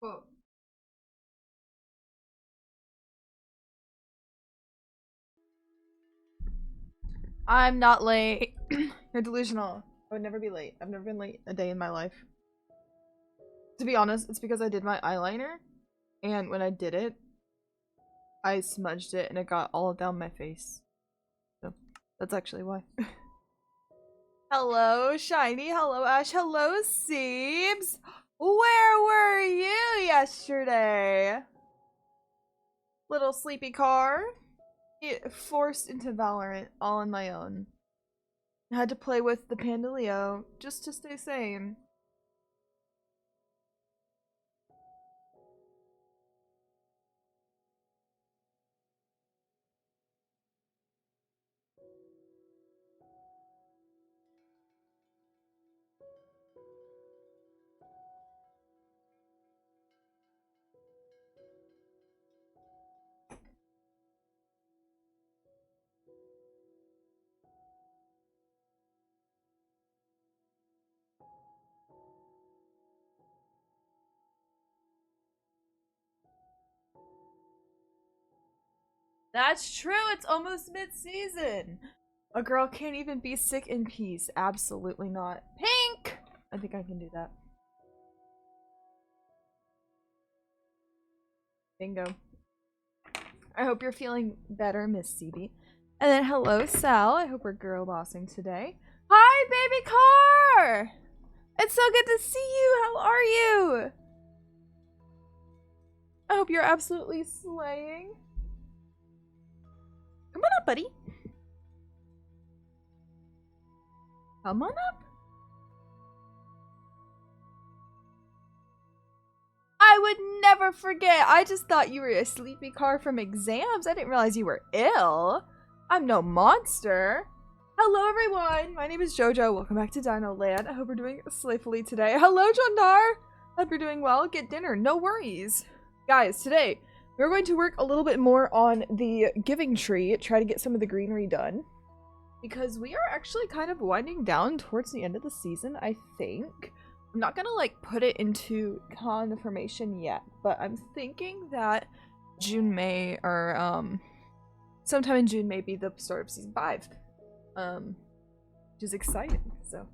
Quote. I'm not late. You're delusional. I would never be late. I've never been late a day in my life. To be honest, it's because I did my eyeliner, and when I did it, I smudged it and it got all down my face. So, that's actually why. Hello, Shiny. Hello, Ash. Hello, Seebs. Where were you yesterday? Little sleepy car. Get forced into Valorant all on my own. I had to play with the Panda Leo just to stay sane. That's true, it's almost mid-season. A girl can't even be sick in peace. Absolutely not. Pink! I think I can do that. Bingo. I hope you're feeling better, Miss CB. And then hello, Sal. I hope we're girl bossing today. Hi, baby car! It's so good to see you. How are you? I hope you're absolutely slaying. Come on up, buddy. Come on up. I would never forget. I just thought you were a sleepy car from exams. I didn't realize you were ill. I'm no monster. Hello, everyone. My name is Jojo. Welcome back to Dino Land. I hope we're doing slayfully today. Hello, Jondar. Hope you're doing well. Get dinner. No worries. Guys, today we're going to work a little bit more on the giving tree. Try to get some of the greenery done. Because we are actually kind of winding down towards the end of the season, I think. I'm not gonna like put it into confirmation yet, but I'm thinking that June, May, or sometime in June may be the start of season 5. Which is exciting, so.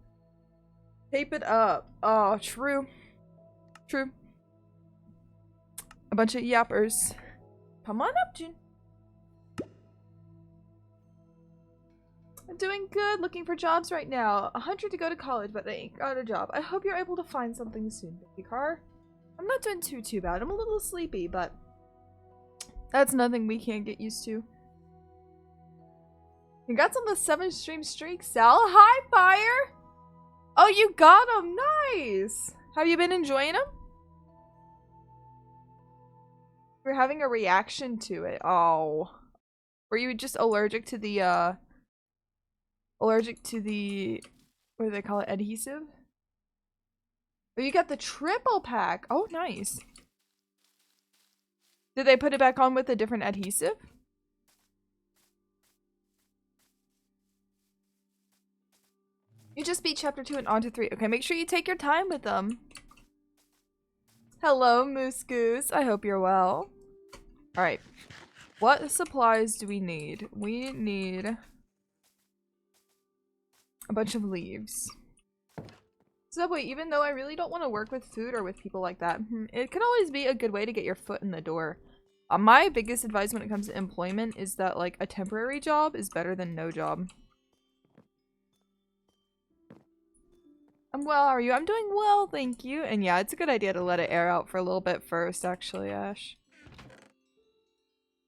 Tape it up. Oh, true. True. A bunch of yappers. Come on up, June. I'm doing good, looking for jobs right now. 100 to go to college, but I ain't got a job. I hope you're able to find something soon, baby car. I'm not doing too bad. I'm a little sleepy, but that's nothing we can't get used to. Congrats on the 7 stream streak, Sal. Hi, Fire! Oh, you got him! Nice! Have you been enjoying them? We're having a reaction to it. Oh. Were you just allergic to the, what do they call it, adhesive? Oh, you got the triple pack. Oh, nice. Did they put it back on with a different adhesive? You just beat chapter 2 and on to 3. Okay, make sure you take your time with them. Hello, Moose Goose. I hope you're well. Alright. What supplies do we need? We need a bunch of leaves. Subway, even though I really don't want to work with food or with people like that, it can always be a good way to get your foot in the door. My biggest advice when it comes to employment is that, like, a temporary job is better than no job. I'm well, how are you? I'm doing well, thank you. And yeah, it's a good idea to let it air out for a little bit first, actually, Ash.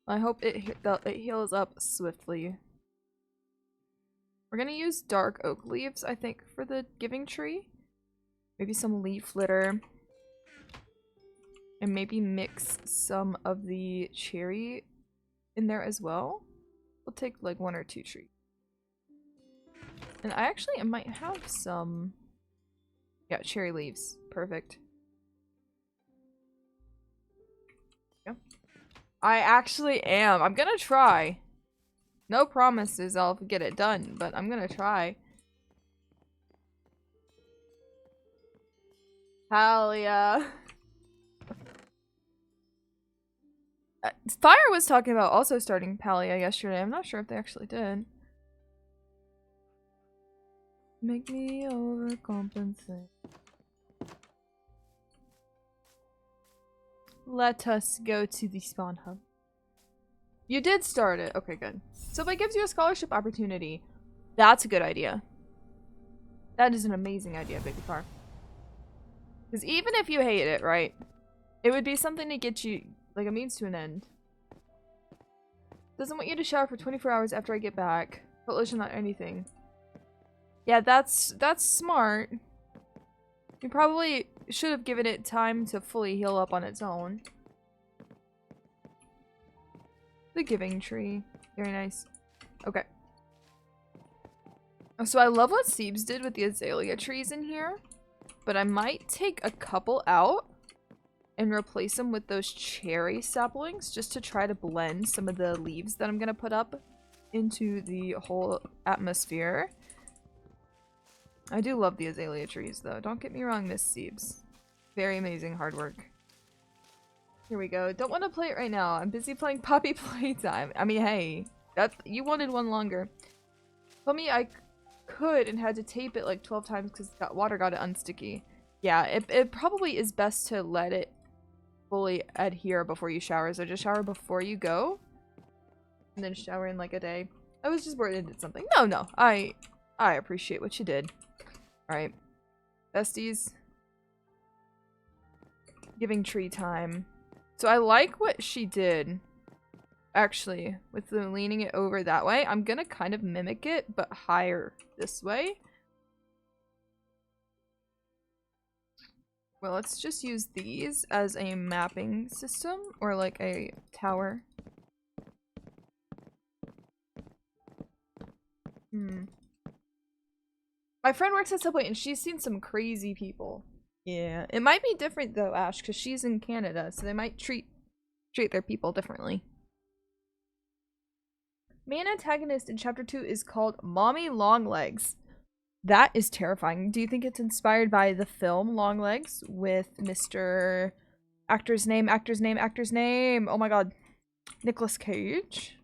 I hope it heals up swiftly. We're gonna use dark oak leaves, I think, for the giving tree. Maybe some leaf litter. And maybe mix some of the cherry in there as well. We'll take like 1 or 2 trees. And I might have some... Yeah, cherry leaves. Perfect. Yeah. I actually am. I'm gonna try. No promises I'll get it done, but I'm gonna try. Hell yeah. Fire was talking about also starting Palia yesterday. I'm not sure if they actually did. Make me overcompensate. Let us go to the spawn hub. You did start it. Okay, good. So if it gives you a scholarship opportunity, that's a good idea. That is an amazing idea, Baby Car. Because even if you hate it, right, it would be something to get you, like, a means to an end. Doesn't want you to shower for 24 hours after I get back. Put lotion on anything. Yeah, that's smart. You probably should have given it time to fully heal up on its own. The giving tree. Very nice. Okay. So I love what Siebes did with the azalea trees in here. But I might take a couple out and replace them with those cherry saplings just to try to blend some of the leaves that I'm going to put up into the whole atmosphere. I do love the azalea trees though. Don't get me wrong, Miss Siebes. Very amazing hard work. Here we go. Don't want to play it right now. I'm busy playing Poppy Playtime. I mean, hey, you wanted one longer. Told me I could and had to tape it like 12 times because water got it unsticky. Yeah, it probably is best to let it fully adhere before you shower. So just shower before you go and then shower in like a day. I was just worried it did something. No. I appreciate what you did. Alright. Besties. Giving tree time. So I like what she did. Actually, with the leaning it over that way, I'm gonna kind of mimic it, but higher this way. Well, let's just use these as a mapping system, or like a tower. My friend works at Subway and she's seen some crazy people. Yeah, it might be different though, Ash, because she's in Canada, so they might treat their people differently. Main antagonist in chapter 2 is called Mommy Longlegs. That is terrifying. Do you think it's inspired by the film Longlegs with Mr. Actor's name? Oh my god. Nicolas Cage?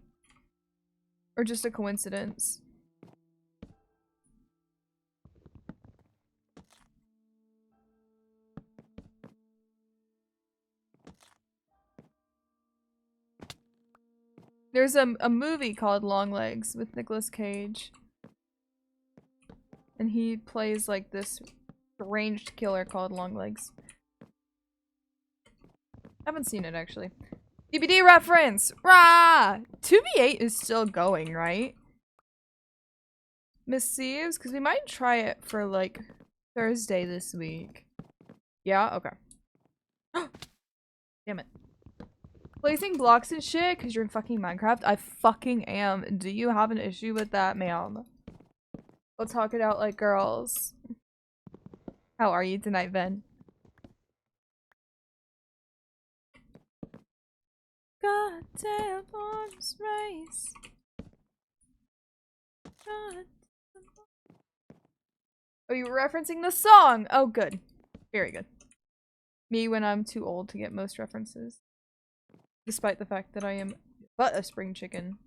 Or just a coincidence? There's a movie called Longlegs with Nicolas Cage. And he plays like this deranged killer called Longlegs. Haven't seen it actually. DVD reference! Rah! 2v8 is still going, right? Miss Sieves? Because we might try it for like Thursday this week. Yeah? Okay. Damn it. Placing blocks and shit because you're in fucking Minecraft? I fucking am. Do you have an issue with that, ma'am? We'll talk it out like girls. How are you tonight, Ben? Goddamn arms race. God. Oh, you were referencing the song! Oh, good. Very good. Me when I'm too old to get most references. Despite the fact that I am but a spring chicken.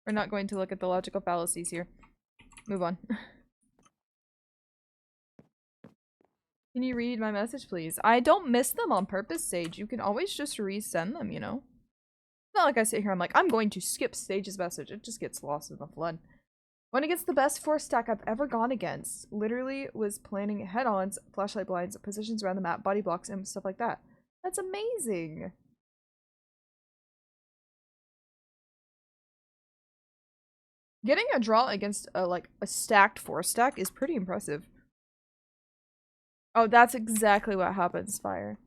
We're not going to look at the logical fallacies here. Move on. Can you read my message, please? I don't miss them on purpose, Sage. You can always just resend them, you know? It's not like I sit here, I'm like, I'm going to skip Sage's message. It just gets lost in the flood. Went against the best 4 stack I've ever gone against. Literally was planning head-ons, flashlight blinds, positions around the map, body blocks, and stuff like that. That's amazing. Getting a draw against like a stacked 4 stack is pretty impressive. Oh, that's exactly what happens, Fire.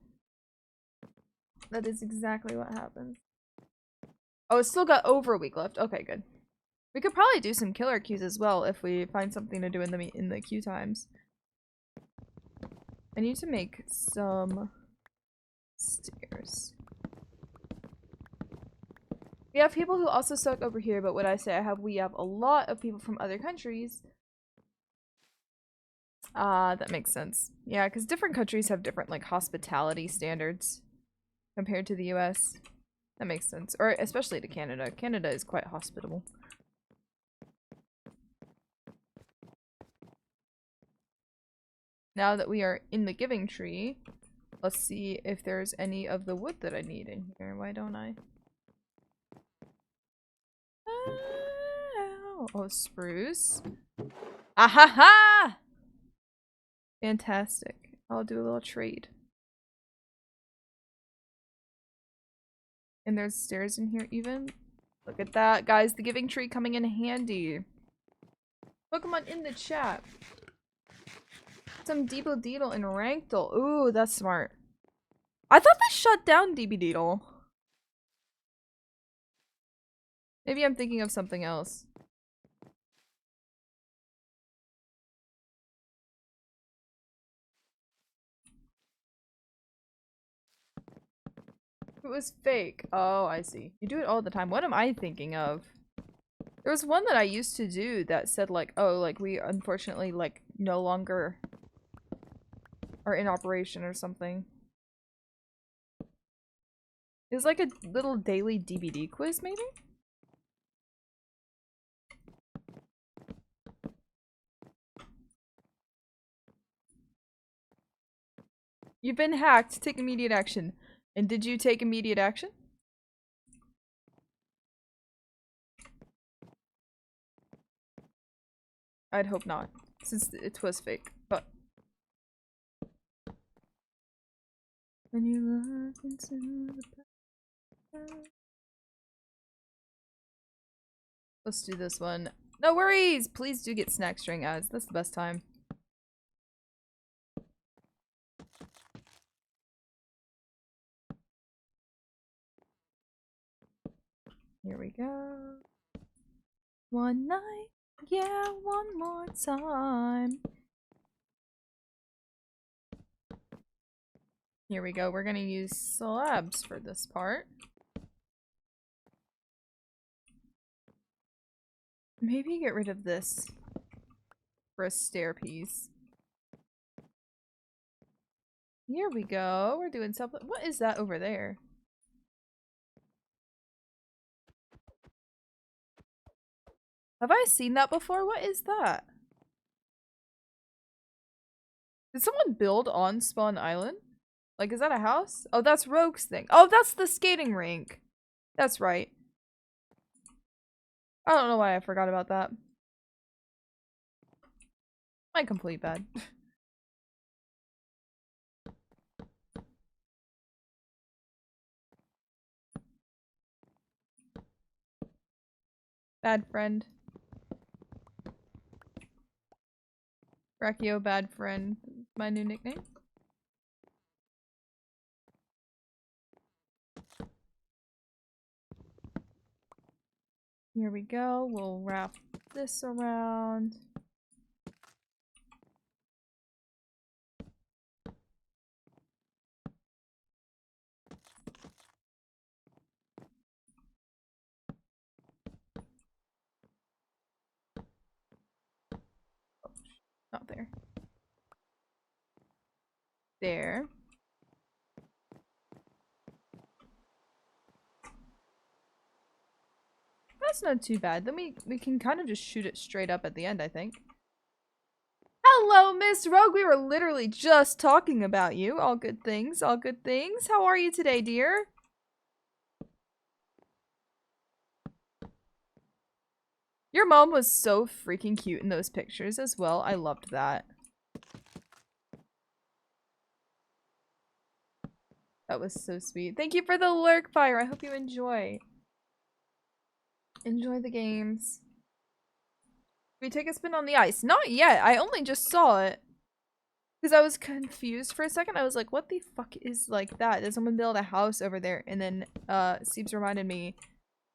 That is exactly what happens. Oh, it's still got over a week left. Okay, good. We could probably do some killer queues as well if we find something to do in the queue times. I need to make some stairs. We have people who also suck over here, but what I say we have a lot of people from other countries. That makes sense. Yeah, because different countries have different like hospitality standards. compared to the US. That makes sense. Or especially to Canada. Canada is quite hospitable. Now that we are in the giving tree, let's see if there's any of the wood that I need in here. Why don't I? Oh, spruce. Ahaha! Fantastic. I'll do a little trade. And there's stairs in here even. Look at that, guys. The giving tree coming in handy. Pokemon in the chat. Some Deeble Deedle and Rankle. Ooh, that's smart. I thought they shut down DB Deedle. Maybe I'm thinking of something else. It was fake. Oh, I see. You do it all the time. What am I thinking of? There was one that I used to do that said like, oh, like we unfortunately like no longer are in operation or something. It was like a little daily DVD quiz, maybe? You've been hacked. Take immediate action. And did you take immediate action? I'd hope not, since it was fake, but... When you look into the past... Let's do this one. No worries! Please do get snack string ads. That's the best time. Here we go. One night, yeah, one more time. Here we go. We're gonna use slabs for this part. Maybe get rid of this for a stair piece. Here we go. We're doing something. What is that over there? Have I seen that before? What is that? Did someone build on Spawn Island? Like, is that a house? Oh, that's Rogue's thing. Oh, that's the skating rink. That's right. I don't know why I forgot about that. My complete bad. Bad friend. Brachio bad friend. My new nickname. Here we go. We'll wrap this around. Oh, not there. There. That's not too bad. Then we can kind of just shoot it straight up at the end, I think. Hello, Miss Rogue. We were literally just talking about you. All good things, all good things. How are you today, dear? Your mom was so freaking cute in those pictures as well. I loved that. That was so sweet. Thank you for the lurk fire. I hope you enjoy. Enjoy the games. We take a spin on the ice. Not yet. I only just saw it. Because I was confused for a second. I was like, what the fuck is like that? Did someone build a house over there? And then Seeps reminded me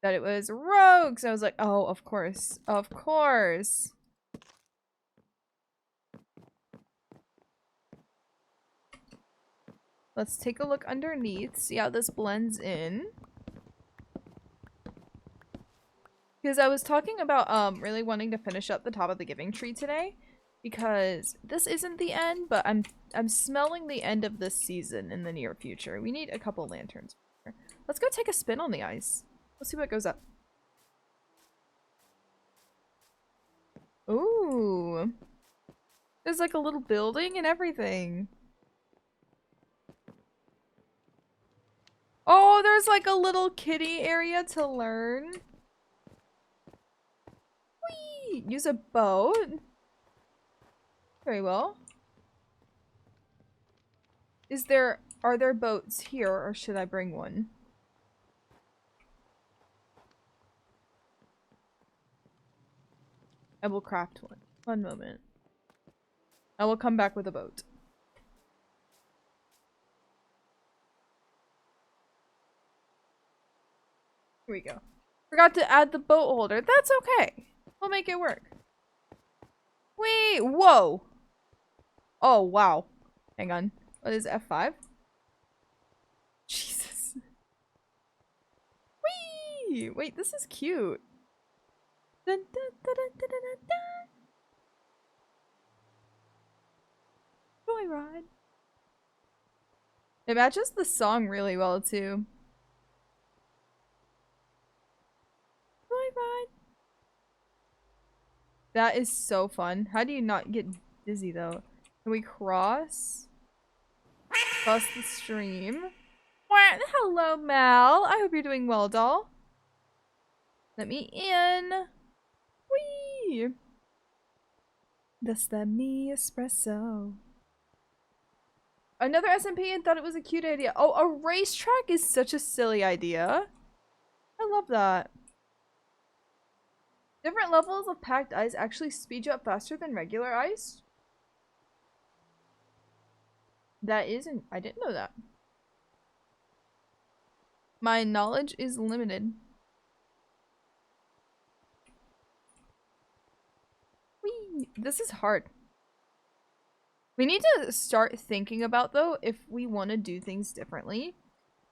that it was Rogue. So I was like, oh, of course. Of course. Let's take a look underneath. See how this blends in. Because I was talking about really wanting to finish up the top of the giving tree today. because this isn't the end, but I'm smelling the end of this season in the near future. We need a couple lanterns. Let's go take a spin on the ice. Let's see what goes up. Ooh. There's like a little building and everything. Oh, there's like a little kiddie area to learn. Whee! Use a boat. Very well. Are there boats here, or should I bring one? I will craft one. One moment. I will come back with a boat. Here we go. Forgot to add the boat holder. That's okay. We'll make it work. Wait, whoa. Oh, wow. Hang on. What is F5? Jesus. Whee! Wait, this is cute. Dun, dun, dun, dun, dun, dun, dun. Joyride. It matches the song really well, too. Joyride. That is so fun. How do you not get dizzy, though? Can we cross? Cross the stream. Hello, Mal. I hope you're doing well, doll. Let me in. Whee! That's the me espresso. Another SMP and thought it was a cute idea. Oh, a racetrack is such a silly idea. I love that. Different levels of packed ice actually speed you up faster than regular ice? That isn't- I didn't know that. My knowledge is limited. Whee! This is hard. We need to start thinking about, though, if we want to do things differently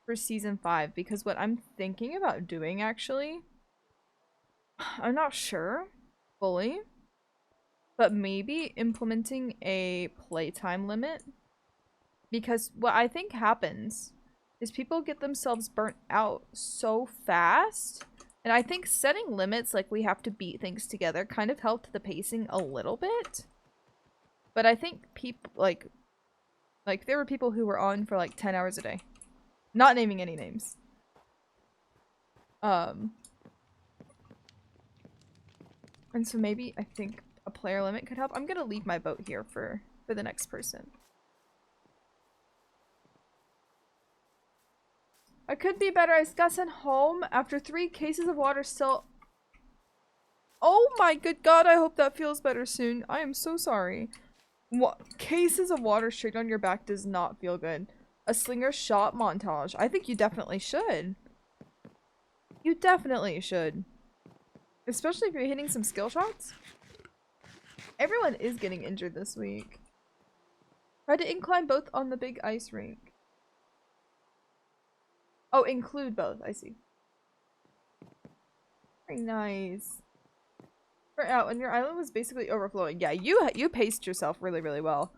for season 5, because what I'm thinking about doing, actually, I'm not sure fully, but maybe implementing a playtime limit, because what I think happens is people get themselves burnt out so fast, and I think setting limits, like we have to beat things together, kind of helped the pacing a little bit. But I think people, like there were people who were on for like 10 hours a day. Not naming any names. And so maybe I think a player limit could help. I'm gonna leave my boat here for the next person. I could be better. I got sent home after 3 cases of water still. Oh my good god, I hope that feels better soon. I am so sorry. What cases of water straight on your back does not feel good. A slinger shot montage. I think you definitely should. You definitely should. Especially if you're hitting some skill shots. Everyone is getting injured this week. Try to incline both on the big ice rink. Oh, include both. I see. Very nice. Out and your island was basically overflowing. Yeah, you paced yourself really, really well.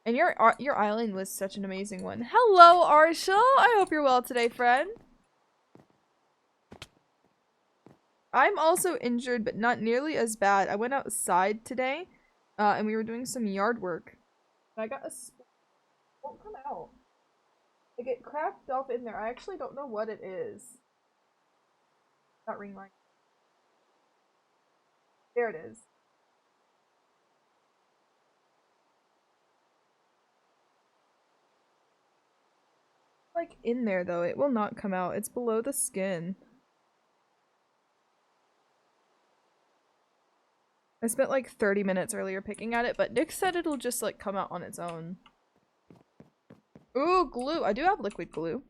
And your island was such an amazing one. Hello, Arshel! I hope you're well today, friend. I'm also injured, but not nearly as bad. I went outside today, and we were doing some yard work. And I got a won't come out. Like, it cracked off in there. I actually don't know what it is. That ring light. There it is. Like in there though, it will not come out. It's below the skin. I spent like 30 minutes earlier picking at it, but Nick said it'll just like come out on its own. Ooh, glue. I do have liquid glue.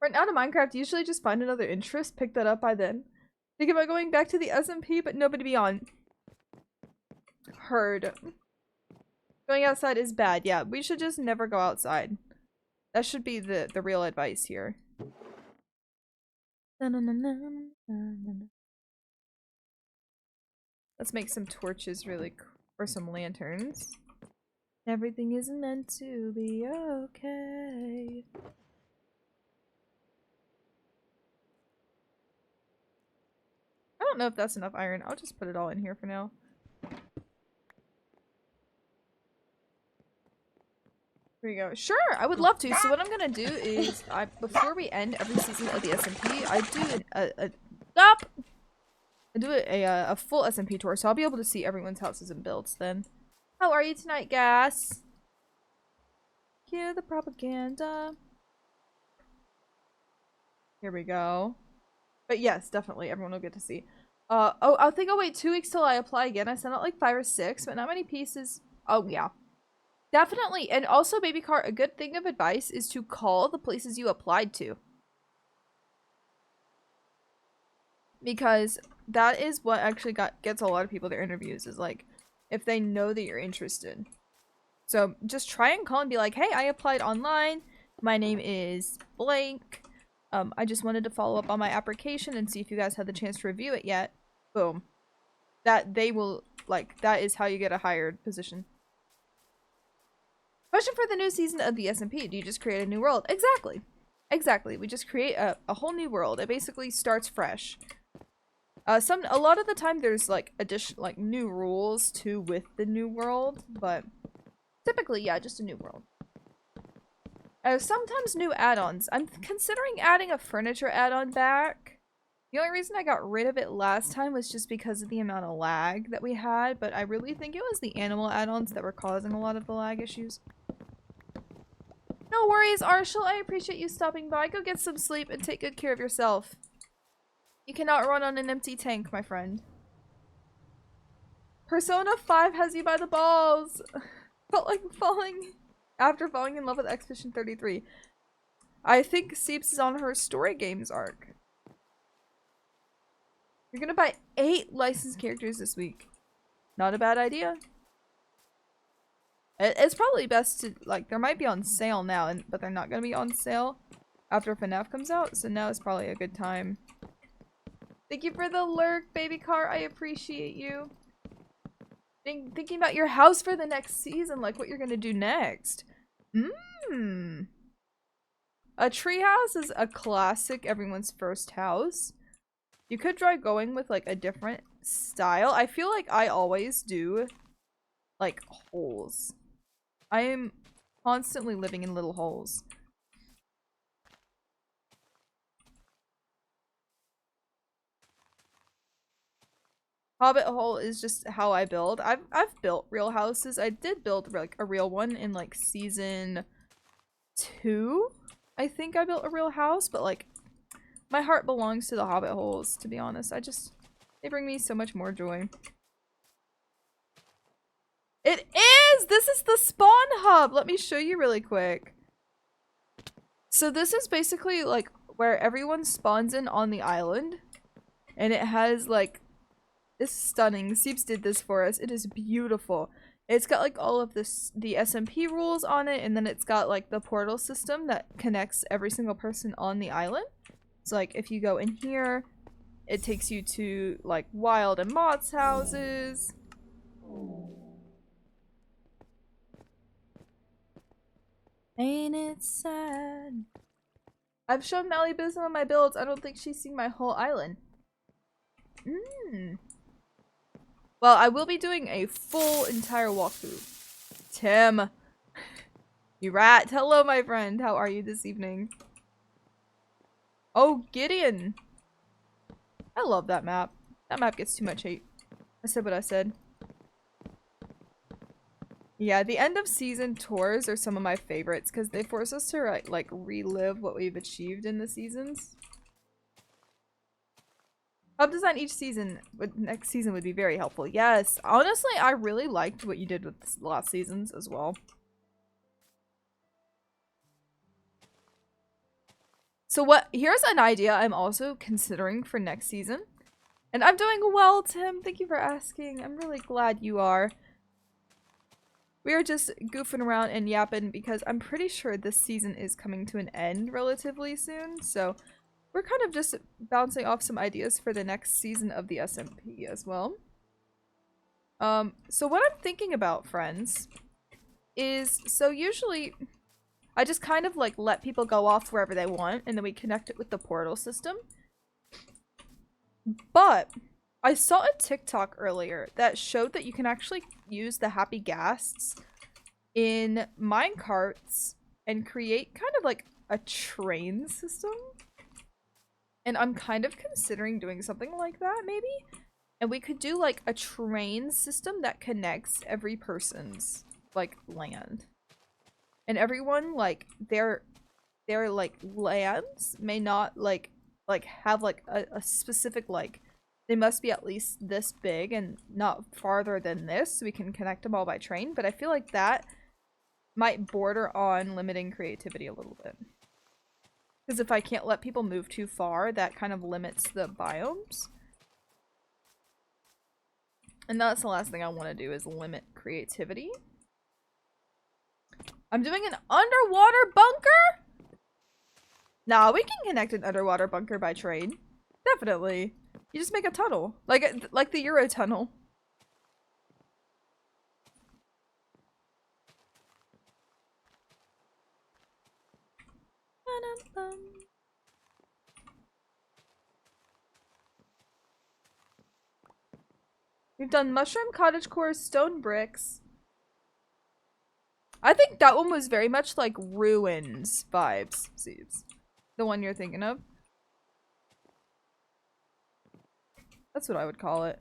Right out of Minecraft, usually just find another interest, pick that up by then. Think about going back to the SMP, but nobody beyond. Heard. Going outside is bad. Yeah, we should just never go outside. That should be the real advice here. Let's make some torches or some lanterns. Everything is meant to be okay. I don't know if that's enough iron. I'll just put it all in here for now. Here we go. Sure, I would love to. So what I'm gonna do is, before we end every season of the SMP, I do a full SMP tour, so I'll be able to see everyone's houses and builds then. How are you tonight, Gas? Hear the propaganda. Here we go. But yes, definitely, everyone will get to see. Oh, I think I'll wait 2 weeks till I apply again. I sent out like 5 or 6, but not many pieces. Oh, yeah. Definitely. And also, Baby Car, a good thing of advice is to call the places you applied to. Because that is what actually gets a lot of people their interviews, is like, if they know that you're interested. So just try and call and be like, hey, I applied online. My name is blank. I just wanted to follow up on my application and see if you guys had the chance to review it yet. Boom. That is how you get a hired position. Question for the new season of the SMP. Do you just create a new world? Exactly. Exactly. We just create a whole new world. It basically starts fresh. A lot of the time there's new rules too with the new world, but typically, yeah, just a new world. Sometimes new add-ons. I'm considering adding a furniture add-on back. The only reason I got rid of it last time was just because of the amount of lag that we had, but I really think it was the animal add-ons that were causing a lot of the lag issues. No worries, Arshel. I appreciate you stopping by. Go get some sleep and take good care of yourself. You cannot run on an empty tank, my friend. Persona 5 has you by the balls. Felt like falling after falling in love with Expedition 33. I think Seeps is on her story games arc. You're gonna buy 8 licensed characters this week. Not a bad idea. It's probably best to, there might be on sale now, but they're not gonna be on sale after FNAF comes out, so now is probably a good time. Thank you for the lurk, Baby Car. I appreciate you. Thinking about your house for the next season, like what you're gonna do next. A treehouse is a classic, everyone's first house. You could try going with a different style. I feel like I always do holes. I am constantly living in little holes. Hobbit hole is just how I build. I've built real houses. I did build a real one in season 2. I think I built a real house, but my heart belongs to the Hobbit holes, to be honest. They bring me so much more joy. It is! This is the spawn hub! Let me show you really quick. So this is basically where everyone spawns in on the island. And it has it's stunning. Seeps did this for us. It is beautiful. It's got all of the SMP rules on it, and then it's got the portal system that connects every single person on the island. So if you go in here, it takes you to Wild and Mott's houses. Ain't it sad? I've shown Malibu some of my builds. I don't think she's seen my whole island. Well, I will be doing a full entire walkthrough. Tim. You rat. Hello, my friend. How are you this evening? Oh, Gideon. I love that map. That map gets too much hate. I said what I said. Yeah, the end of season tours are some of my favorites because they force us to relive what we've achieved in the seasons. Hub design each season, next season would be very helpful. Yes, honestly, I really liked what you did with the last seasons as well. So here's an idea I'm also considering for next season. And I'm doing well, Tim. Thank you for asking. I'm really glad you are. We are just goofing around and yapping because I'm pretty sure this season is coming to an end relatively soon. So we're kind of just bouncing off some ideas for the next season of the SMP as well. So what I'm thinking about, friends, is so usually I just kind of like let people go off wherever they want and then we connect it with the portal system. But I saw a TikTok earlier that showed that you can actually use the happy ghasts in minecarts and create kind of like a train system. And I'm kind of considering doing something like that, maybe? And we could do like a train system that connects every person's like land. And everyone like their like lands may not like have like a specific like they must be at least this big and not farther than this so we can connect them all by train, but I feel like that might border on limiting creativity a little bit. Because if I can't let people move too far, that kind of limits the biomes. And that's the last thing I want to do is limit creativity. I'm doing an underwater bunker? Nah, we can connect an underwater bunker by train. Definitely. You just make a tunnel. Like the Euro tunnel. We've done mushroom, cottagecore, stone bricks. I think that one was very much like ruins vibes. Seeds. The one you're thinking of. That's what I would call it.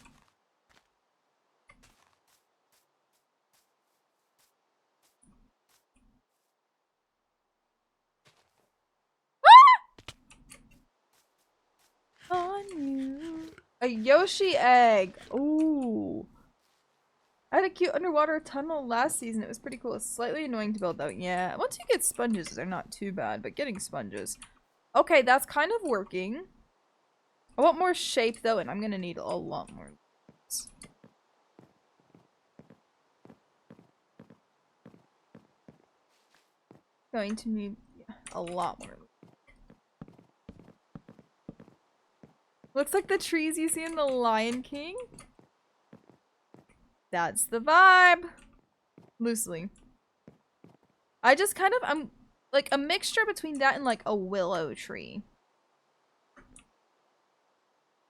On you. A Yoshi egg. Ooh. I had a cute underwater tunnel last season. It was pretty cool. It's slightly annoying to build though. Yeah. Once you get sponges, they're not too bad, but getting sponges. Okay, that's kind of working. I want more shape though, and I'm gonna need a lot more. Going to need a lot more. Looks like the trees you see in The Lion King. That's the vibe. Loosely. I just kind of, I'm like a mixture between that and like a willow tree.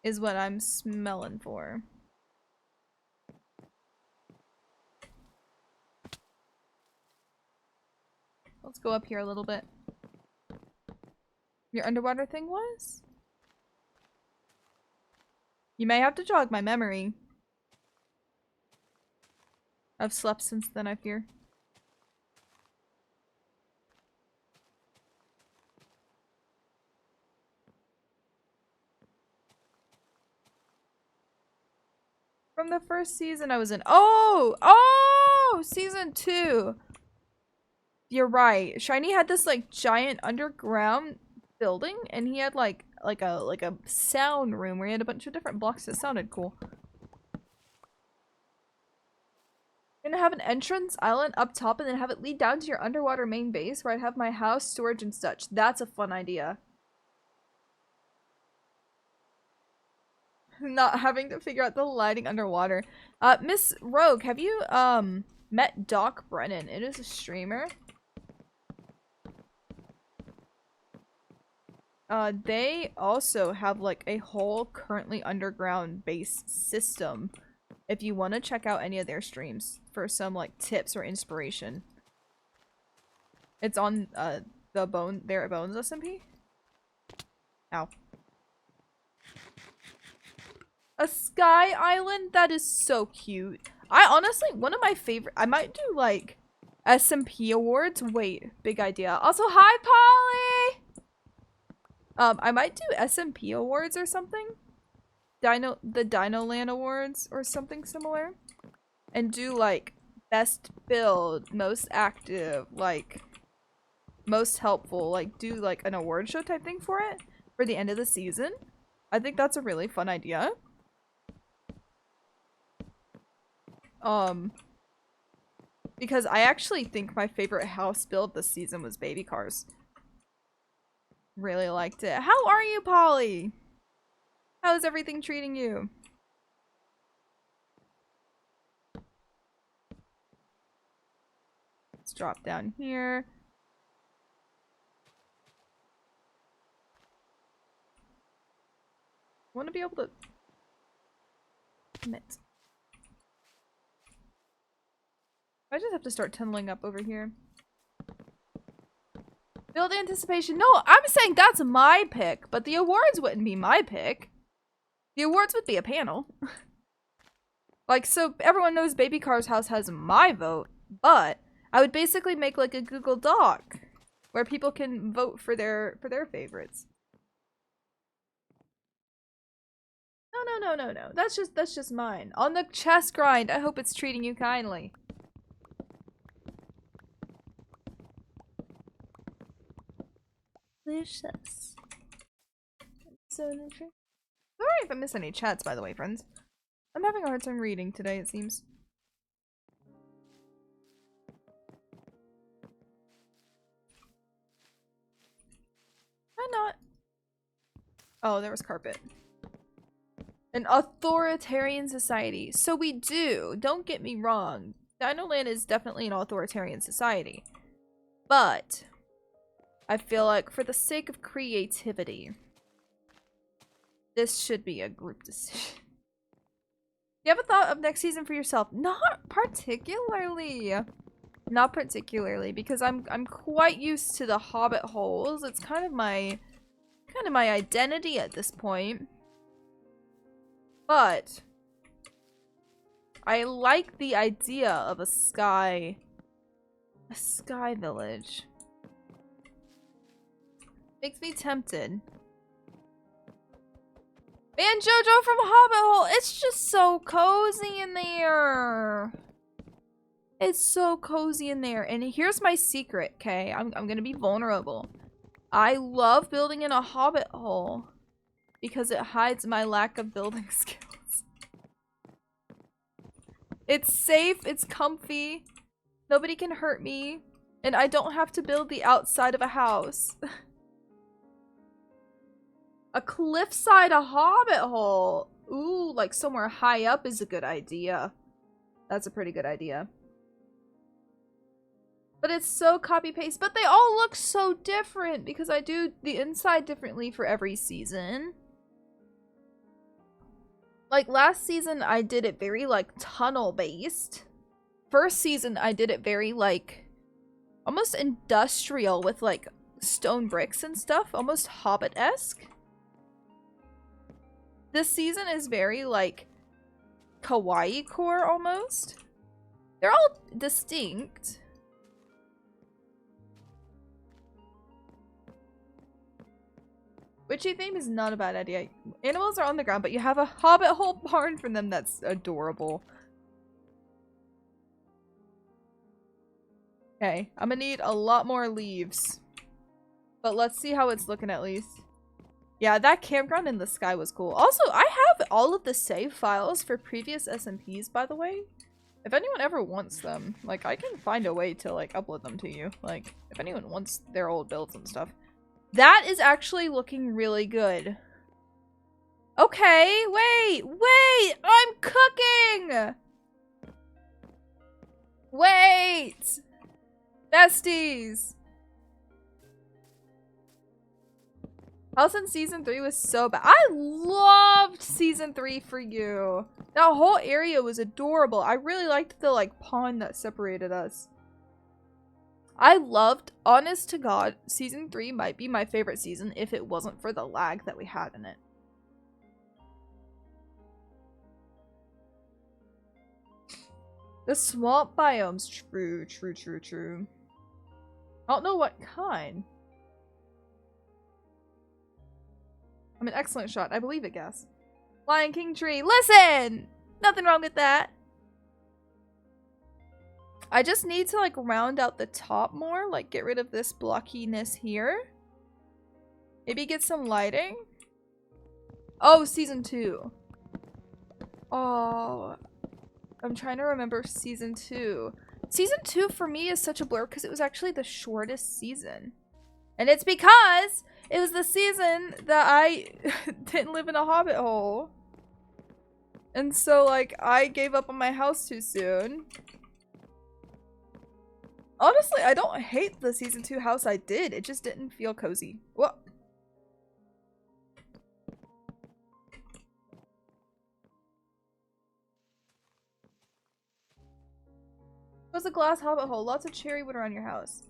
Is what I'm smelling for. Let's go up here a little bit. Your underwater thing was? You may have to jog my memory. I've slept since then, I fear. From the first season I was in. Oh! Oh! Season 2! You're right. Shiny had this like giant underground building and he had like a sound room where he had a bunch of different blocks that sounded cool. Gonna have an entrance island up top and then have it lead down to your underwater main base where I'd have my house, storage, and such. That's a fun idea. Not having to figure out the lighting underwater. Miss Rogue, have you met Doc Brennan? It is a streamer. They also have like a whole currently underground base system if you want to check out any of their streams for some like tips or inspiration. It's on the Bones SMP. Ow. A sky island? That is so cute. I honestly, one of my favorite, I might do like SMP awards. Wait, big idea. Also, hi Polly! I might do SMP awards or something. The Dino Land awards or something similar. And do like best build, most active, like most helpful, like do like an award show type thing for it for the end of the season. I think that's a really fun idea. Because I actually think my favorite house build this season was baby cars. Really liked it. How are you, Polly? How's everything treating you? Let's drop down here. I want to be able to commit. I just have to start tunneling up over here. Build anticipation. No, I'm saying that's my pick, but the awards wouldn't be my pick. The awards would be a panel. Like, so everyone knows Baby Car's house has my vote, but I would basically make like a Google Doc where people can vote for their favorites. No. That's just mine. On the chess grind. I hope it's treating you kindly. Delicious. So nutritious. Sorry if I miss any chats, by the way, friends. I'm having a hard time reading today, it seems. I'm not. Oh, there was carpet. An authoritarian society. So we do. Don't get me wrong. Dinoland is definitely an authoritarian society. But I feel like for the sake of creativity, this should be a group decision. You have a thought of next season for yourself? Not particularly. Not particularly, because I'm quite used to the hobbit holes. It's kind of my identity at this point. But I like the idea of a sky village. Makes me tempted. Man, Jojo from Hobbit Hole, it's just so cozy in there. It's so cozy in there. And here's my secret, okay? I'm gonna be vulnerable. I love building in a hobbit hole because it hides my lack of building skills. It's safe, it's comfy, nobody can hurt me, and I don't have to build the outside of a house. A cliffside, a hobbit hole. Ooh, like somewhere high up is a good idea. That's a pretty good idea. But it's so copy-paste. But they all look so different because I do the inside differently for every season. Like last season, I did it very like tunnel-based. First season, I did it very like almost industrial with like stone bricks and stuff. Almost Hobbit-esque. This season is very, like, kawaii core, almost. They're all distinct. Witchy theme is not a bad idea. Animals are on the ground, but you have a hobbit hole barn for them. That's adorable. Okay, I'm gonna need a lot more leaves. But let's see how it's looking at least. Yeah, that campground in the sky was cool. Also, I have all of the save files for previous SMPs, by the way. If anyone ever wants them, like, I can find a way to, like, upload them to you. Like, if anyone wants their old builds and stuff. That is actually looking really good. Okay, wait! I'm cooking! Wait! Besties! House in Season 3 was so bad. I loved Season 3 for you. That whole area was adorable. I really liked the, like, pond that separated us. I loved, honest to God, Season 3 might be my favorite season if it wasn't for the lag that we had in it. The swamp biomes. True. I don't know what kind. I'm an excellent shot. I believe it, guess. Lion King tree. Listen! Nothing wrong with that. I just need to, like, round out the top more. Like, get rid of this blockiness here. Maybe get some lighting. Oh, Season 2. Oh. I'm trying to remember Season 2. Season 2 for me is such a blur because it was actually the shortest season. And it's because it was the season that I didn't live in a hobbit hole. And so, like, I gave up on my house too soon. Honestly, I don't hate the season 2 house I did. It just didn't feel cozy. What? It was a glass hobbit hole. Lots of cherry wood around your house.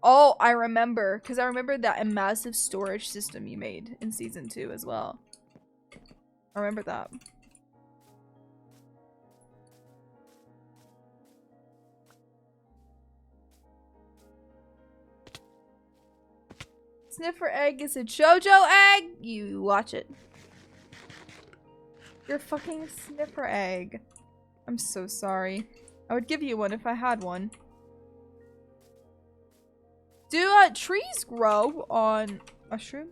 Oh, I remember. Because I remember that massive storage system you made in season 2 as well. I remember that. Sniffer egg is a Jojo egg? You watch it. You're fucking sniffer egg. I'm so sorry. I would give you one if I had one. Do trees grow on mushroom?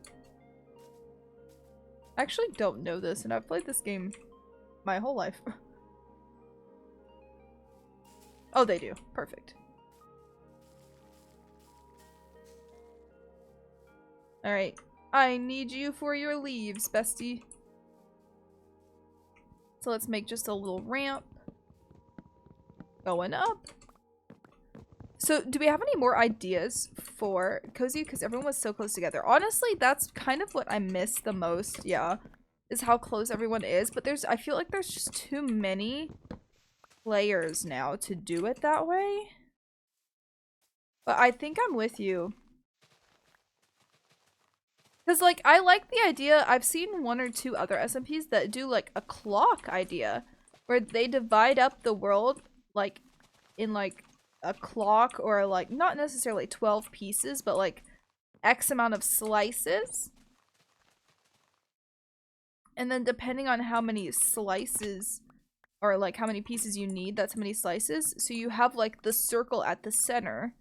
I actually don't know this, and I've played this game my whole life. Oh, they do. Perfect. Alright. I need you for your leaves, bestie. So let's make just a little ramp. Going up. So, do we have any more ideas for cozy? Because everyone was so close together. Honestly, that's kind of what I miss the most, yeah. Is how close everyone is. But I feel like there's just too many players now to do it that way. But I think I'm with you. Because, like, I like the idea. I've seen 1 or 2 other SMPs that do, like, a clock idea. Where they divide up the world, like, in, like, a clock, or like not necessarily 12 pieces, but like X amount of slices, and then depending on how many slices or like how many pieces you need, that's how many slices. So you have like the circle at the center.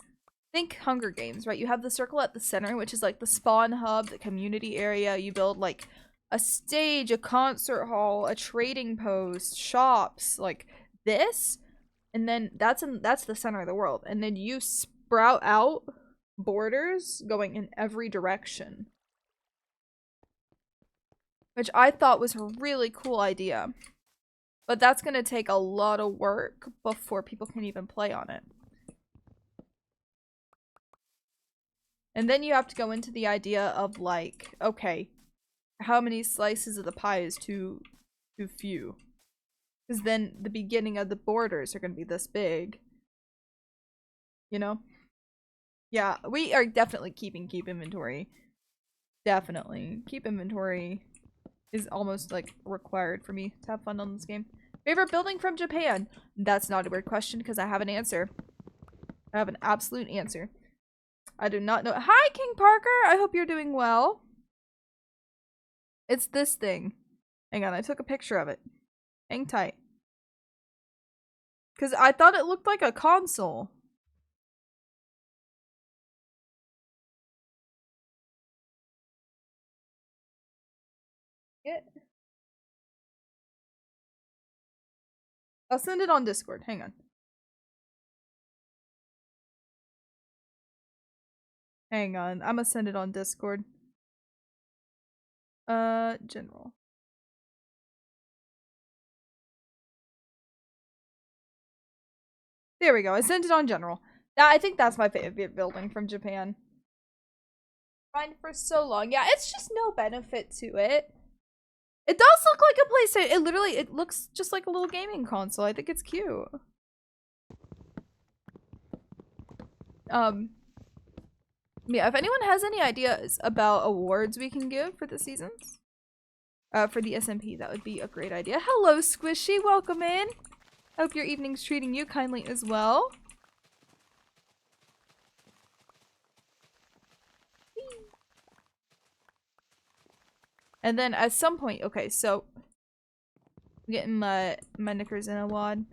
Think Hunger Games, right? You have the circle at the center, which is like the spawn hub, the community area. You build like a stage, a concert hall, a trading post, shops, like this. And then that's the center of the world. And then you sprout out borders going in every direction. Which I thought was a really cool idea. But that's going to take a lot of work before people can even play on it. And then you have to go into the idea of like, okay, how many slices of the pie is too few? Because then the beginning of the borders are going to be this big. You know? Yeah, we are definitely keep inventory. Definitely. Keep inventory is almost like required for me to have fun on this game. Favorite building from Japan? That's not a weird question because I have an answer. I have an absolute answer. I do not know. Hi, King Parker! I hope you're doing well. It's this thing. Hang on, I took a picture of it. Hang tight. Because I thought it looked like a console. I'll send it on Discord. Hang on. Hang on. I'm gonna send it on Discord. General. There we go. I sent it on General. I think that's my favorite building from Japan. Fine for so long. Yeah, it's just no benefit to it. It does look like a PlayStation. It looks just like a little gaming console. I think it's cute. Yeah, if anyone has any ideas about awards we can give for the seasons, for the SMP, that would be a great idea. Hello, Squishy. Welcome in. Hope your evening's treating you kindly as well. And then at some point, okay, so I'm getting my knickers in a wad.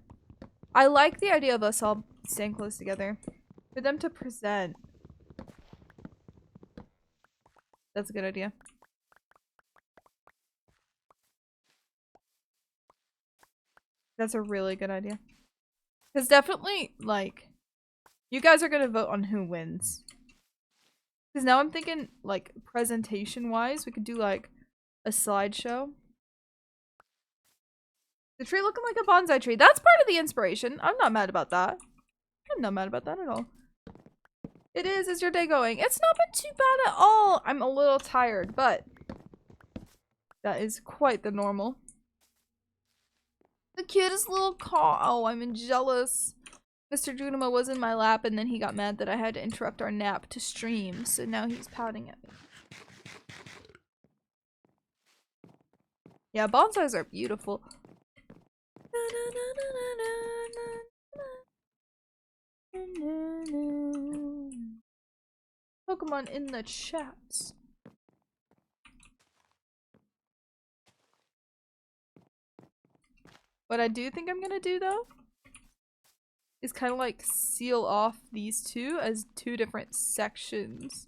I like the idea of us all staying close together. For them to present. That's a good idea. That's a really good idea. Because definitely, like, you guys are gonna vote on who wins. Because now I'm thinking, like, presentation-wise, we could do, like, a slideshow. The tree looking like a bonsai tree. That's part of the inspiration. I'm not mad about that. I'm not mad about that at all. It is. Is your day going? It's not been too bad at all. I'm a little tired, but that is quite the normal. The cutest little car. Oh, I'm jealous. Mr. Junima was in my lap and then he got mad that I had to interrupt our nap to stream, so now he's pouting at me. Yeah, bonsais are beautiful. Pokemon in the chats. What I do think I'm gonna do though is kind of like seal off these two as two different sections.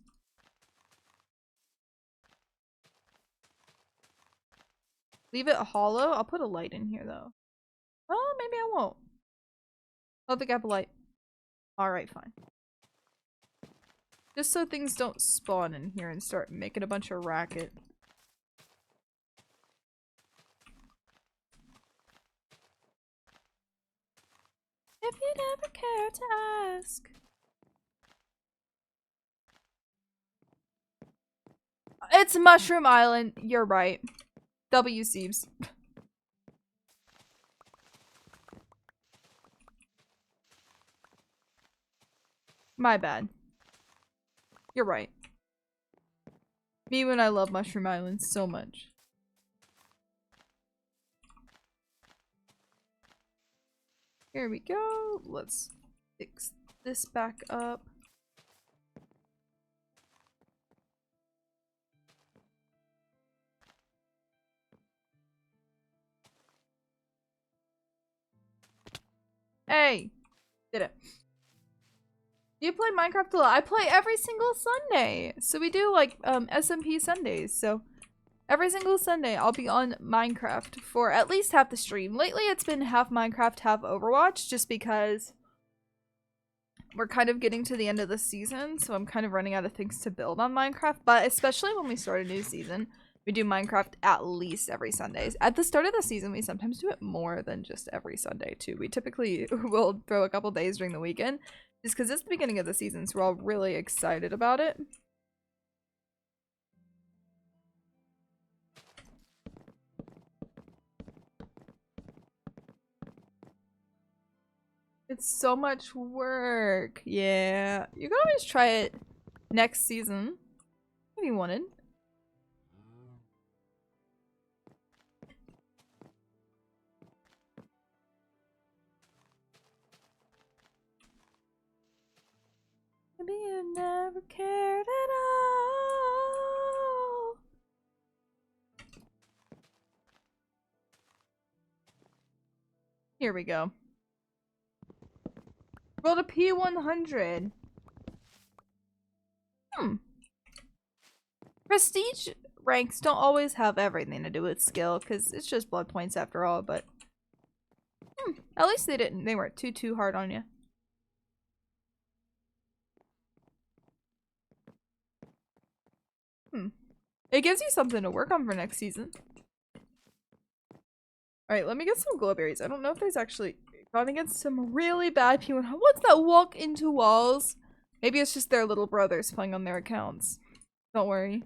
Leave it hollow. I'll put a light in here though. Oh, maybe I won't. Oh, the gap light. Alright, fine. Just so things don't spawn in here and start making a bunch of racket. If you'd ever care to ask. It's Mushroom Island. You're right. W Seeves. My bad. You're right. Me when I love Mushroom Island so much. Here we go. Let's fix this back up. Hey! Did it. Do you play Minecraft a lot? I play every single Sunday. So we do like SMP Sundays. So every single Sunday I'll be on Minecraft for at least half the stream. Lately it's been half Minecraft, half Overwatch, just because we're kind of getting to the end of the season, so I'm kind of running out of things to build on Minecraft. But especially when we start a new season, we do Minecraft at least every Sunday. At the start of the season, we sometimes do it more than just every Sunday too. We typically will throw a couple days during the weekend, just because it's the beginning of the season, so we're all really excited about it. It's so much work. Yeah. You can always try it next season if you wanted. Maybe you never cared at all. Here we go. Rolled a P100. Prestige ranks don't always have everything to do with skill, because it's just blood points after all, but at least they weren't too hard on you. It gives you something to work on for next season. Alright, let me get some glowberries. I don't know if there's actually gone against some really bad people. What's that walk into walls? Maybe it's just their little brothers playing on their accounts. Don't worry.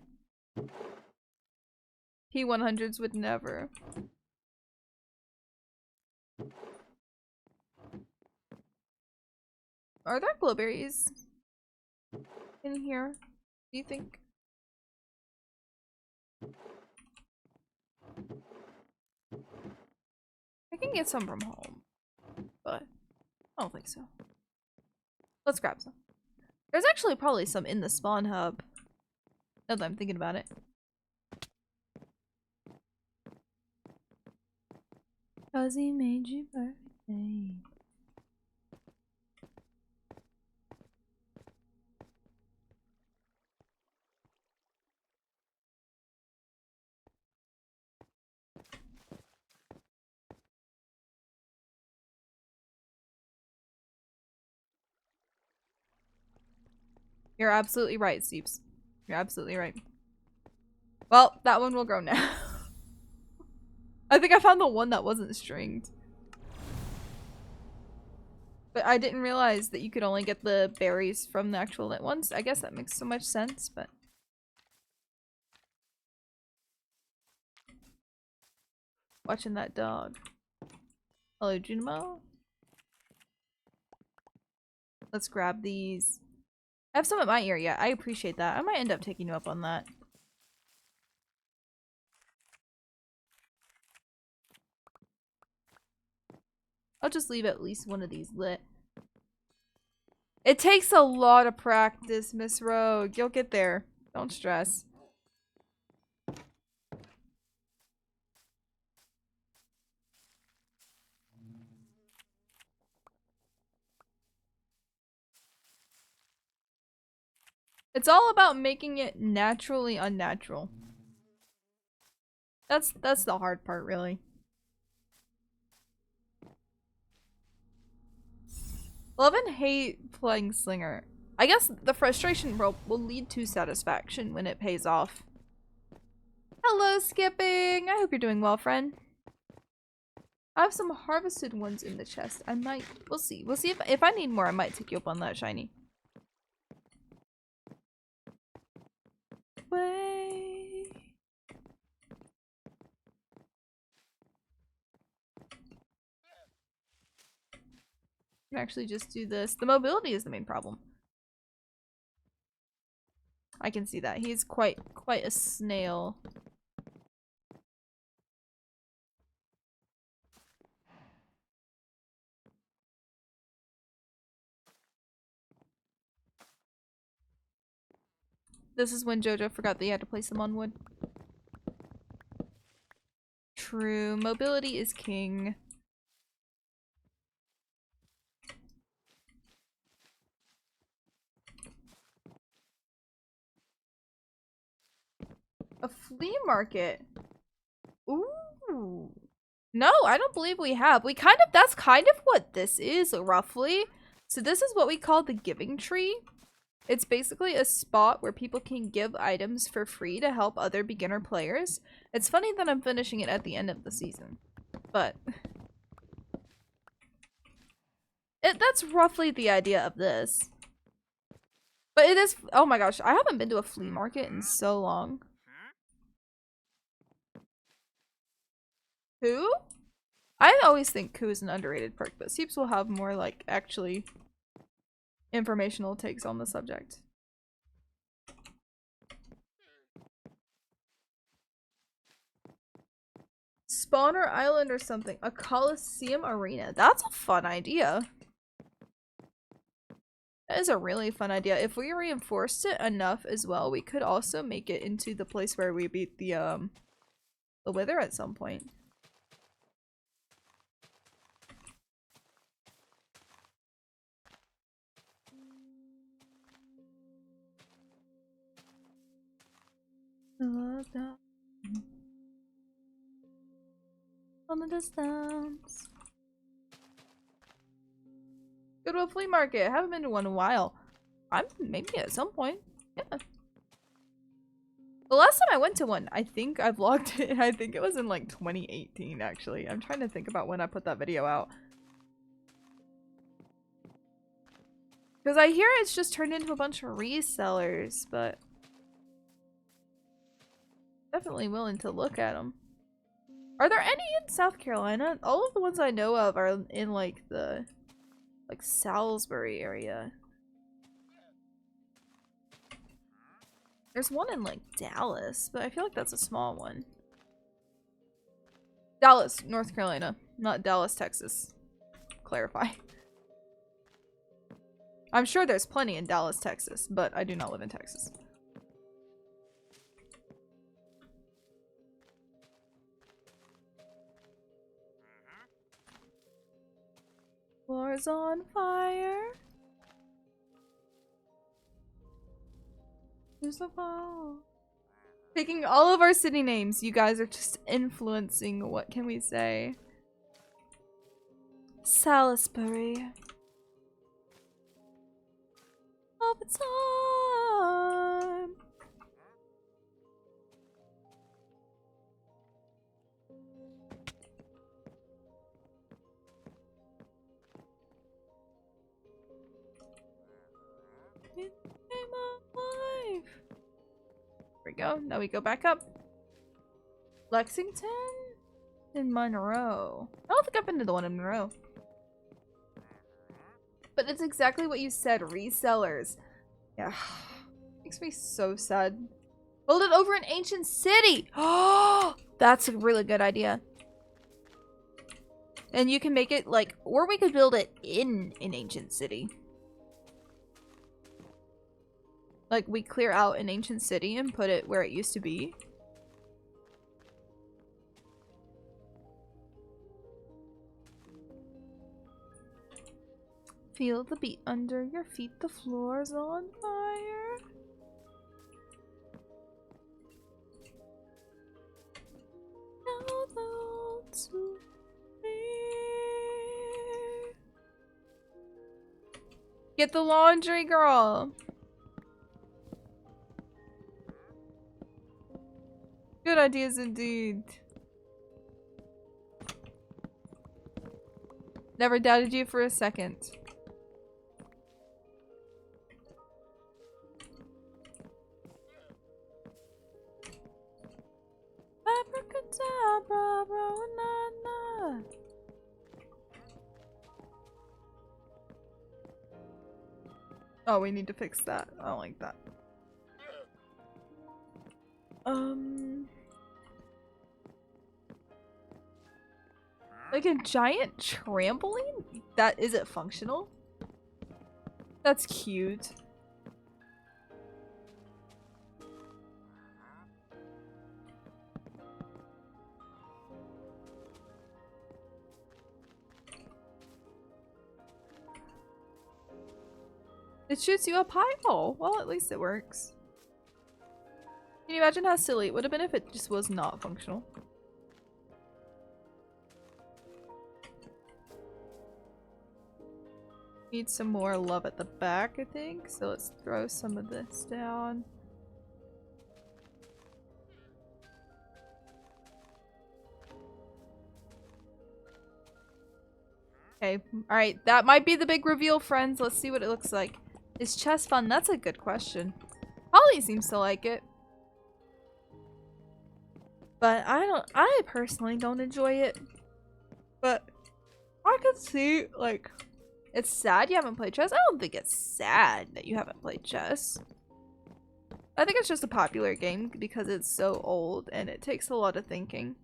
P100s would never. Are there glowberries in here? Do you think? I can get some from home, but I don't think so. Let's grab some. There's actually probably some in the spawn hub, now that I'm thinking about it. Cause he made you birthday. You're absolutely right, Seeps. You're absolutely right. Well, that one will grow now. I think I found the one that wasn't stringed. But I didn't realize that you could only get the berries from the actual lit ones. I guess that makes so much sense, but... Watching that dog. Hello, Junimo. Let's grab these. I have some at my ear yet. I appreciate that. I might end up taking you up on that. I'll just leave at least one of these lit. It takes a lot of practice, Miss Rogue. You'll get there. Don't stress. It's all about making it naturally unnatural. That's the hard part, really. Love and hate playing Slinger. I guess the frustration will lead to satisfaction when it pays off. Hello, Skipping! I hope you're doing well, friend. I have some harvested ones in the chest. I might... We'll see. We'll see if I need more, I might take you up on that, shiny. Way. Can actually just do this. The mobility is the main problem. I can see that. He's quite a snail. This is when Jojo forgot that you had to place them on wood. True. Mobility is king. A flea market. Ooh. No, I don't believe we have. That's kind of what this is, roughly. So this is what we call the giving tree. It's basically a spot where people can give items for free to help other beginner players. It's funny that I'm finishing it at the end of the season, but that's roughly the idea of this. But it is- oh my gosh, I haven't been to a flea market in so long. Who? I always think Coup is an underrated perk, but Seeps will have more, like, actually informational takes on the subject. Spawner Island or something. A Coliseum Arena. That's a fun idea. That is a really fun idea. If we reinforced it enough as well, we could also make it into the place where we beat the Wither at some point. On the distance. Go to a flea market. I haven't been to one in a while. I'm maybe at some point. Yeah. The last time I went to one, I think I vlogged it. I think it was in like 2018 actually. I'm trying to think about when I put that video out. Because I hear it's just turned into a bunch of resellers, but definitely willing to look at them. Are there any in South Carolina? All of the ones I know of are in like the Salisbury area. There's one in like Dallas, but I feel like that's a small one. Dallas, North Carolina, not Dallas, Texas. Clarify. I'm sure there's plenty in Dallas, Texas, but I do not live in Texas. Floor's on fire. Here's the ball. Taking all of our city names, you guys are just influencing, what can we say? Salisbury. All the time. in the name of life. There we go. Now we go back up. Lexington and Monroe. I don't think I've been to the one in Monroe. But it's exactly what you said, resellers. Yeah. Makes me so sad. Build it over an ancient city! Oh, that's a really good idea. And you can make it like, or we could build it in an ancient city. Like, we clear out an ancient city and put it where it used to be. Feel the beat under your feet, the floor's on fire. Get the laundry, girl. Good ideas indeed. Never doubted you for a second. Abracadabra, banana. Oh, we need to fix that. I don't like that. Like a giant trampoline? That is it functional? That's cute. It shoots you up high? Oh, well, at least it works. Can you imagine how silly it would have been if it just was not functional? Need some more love at the back, I think. So let's throw some of this down. Okay, alright. That might be the big reveal, friends. Let's see what it looks like. Is chess fun? That's a good question. Holly seems to like it. But I personally don't enjoy it. But I could see, like, it's sad you haven't played chess. I don't think it's sad that you haven't played chess. I think it's just a popular game because it's so old and it takes a lot of thinking.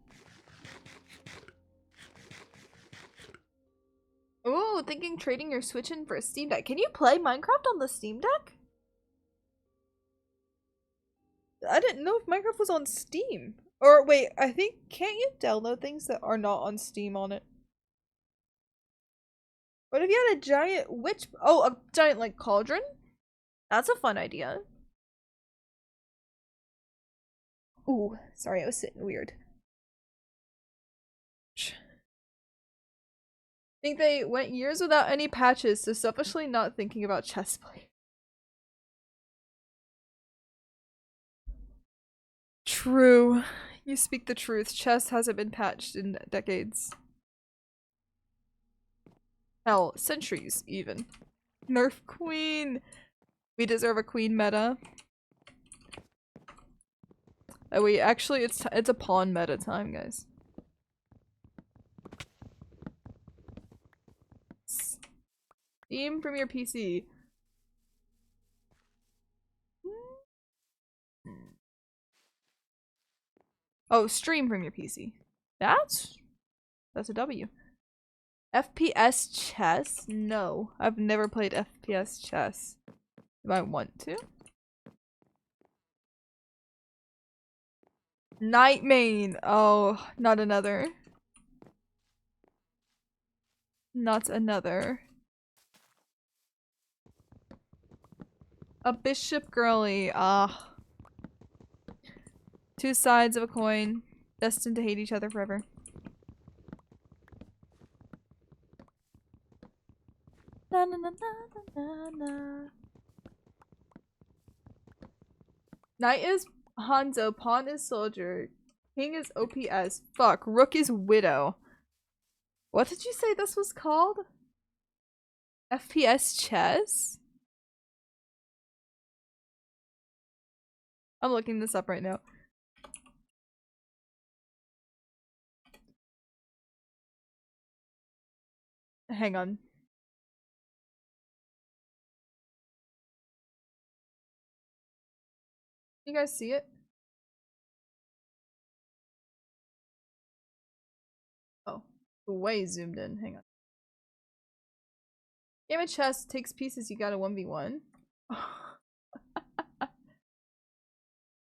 Ooh, thinking trading your Switch in for a Steam Deck. Can you play Minecraft on the Steam Deck? I didn't know if Minecraft was on Steam. Or wait, I think, can't you download things that are not on Steam on it? What if you had a giant witch? Oh, a giant like cauldron? That's a fun idea. Ooh, sorry, I was sitting weird. Think they went years without any patches, so selfishly not thinking about chess play. True. You speak the truth. Chess hasn't been patched in decades. Hell, centuries, even. Nerf queen! We deserve a queen meta. Oh wait, actually it's a pawn meta time, guys. Steam from your PC. Oh, stream from your PC. That's a W. FPS chess? No, I've never played FPS chess. Do I want to? Nightmane! Oh, not another. Not another. A bishop girly. Ah. Two sides of a coin, destined to hate each other forever. Na, na, na, na, na, na. Knight is Hanzo, pawn is soldier, king is OPS. Fuck, rook is widow. What did you say this was called? FPS chess? I'm looking this up right now. Hang on. You guys see it? Oh, way zoomed in. Hang on. Game of chess takes pieces. You got a 1v1.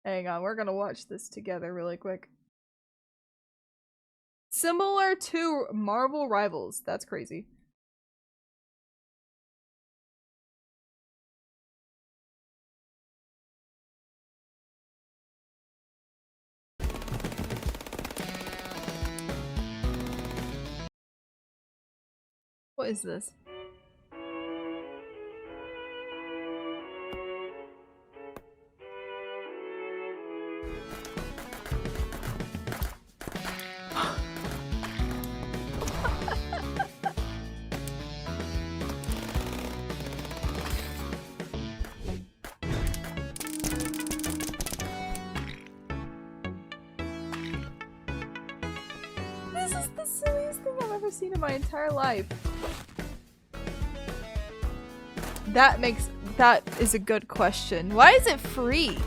Hang on, we're gonna watch this together really quick. Similar to Marvel Rivals. That's crazy. What is this? This is the silliest thing I've ever seen in my entire life. That is a good question. Why is it free?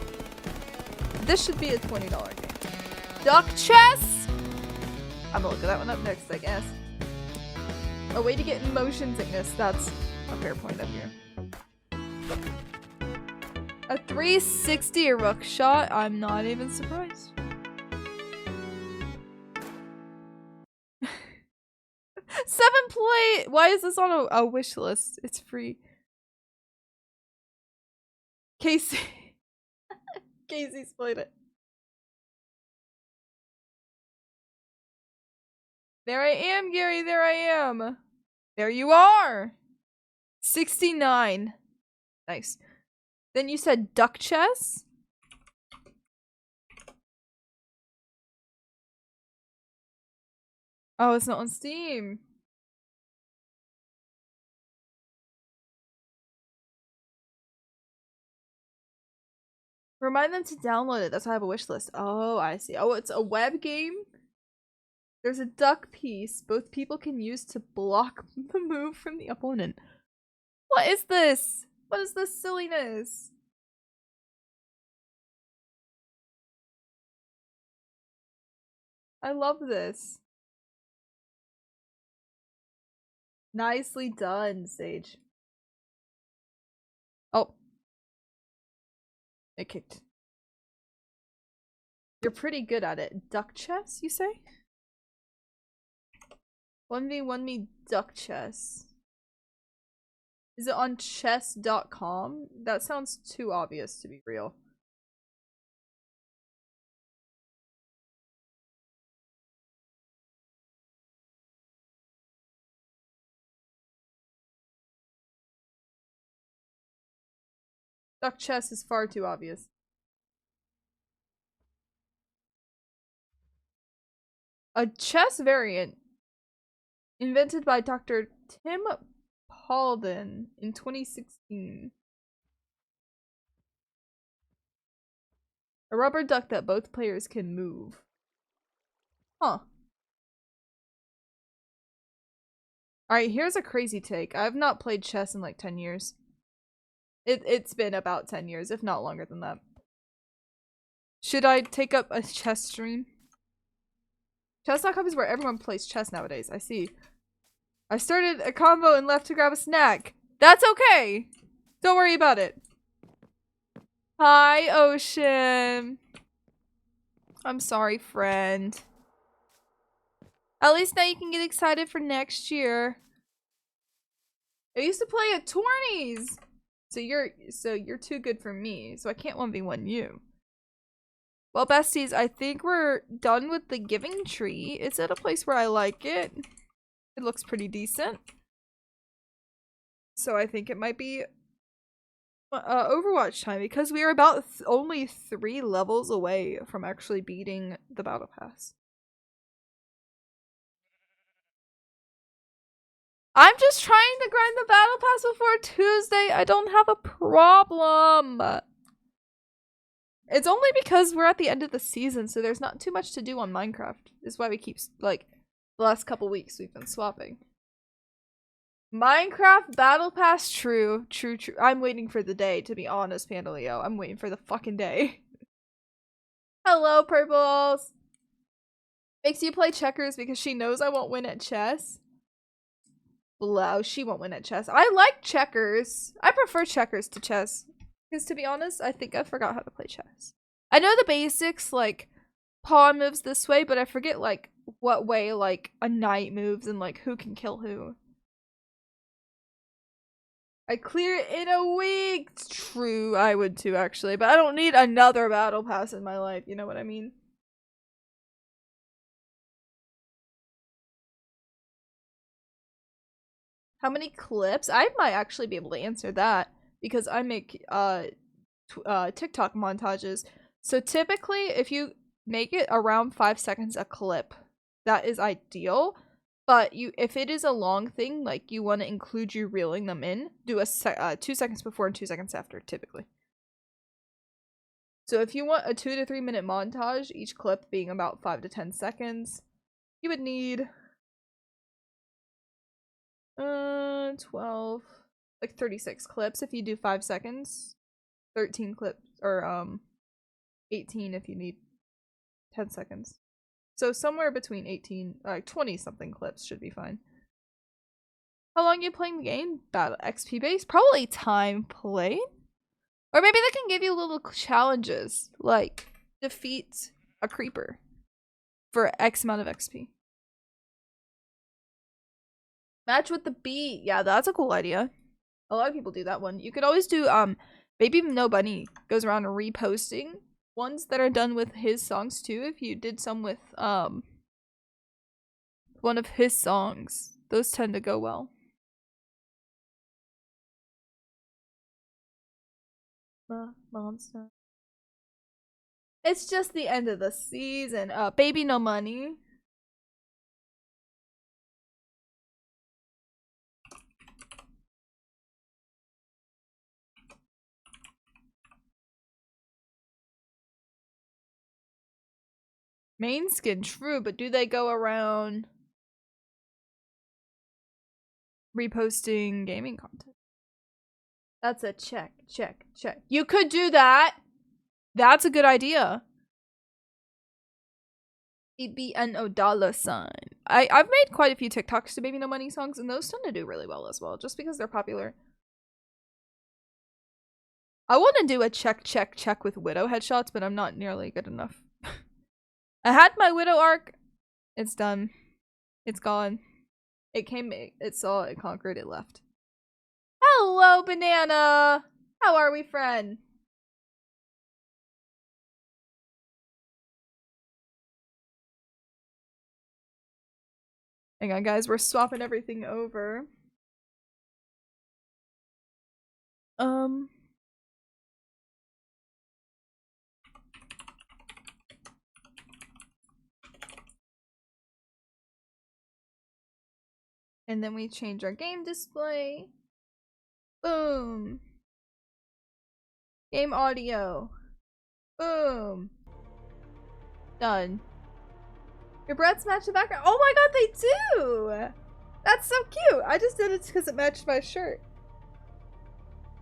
This should be a $20 game. Duck chess? I'm gonna look at that one up next, I guess. A way to get motion sickness. That's a fair point up here. A 360 rook shot? I'm not even surprised. Seven play. Why is this on a wish list? It's free. Casey. Casey's played it. There I am, Gary. There I am. There you are. 69. Nice. Then you said duck chess? Oh, it's not on Steam. Remind them to download it. That's why I have a wish list. Oh, I see. Oh, it's a web game? There's a duck piece both people can use to block the move from the opponent. What is this? What is this silliness? I love this. Nicely done, Sage. Oh. It kicked. You're pretty good at it. Duck chess, you say? 1v1 me duck chess. Is it on chess.com? That sounds too obvious to be real. Duck chess is far too obvious. A chess variant invented by Dr. Tim Paulden in 2016. A rubber duck that both players can move. Huh. Alright, here's a crazy take. I've not played chess in like 10 years. It's been about 10 years, if not longer than that. Should I take up a chess stream? Chess.com is where everyone plays chess nowadays. I see. I started a combo and left to grab a snack. That's okay. Don't worry about it. Hi, Ocean. I'm sorry, friend. At least now you can get excited for next year. I used to play at tourneys. So you're too good for me. So I can't 1v1 you. Well, besties, I think we're done with the giving tree. It's at a place where I like it. It looks pretty decent. So I think it might be Overwatch time because we are about only 3 levels away from actually beating the Battle Pass. I'm just trying to grind the Battle Pass before Tuesday. I don't have a problem. It's only because we're at the end of the season, so there's not too much to do on Minecraft. This is why we keep, like, the last couple weeks we've been swapping. Minecraft Battle Pass, true. I'm waiting for the day, to be honest, Pandaleo. I'm waiting for the fucking day. Hello, Purples! Makes you play checkers because she knows I won't win at chess. Blow, she won't win at chess. I like checkers. I prefer checkers to chess. Because to be honest, I think I forgot how to play chess. I know the basics, like, pawn moves this way, but I forget, like, what way, like, a knight moves and, like, who can kill who. I clear it in a week! It's true, I would too, actually. But I don't need another battle pass in my life, you know what I mean? How many clips? I might actually be able to answer that. Because I make, TikTok montages. So typically, if you make it around 5 seconds a clip, that is ideal. But if it is a long thing, like you want to include you reeling them in, do a 2 seconds before and 2 seconds after, typically. So if you want a 2 to 3 minute montage, each clip being about 5 to 10 seconds, you would need 12, like 36 clips if you do 5 seconds, 13 clips, or 18 if you need 10 seconds. So somewhere between 18, like 20 something clips should be fine. How long are you playing the game? Battle XP based? Probably time played. Or maybe they can give you little challenges, like defeat a creeper for X amount of XP. Match with the bee. Yeah, that's a cool idea. A lot of people do that one. You could always do, Baby No Bunny goes around reposting ones that are done with his songs too. If you did some with, one of his songs, those tend to go well. Monster. It's just the end of the season. Baby No Money. Main skin, true, but do they go around reposting gaming content? That's a check. You could do that. That's a good idea. $8BNO$. I've made quite a few TikToks to Baby No Money songs, and those tend to do really well as well, just because they're popular. I want to do a check with Widow headshots, but I'm not nearly good enough. I had my Widow arc. It's done. It's gone. It came, it saw, it conquered, it left. Hello, Banana! How are we, friend? Hang on, guys, we're swapping everything over. And then we change our game display. Boom. Game audio. Boom. Done. Your breaths match the background. Oh my god, they do! That's so cute. I just did it because it matched my shirt.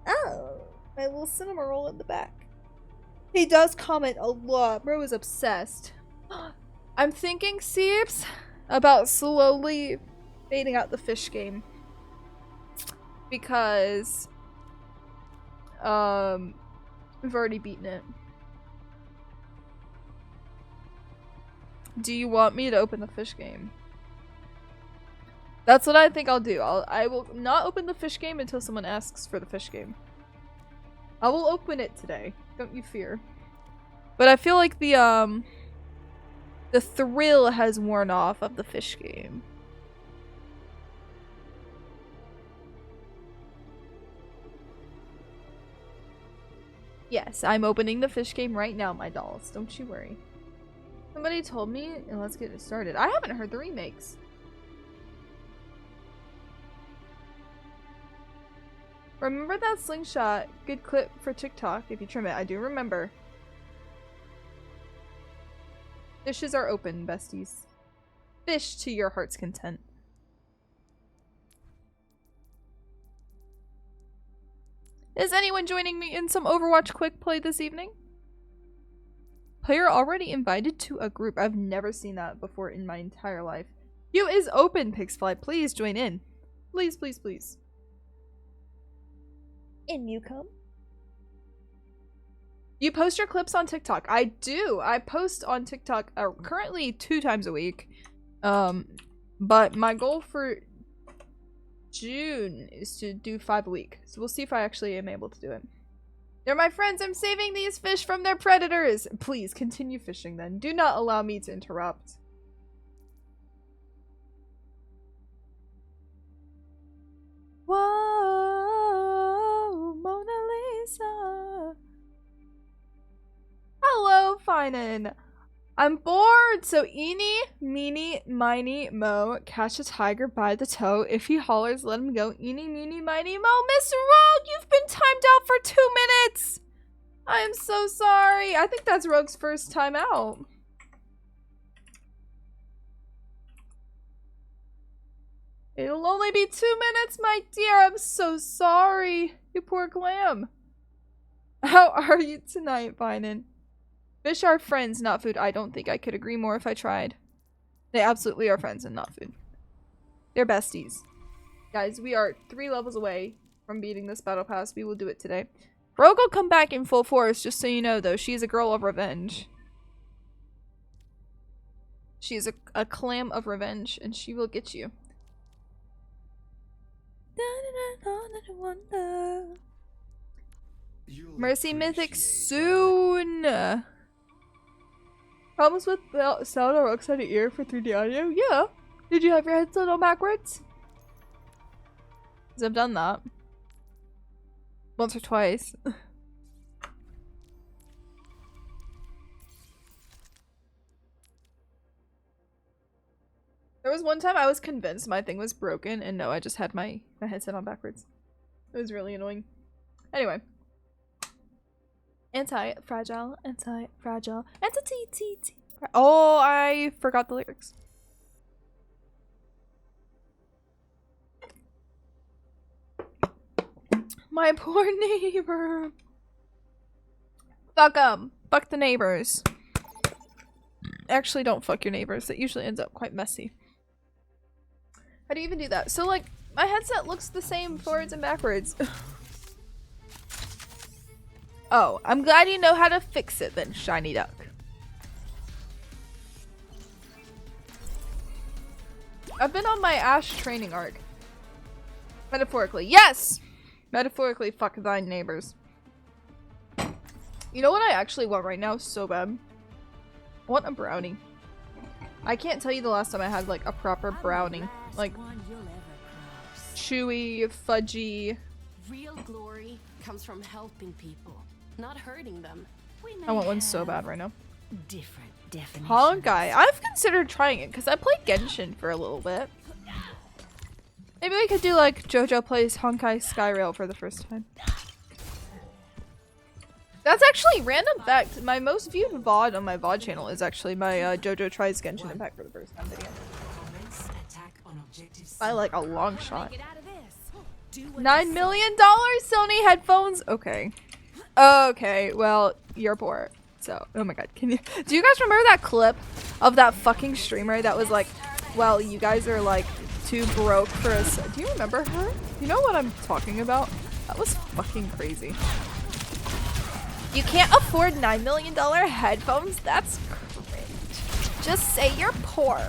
Oh, my little cinema roll in the back. He does comment a lot. Bro is obsessed. I'm thinking, Seeps, about slowly fading out the fish game. Because we've already beaten it. Do you want me to open the fish game? That's what I think I'll do. I will not open the fish game until someone asks for the fish game. I will open it today. Don't you fear. But I feel like the thrill has worn off of the fish game. Yes, I'm opening the fish game right now, my dolls. Don't you worry. Somebody told me, and let's get it started. I haven't heard the remakes. Remember that slingshot? Good clip for TikTok if you trim it. I do remember. Fishes are open, besties. Fish to your heart's content. Is anyone joining me in some Overwatch quick play this evening? Player already invited to a group. I've never seen that before in my entire life. Queue is open, Pixfly. Please join in. Please, please, please. In you come. You post your clips on TikTok. I do. I post on TikTok currently 2 times a week. But my goal for June is to do 5 a week. So we'll see if I actually am able to do it. They're my friends. I'm saving these fish from their predators. Please continue fishing then. Do not allow me to interrupt. Whoa, Mona Lisa. Hello, Finan. I'm bored, so eeny, meeny, miny, mo, catch a tiger by the toe. If he hollers, let him go. Eeny, meeny, miny, mo. Miss Rogue, you've been timed out for 2 minutes. I am so sorry. I think that's Rogue's first time out. It'll only be 2 minutes, my dear. I'm so sorry. You poor clam. How are you tonight, Finan? Fish are friends, not food. I don't think I could agree more if I tried. They absolutely are friends and not food. They're besties. Guys, we are 3 levels away from beating this battle pass. We will do it today. Rogue will come back in full force, just so you know, though. She's a girl of revenge. She's a clam of revenge, and she will get you. Mercy Mythic soon! Problems with sound or outside of ear for 3D audio? Yeah. Did you have your headset on backwards? Because I've done that. Once or twice. There was one time I was convinced my thing was broken, and no, I just had my headset on backwards. It was really annoying. Anyway. Anti-fragile, anti-fragile, anti-t-t-t. Oh, I forgot the lyrics. My poor neighbor. Fuck 'em. Fuck the neighbors. Actually, don't fuck your neighbors. That usually ends up quite messy. How do you even do that? So, like, my headset looks the same forwards and backwards. Oh, I'm glad you know how to fix it then, Shiny Duck. I've been on my Ash training arc. Metaphorically. Yes! Metaphorically, fuck thine neighbors. You know what I actually want right now so bad? I want a brownie. I can't tell you the last time I had, like, a proper brownie. Like, chewy, fudgy. Real glory comes from helping people, not hurting them. I want one so bad right now. Different definitions. Honkai. I've considered trying it because I played Genshin for a little bit. Maybe we could do like Jojo plays Honkai Skyrail for the first time. That's actually random fact. My most viewed VOD on my VOD channel is actually my Jojo tries Genshin Impact for the first time video. By like a long shot. $9 million Sony headphones? Okay. Okay, well, you're poor. So, oh my god, can you- do you guys remember that clip of that fucking streamer that was like, well, you guys are like too broke for us. Do you remember her? You know what I'm talking about? That was fucking crazy. You can't afford $9 million headphones? That's cringe. Just say you're poor.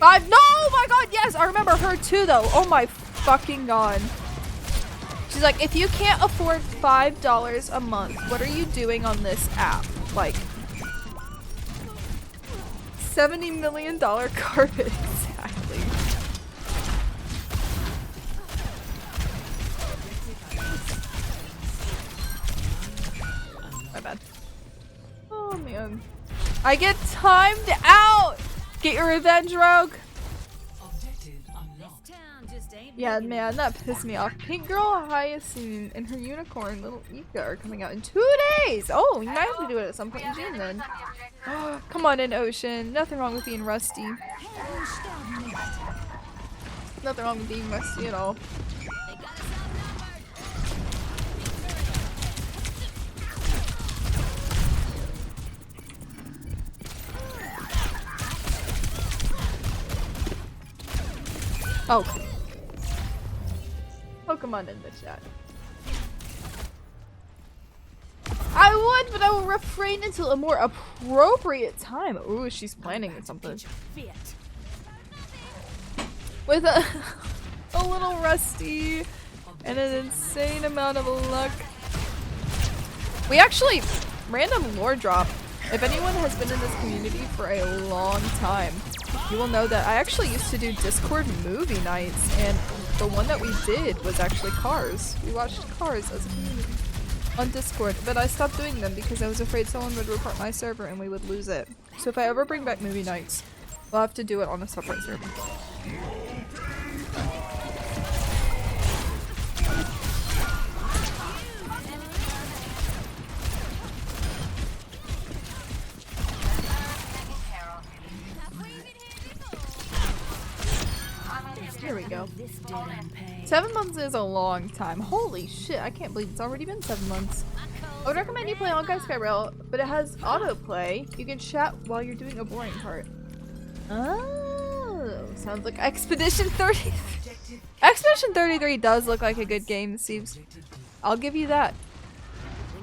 No, oh my god, yes, I remember her too though. Oh my fucking god. She's like, if you can't afford $5 a month, what are you doing on this app? Like, $70 million carpet, exactly. My bad. Oh man. I get timed out! Get your revenge, Rogue! Yeah, man, that pissed me off. Pink Girl, Hyacinth, and her unicorn, Little Ika, are coming out in 2 days! Oh, you might have to do it at some point in June then. Come on in, Ocean. Nothing wrong with being rusty. Nothing wrong with being rusty at all. Oh. Pokemon in the chat. I would, but I will refrain until a more appropriate time. Ooh, she's planning something. With a little rusty and an insane amount of luck. We actually, random lore drop. If anyone has been in this community for a long time, you will know that I actually used to do Discord movie nights, and the one that we did was actually Cars. We watched Cars as a community on Discord, but I stopped doing them because I was afraid someone would report my server and we would lose it. So if I ever bring back movie nights, we'll have to do it on a separate server. Here we go. 7 months is a long time. Holy shit, I can't believe it's already been 7 months. I would recommend you play Honkai Skyrail, but it has autoplay. You can chat while you're doing a boring part. Oh, sounds like Expedition 30. Expedition 33 does look like a good game, Steves. I'll give you that.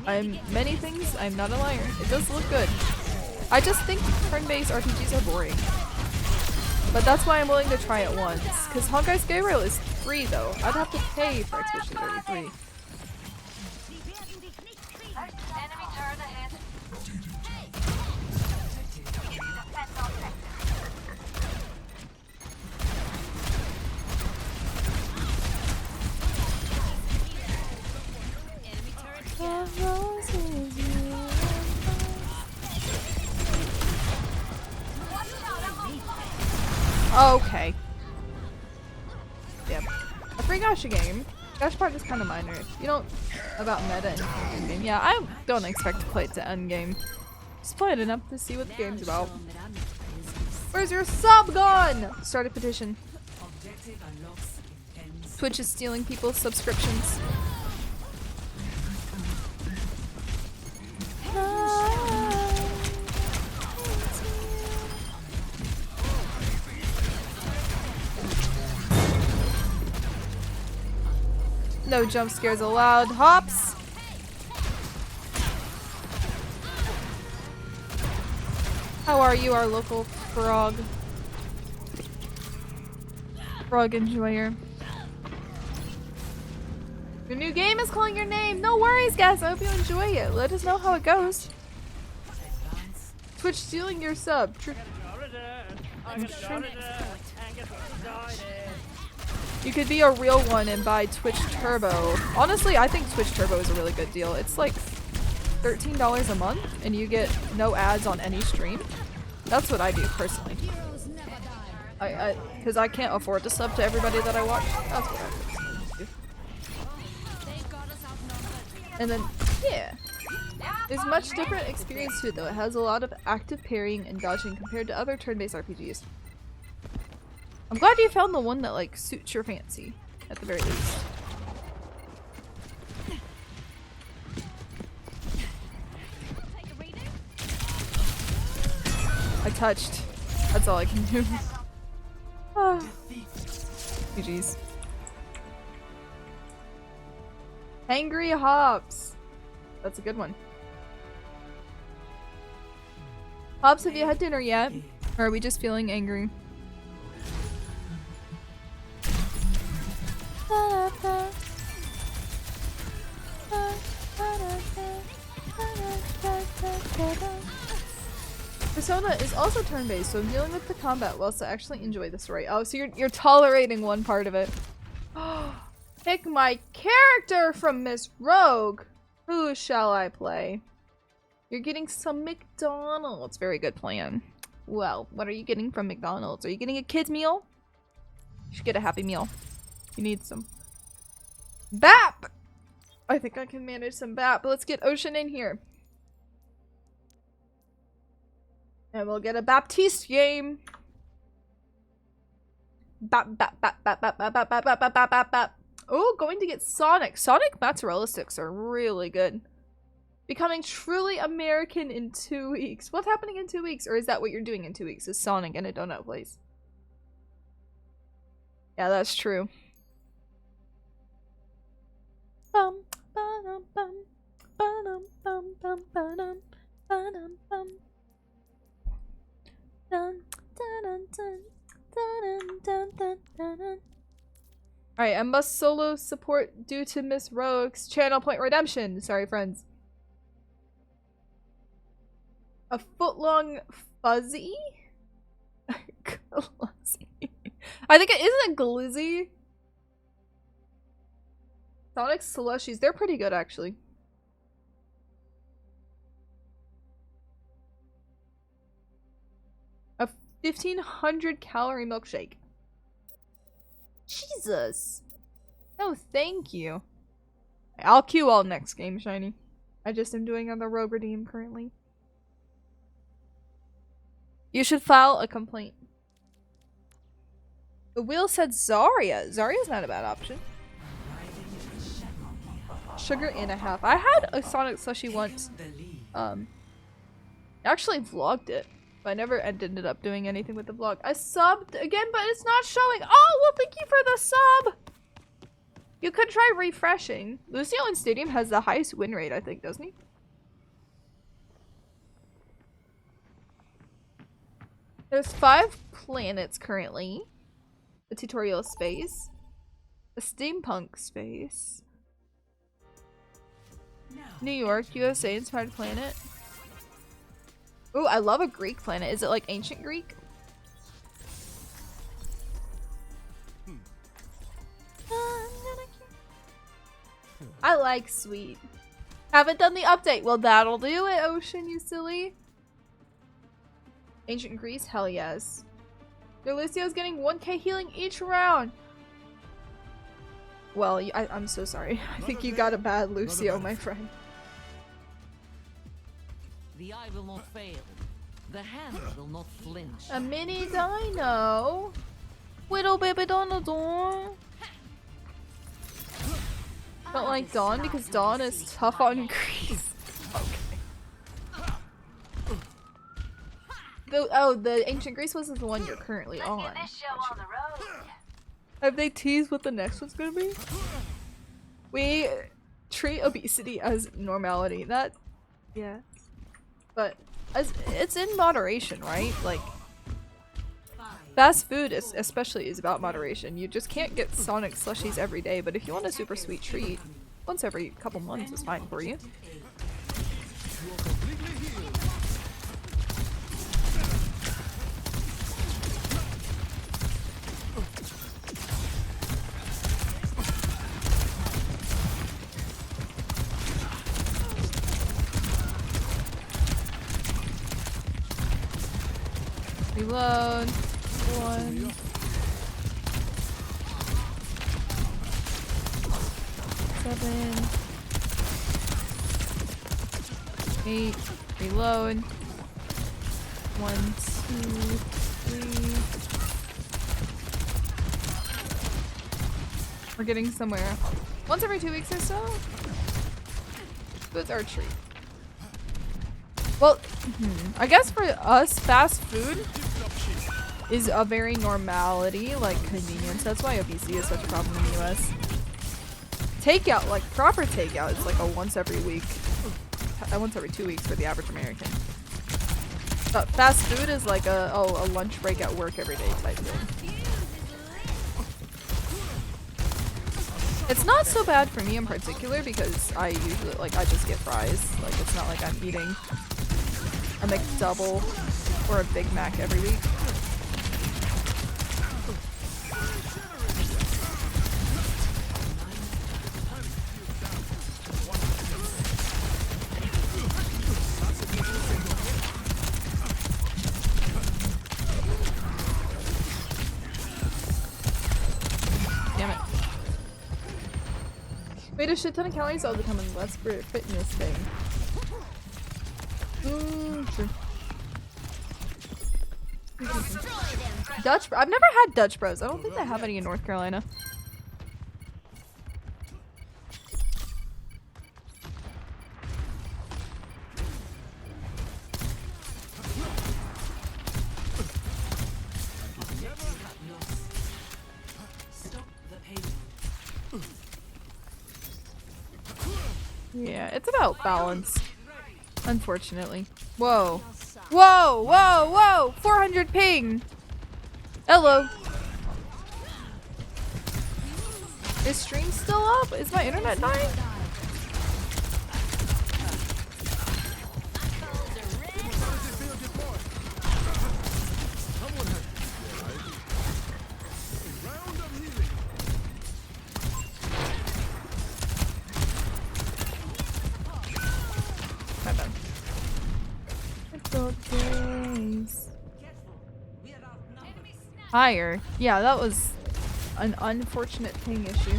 I'm many things, I'm not a liar. It does look good. I just think turn-based RPGs are boring. But that's why I'm willing to try it once. Because Honkai Skyrail is free though. I'd have to pay for Expedition 33. Okay. Yep. A free gacha game. Gacha part is kind of minor. You don't about meta in the game. Yeah, I don't expect to play it to end game. Just play it enough to see what the game's about. Where's your sub gone? Start a petition. Twitch is stealing people's subscriptions. No jump scares allowed. Hops! How are you, our local frog? Frog enjoyer. Your new game is calling your name! No worries, guys! I hope you enjoy it. Let us know how it goes. Twitch stealing your sub. You could be a real one and buy Twitch Turbo. Honestly, I think Twitch Turbo is a really good deal. It's like $13 a month and you get no ads on any stream. That's what I do personally. Because I can't afford to sub to everybody that I watch. That's what I do. And then, yeah. There's much different experience to it though. It has a lot of active parrying and dodging compared to other turn-based RPGs. I'm glad you found the one that like suits your fancy, at the very least. I touched. That's all I can do. Ah. GG's. Angry Hops. That's a good one. Hops, have you had dinner yet? Or are we just feeling angry? Persona is also turn-based, so I'm dealing with the combat whilst I actually enjoy the story. Oh, so you're tolerating one part of it. Pick my character from Miss Rogue! Who shall I play? You're getting some McDonald's. Very good plan. Well, what are you getting from McDonald's? Are you getting a kid's meal? You should get a Happy Meal. He needs some. BAP! I think I can manage some BAP, but let's get Ocean in here. And we'll get a Baptiste game. Bap, bap, bap, bap, bap, bap, bap, bap, bap, bap, bap, bap. Oh, going to get Sonic. Sonic mozzarella sticks are really good. Becoming truly American in 2 weeks. What's happening in 2 weeks? Or is that what you're doing in 2 weeks? Is Sonic in a donut place? Yeah, that's true. Bum, ba-dum, bum, ba-dum, bum, bum, ba-dum, ba-dum, bum. Dun, dun, dun, dun, dun, dun, dun, dun, dun. Alright, I must solo support due to Miss Rogue's channel point redemption. Sorry, friends. A foot-long fuzzy? Glizzy. I think it isn't a glizzy. Sonic slushies, they're pretty good actually. A 1500 calorie milkshake. Jesus. No, thank you. I'll queue all next game, Shiny. I just am doing on the Rogue Redeem currently. You should file a complaint. The wheel said Zarya. Zarya's not a bad option. Sugar in a half. I had a Sonic slushie once. I actually vlogged it, but I never ended up doing anything with the vlog. I subbed again, but it's not showing. Oh, well, thank you for the sub. You could try refreshing. Lucio in Stadium has the highest win rate, I think, doesn't he? There's 5 planets currently. A tutorial space. A steampunk space. New York, USA inspired planet. Ooh, I love a Greek planet. Is it like ancient Greek? I like sweet. Haven't done the update. Well, that'll do it, Ocean, you silly. Ancient Greece? Hell yes. Your Lucio's getting 1k healing each round. Well, I'm so sorry. I think you got a bad Lucio, my friend. The eye will not fail. The hand will not flinch. A mini dino. Little baby dinosaur. Don't like Dawn because Dawn is tough on Grease. Okay. The Ancient Greece was the one you're currently on. Have they teased what the next one's gonna be? We treat obesity as normality. That, yeah. But as it's in moderation, right? Like, fast food especially is about moderation. You just can't get Sonic slushies every day, but if you want a super sweet treat, once every couple months is fine for you. Reload. 1. 7. 8. Reload. 1, 2, 3. We're getting somewhere. Once every 2 weeks or so? Food's our treat. Well, I guess for us, fast food is a very normality, like convenience. That's why obesity is such a problem in the US. Takeout, like proper takeout, is like a once every 2 weeks for the average American. But fast food is like a lunch break at work every day type thing. It's not so bad for me in particular because I usually, I just get fries. Like, it's not like I'm eating a McDouble or a Big Mac every week. Damn it. Wait, a shit ton of calories all becoming less for a fitness thing. True. Dutch I've never had Dutch Bros. I don't think they have any in North Carolina. Yeah, it's about balance. Unfortunately. Whoa. Whoa! Whoa! Whoa! 400 ping! Hello. Is stream still up? Is my internet dying? My bad. Higher. Yeah, that was an unfortunate ping issue.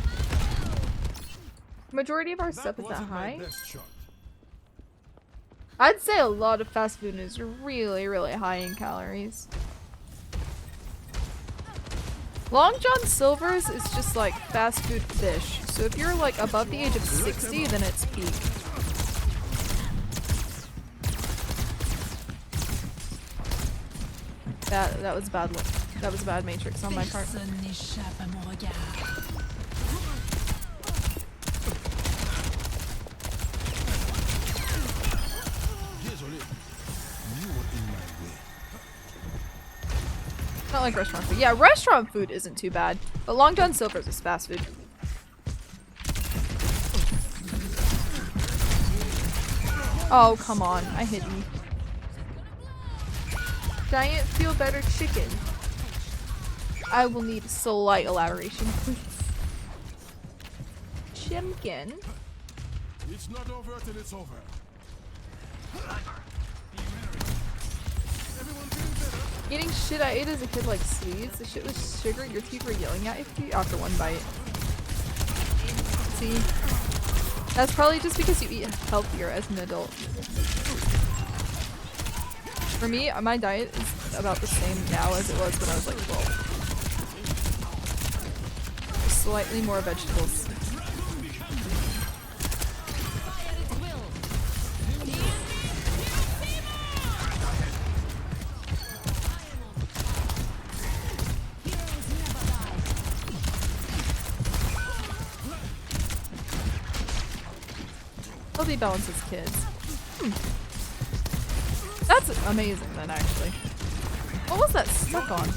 Majority of our stuff is that high. I'd say a lot of fast food is really, really high in calories. Long John Silver's is just like fast food fish. So if you're like above the age of 60, then it's peak. That was bad look. That was a bad matrix on my part. Not like restaurant food. Yeah, restaurant food isn't too bad, but Long John Silver's is fast food. Oh, come on. I hit you. Giant feel better chicken. I will need a slight elaboration, please. Chimkin. It's not over till it's over. Eating shit I ate as a kid like sweets. The shit was sugar your teeth were yelling at you after one bite. See? That's probably just because you eat healthier as an adult. For me, my diet is about the same now as it was when I was like 12. Slightly more vegetables. Healthy balances kids. That's amazing then, actually. What was that stuck on?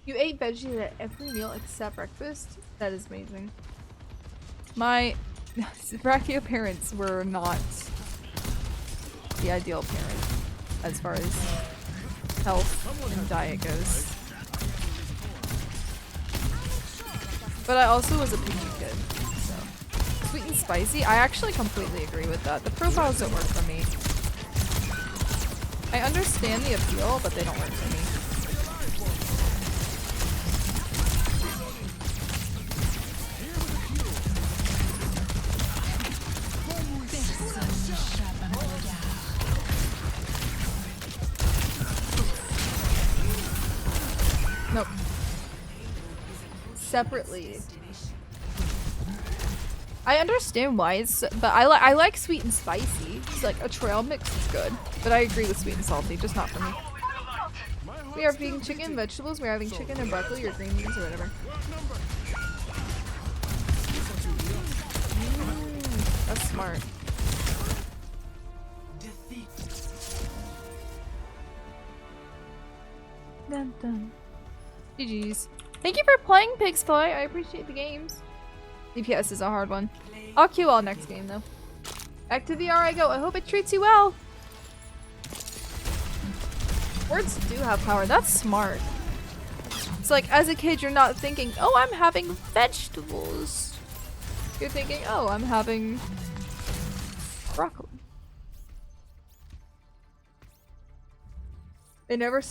You ate veggies at every meal except breakfast? That is amazing. My Brachio parents were not the ideal parent as far as health and diet goes. But I also was a picky kid, so. Sweet and spicy? I actually completely agree with that. The profiles don't work for me. I understand the appeal, but they don't work for me. Nope. Separately. I understand why it's, but I like sweet and spicy. It's like a trail mix is good, but I agree with sweet and salty, just not for me. We are eating chicken, vegetables. We're having chicken and broccoli or green beans or whatever. That's smart. Dun dun. GG's. Thank you for playing, Pigs Play. I appreciate the games. DPS is a hard one. I'll queue all next game though. Back to VR I go. I hope it treats you well. Words do have power. That's smart. So like as a kid, you're not thinking, oh, I'm having vegetables. You're thinking, oh, I'm having broccoli. They never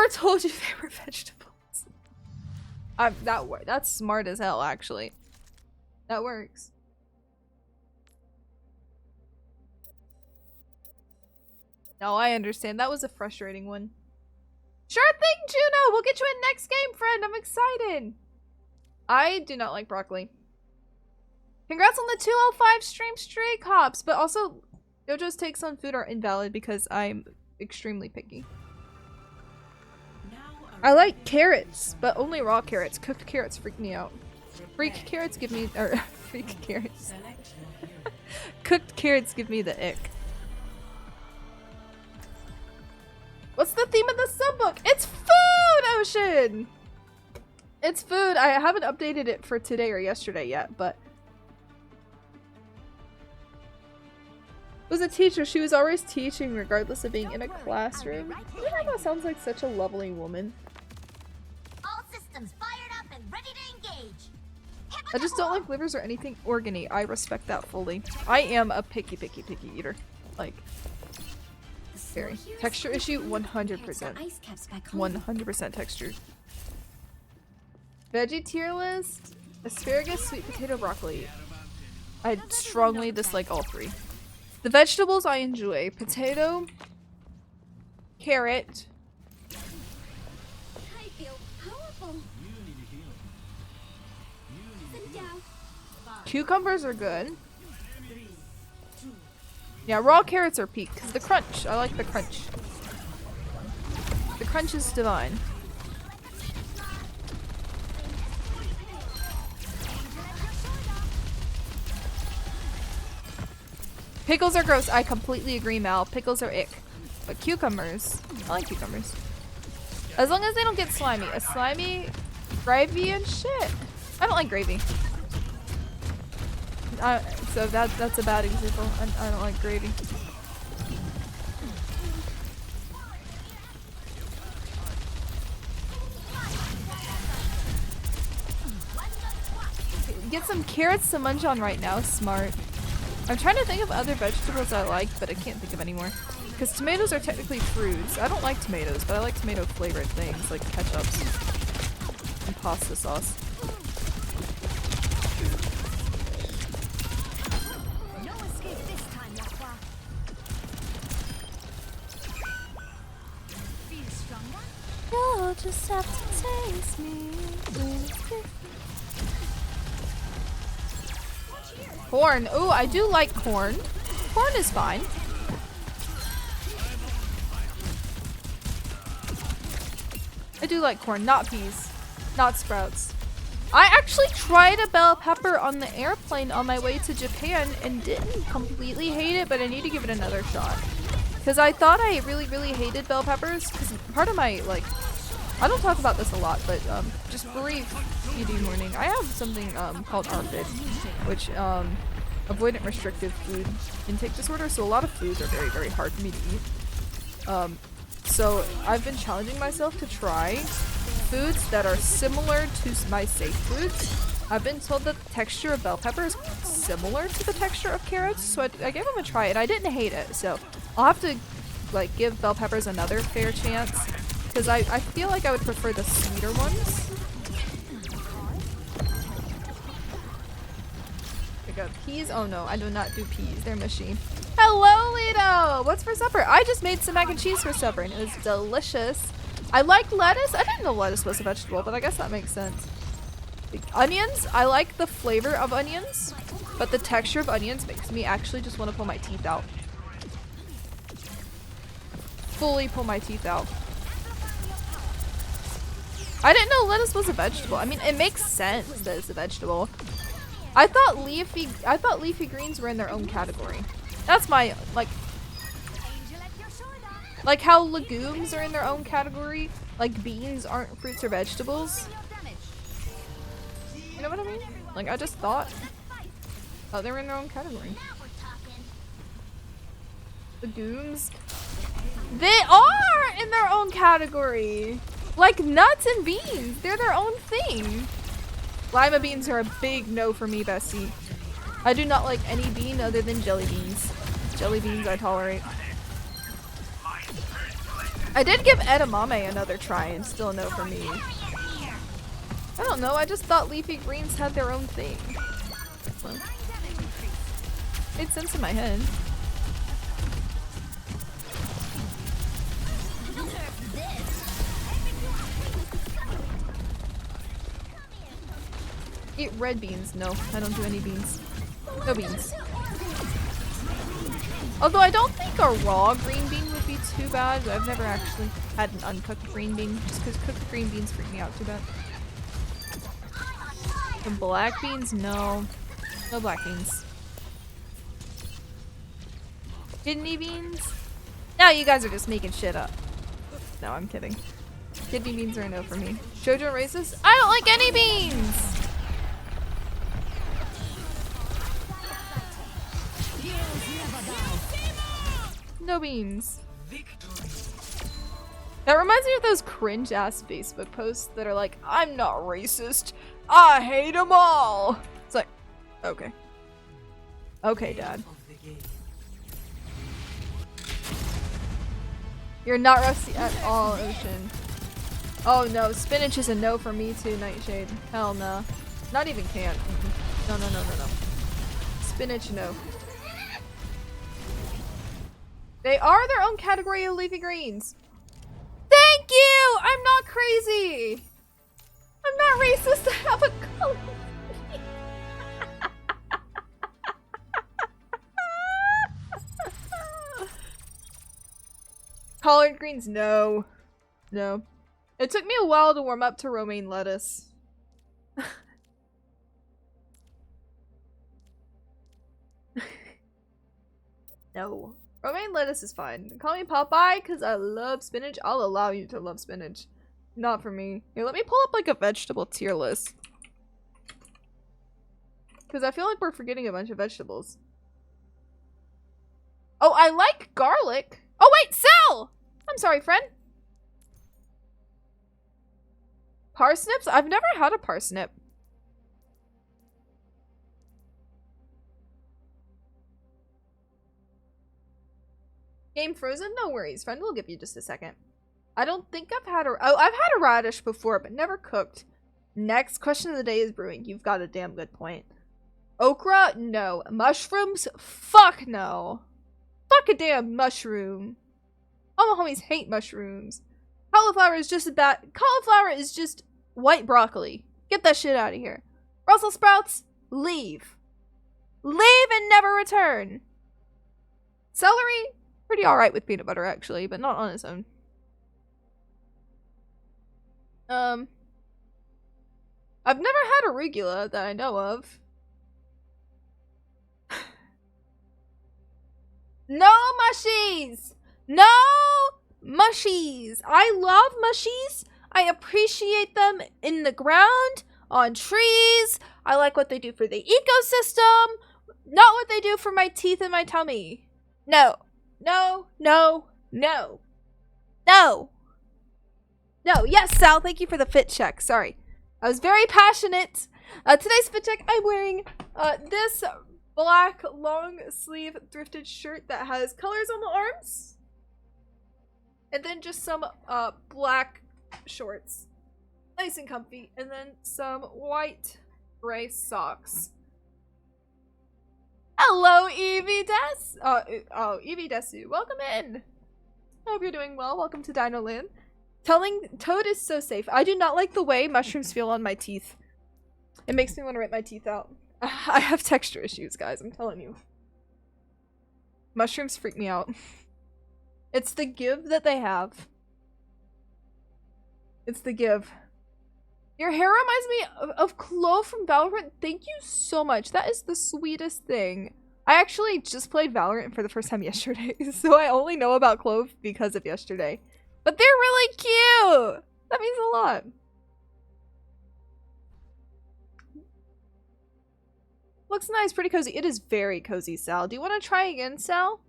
told you they were vegetables. That's smart as hell, actually. That works. No, I understand. That was a frustrating one. Sure thing, Juno! We'll get you in next game, friend! I'm excited! I do not like broccoli. Congrats on the 205 stream, Stray Cops! But also, Jojo's takes on food are invalid because I'm extremely picky. I like carrots, but only raw carrots. Cooked carrots freak me out. Freak carrots give me- or freak carrots. Cooked carrots give me the ick. What's the theme of the subbook? It's food, Ocean! It's food. I haven't updated it for today or yesterday yet, but... was a teacher. She was always teaching regardless of being in a classroom. That sounds like such a lovely woman. All systems fired up and ready to engage. I just don't like livers or anything organy. I respect that fully. I am a picky eater. Like, very. Texture issue, 100%. 100% texture. Veggie tier list, asparagus, sweet potato, broccoli. I strongly dislike all three. The vegetables I enjoy: potato, carrot. I feel powerful. Sit down. Cucumbers are good. Yeah, raw carrots are peak because the crunch. I like the crunch. The crunch is divine. Pickles are gross. I completely agree, Mal. Pickles are ick. But cucumbers, I like cucumbers. As long as they don't get slimy. A slimy gravy and shit. I don't like gravy. So that's a bad example. I don't like gravy. Get some carrots to munch on right now. Smart. I'm trying to think of other vegetables I like, but I can't think of any more. Because tomatoes are technically fruits. I don't like tomatoes, but I like tomato flavored things like ketchups and pasta sauce. No escape this time, Lacroix. Feel stronger? You'll just have to taste me. Corn. Ooh, I do like corn. Corn is fine. I do like corn, not peas, not sprouts. I actually tried a bell pepper on the airplane on my way to Japan and didn't completely hate it, but I need to give it another shot. Because I thought I really hated bell peppers, because part of my, like, I don't talk about this a lot, but just brief PD warning. I have something called ARFID, which avoidant restrictive food intake disorder. So a lot of foods are very hard for me to eat. So I've been challenging myself to try foods that are similar to my safe foods. I've been told that the texture of bell pepper is similar to the texture of carrots, so I gave them a try and I didn't hate it. So I'll have to like give bell peppers another fair chance. Because I feel like I would prefer the sweeter ones. I got peas. Oh no, I do not do peas. They're mushy. Hello, Lido! What's for supper? I just made some mac and cheese for supper and it was delicious. I like lettuce. I didn't know lettuce was a vegetable, but I guess that makes sense. The onions. I like the flavor of onions, but the texture of onions makes me actually just want to pull my teeth out. Fully pull my teeth out. I didn't know lettuce was a vegetable. I mean, it makes sense that it's a vegetable. I thought leafy greens were in their own category. That's my, like how legumes are in their own category. Like beans aren't fruits or vegetables. You know what I mean? Like I just thought they were in their own category. Legumes. They are in their own category. Like nuts and beans, they're their own thing. Lima beans are a big no for me, bestie. I do not like any bean other than jelly beans. Jelly beans I tolerate. I did give edamame another try and still a no for me. I don't know, I just thought leafy greens had their own thing. Well, made sense in my head. Eat red beans. No, I don't do any beans. No beans. Although I don't think a raw green bean would be too bad. I've never actually had an uncooked green bean just because cooked green beans freak me out too bad. The black beans? No. No black beans. Kidney beans? No, you guys are just making shit up. No, I'm kidding. Kidney beans are a no for me. Jojo racist? I don't like any beans! No beans. That reminds me of those cringe ass Facebook posts that are like, I'm not racist. I hate them all. It's like, okay. Okay, Dad. You're not rusty at all, Ocean. Oh no, spinach is a no for me too, Nightshade. Hell no. Not even canned. No, no, no, no, no. Spinach, no. They are their own category of leafy greens. Thank you! I'm not crazy! I'm not racist to have a color. Collard greens, no. No. It took me a while to warm up to romaine lettuce. No. Romaine lettuce is fine. Call me Popeye because I love spinach. I'll allow you to love spinach. Not for me. Here, let me pull up like a vegetable tier list. Because I feel like we're forgetting a bunch of vegetables. Oh, I like garlic. Oh wait, Sal! I'm sorry, friend. Parsnips? I've never had a parsnip. Game frozen? No worries, friend. We'll give you just a second. I don't think I've had a- oh, I've had a radish before, but never cooked. Next question of the day is brewing. You've got a damn good point. Okra? No. Mushrooms? Fuck no. Fuck a damn mushroom. All my homies hate mushrooms. Cauliflower is just bad. Cauliflower is just white broccoli. Get that shit out of here. Brussels sprouts? Leave. Leave and never return. Celery? Pretty alright with peanut butter, actually, but not on its own. I've never had arugula that I know of. No mushies! No mushies! I love mushies. I appreciate them in the ground, on trees. I like what they do for the ecosystem. Not what they do for my teeth and my tummy. No. No. No. No. No. No. Yes, Sal, thank you for the fit check. Sorry. I was very passionate. Today's fit check, I'm wearing this black long sleeve thrifted shirt that has colors on the arms. And then just some black shorts. Nice and comfy. And then some white gray socks. Hello, Evie Des. Evie Desu. Welcome in. Hope you're doing well. Welcome to Dino Land. Telling Toad is so safe. I do not like the way mushrooms feel on my teeth. It makes me want to rip my teeth out. I have texture issues, guys. I'm telling you. Mushrooms freak me out. It's the give that they have. It's the give. Your hair reminds me of Clove from Valorant. Thank you so much. That is the sweetest thing. I actually just played Valorant for the first time yesterday, so I only know about Clove because of yesterday. But they're really cute! That means a lot. Looks nice, pretty cozy. It is very cozy, Sal. Do you want to try again, Sal?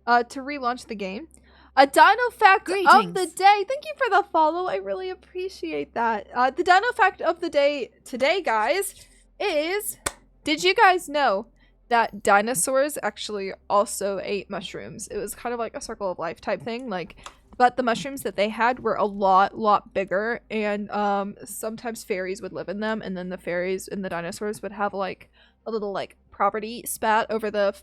To relaunch the game? A dino fact of Greetings. the day. Thank you for the follow. I really appreciate that. The dino fact of the day today, guys, is, did you guys know that dinosaurs actually also ate mushrooms? It was kind of like a circle of life type thing, like, but the mushrooms that they had were a lot bigger, and sometimes fairies would live in them, and then the fairies and the dinosaurs would have like a little like property spat over the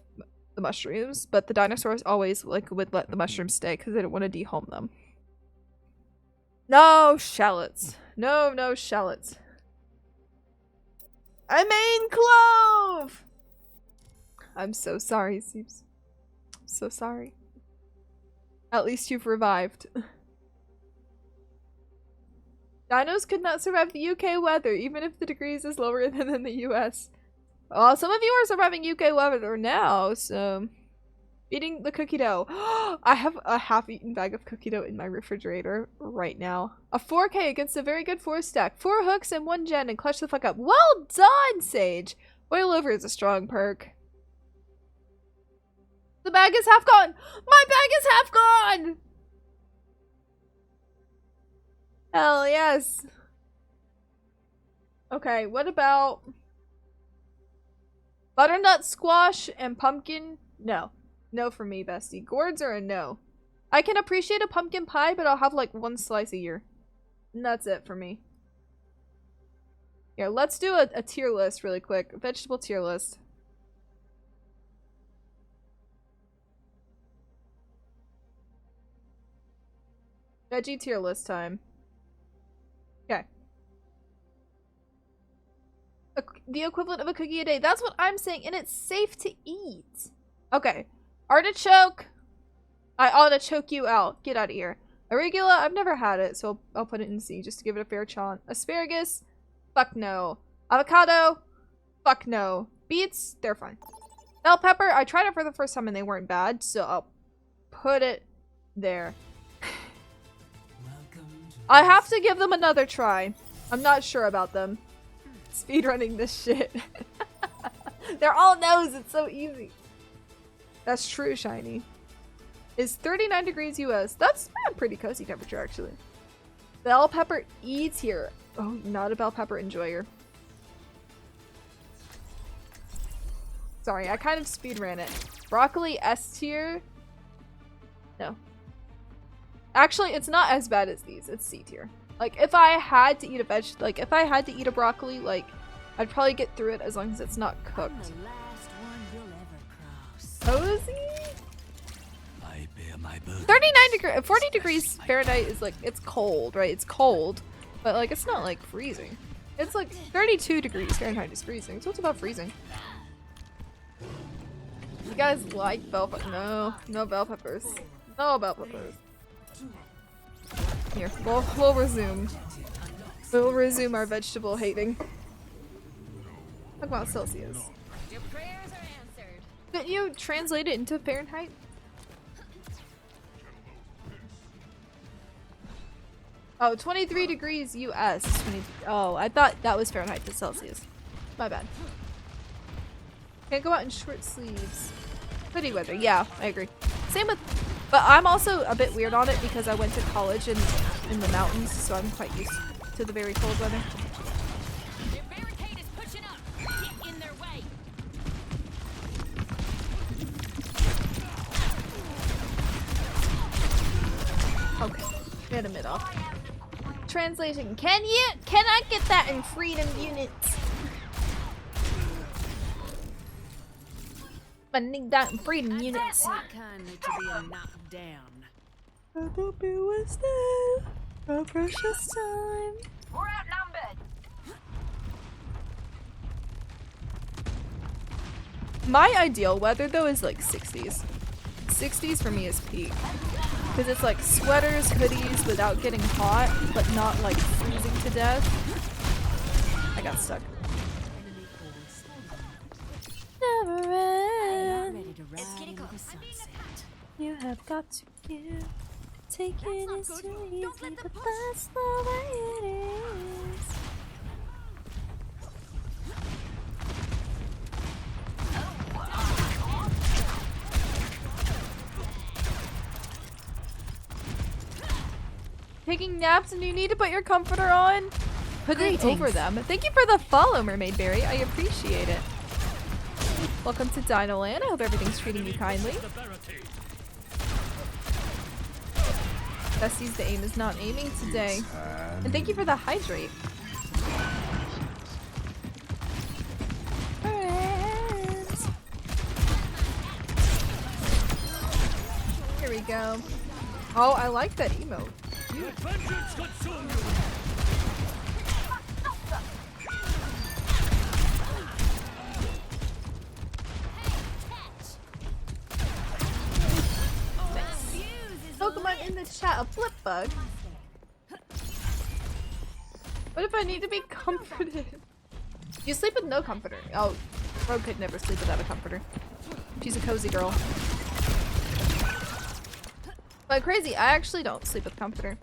mushrooms, but the dinosaurs always like would let the mushrooms stay because they didn't want to dehome them. No shallots. No shallots. I mean clove! I'm so sorry, Seeps. I'm so sorry. At least you've revived. Dinos could not survive the UK weather, even if the degrees is lower than in the US. Well, some of you are surviving UK weather now, so... Eating the cookie dough. I have a half-eaten bag of cookie dough in my refrigerator right now. A 4K against a very good 4 stack. 4 hooks and 1 gen and clutch the fuck up. Well done, Sage! Oil over is a strong perk. The bag is half gone! My bag is half gone! Hell yes. Okay, what about... butternut squash and pumpkin? No. No for me, bestie. Gourds are a no. I can appreciate a pumpkin pie, but I'll have like 1 slice a year. And that's it for me. Here, let's do a tier list really quick. Vegetable tier list. Veggie tier list time. Okay. The equivalent of a cookie a day. That's what I'm saying, and it's safe to eat. Okay. Artichoke. I ought to choke you out. Get out of here. Arugula. I've never had it, so I'll put it in C just to give it a fair chance. Asparagus. Fuck no. Avocado. Fuck no. Beets. They're fine. Bell pepper. I tried it for the first time and they weren't bad, so I'll put it there. I have to give them another try. I'm not sure about them. Speedrunning this shit. They're all no's. It's so easy. That's true, Shiny. Is 39 degrees US. That's a pretty cozy temperature, actually. Bell pepper E tier. Oh, not a bell pepper enjoyer. Sorry, I kind of speedran it. Broccoli S tier. No. Actually, it's not as bad as these. It's C tier. Like, if I had to eat a if I had to eat a broccoli, like, I'd probably get through it as long as it's not cooked. Cozy? 40 degrees Fahrenheit is like, it's cold, right? It's cold, but like, it's not like freezing. It's like 32 degrees Fahrenheit is freezing, so it's about freezing. You guys like bell peppers? No, no bell peppers. No bell peppers. Here, we'll resume. We'll resume our vegetable hating. Talk about Celsius. Your prayers are answered. Didn't you translate it into Fahrenheit? Oh, 23 degrees US. Oh, I thought that was Fahrenheit to Celsius. My bad. Can't go out in short sleeves. Hoodie weather. Yeah, I agree. Same with... But I'm also a bit weird on it because I went to college in the mountains, so I'm quite used to the very cold weather. Their barricade is pushing up. Get in their way. Okay, get a mid off. Translation. Can I get that in freedom units? I need that in freedom units. Kindly to be knocked down. I hope it was there a precious time. We're outnumbered. My ideal weather though is like 60s. 60s for me is peak. Because it's like sweaters, hoodies without getting hot, but not like freezing to death. I got stuck. Never end. It's getting close. You have got to give. Taking it That's too not good. easy, Don't let them but push. that's the way it is. taking naps and you need to put your comforter on? Put it over them. Thank you for the follow, Mermaid Berry. I appreciate it. Welcome to Dino Land. I hope everything's treating you kindly. Besties, the aim is not aiming today. And thank you for the hydrate. Alright. Here we go. Oh, I like that emote. Pokemon in the chat, a flip bug. What if I need to be comforted? You sleep with no comforter. Oh, Rogue could never sleep without a comforter. She's a cozy girl. But crazy, I actually don't sleep with comforter.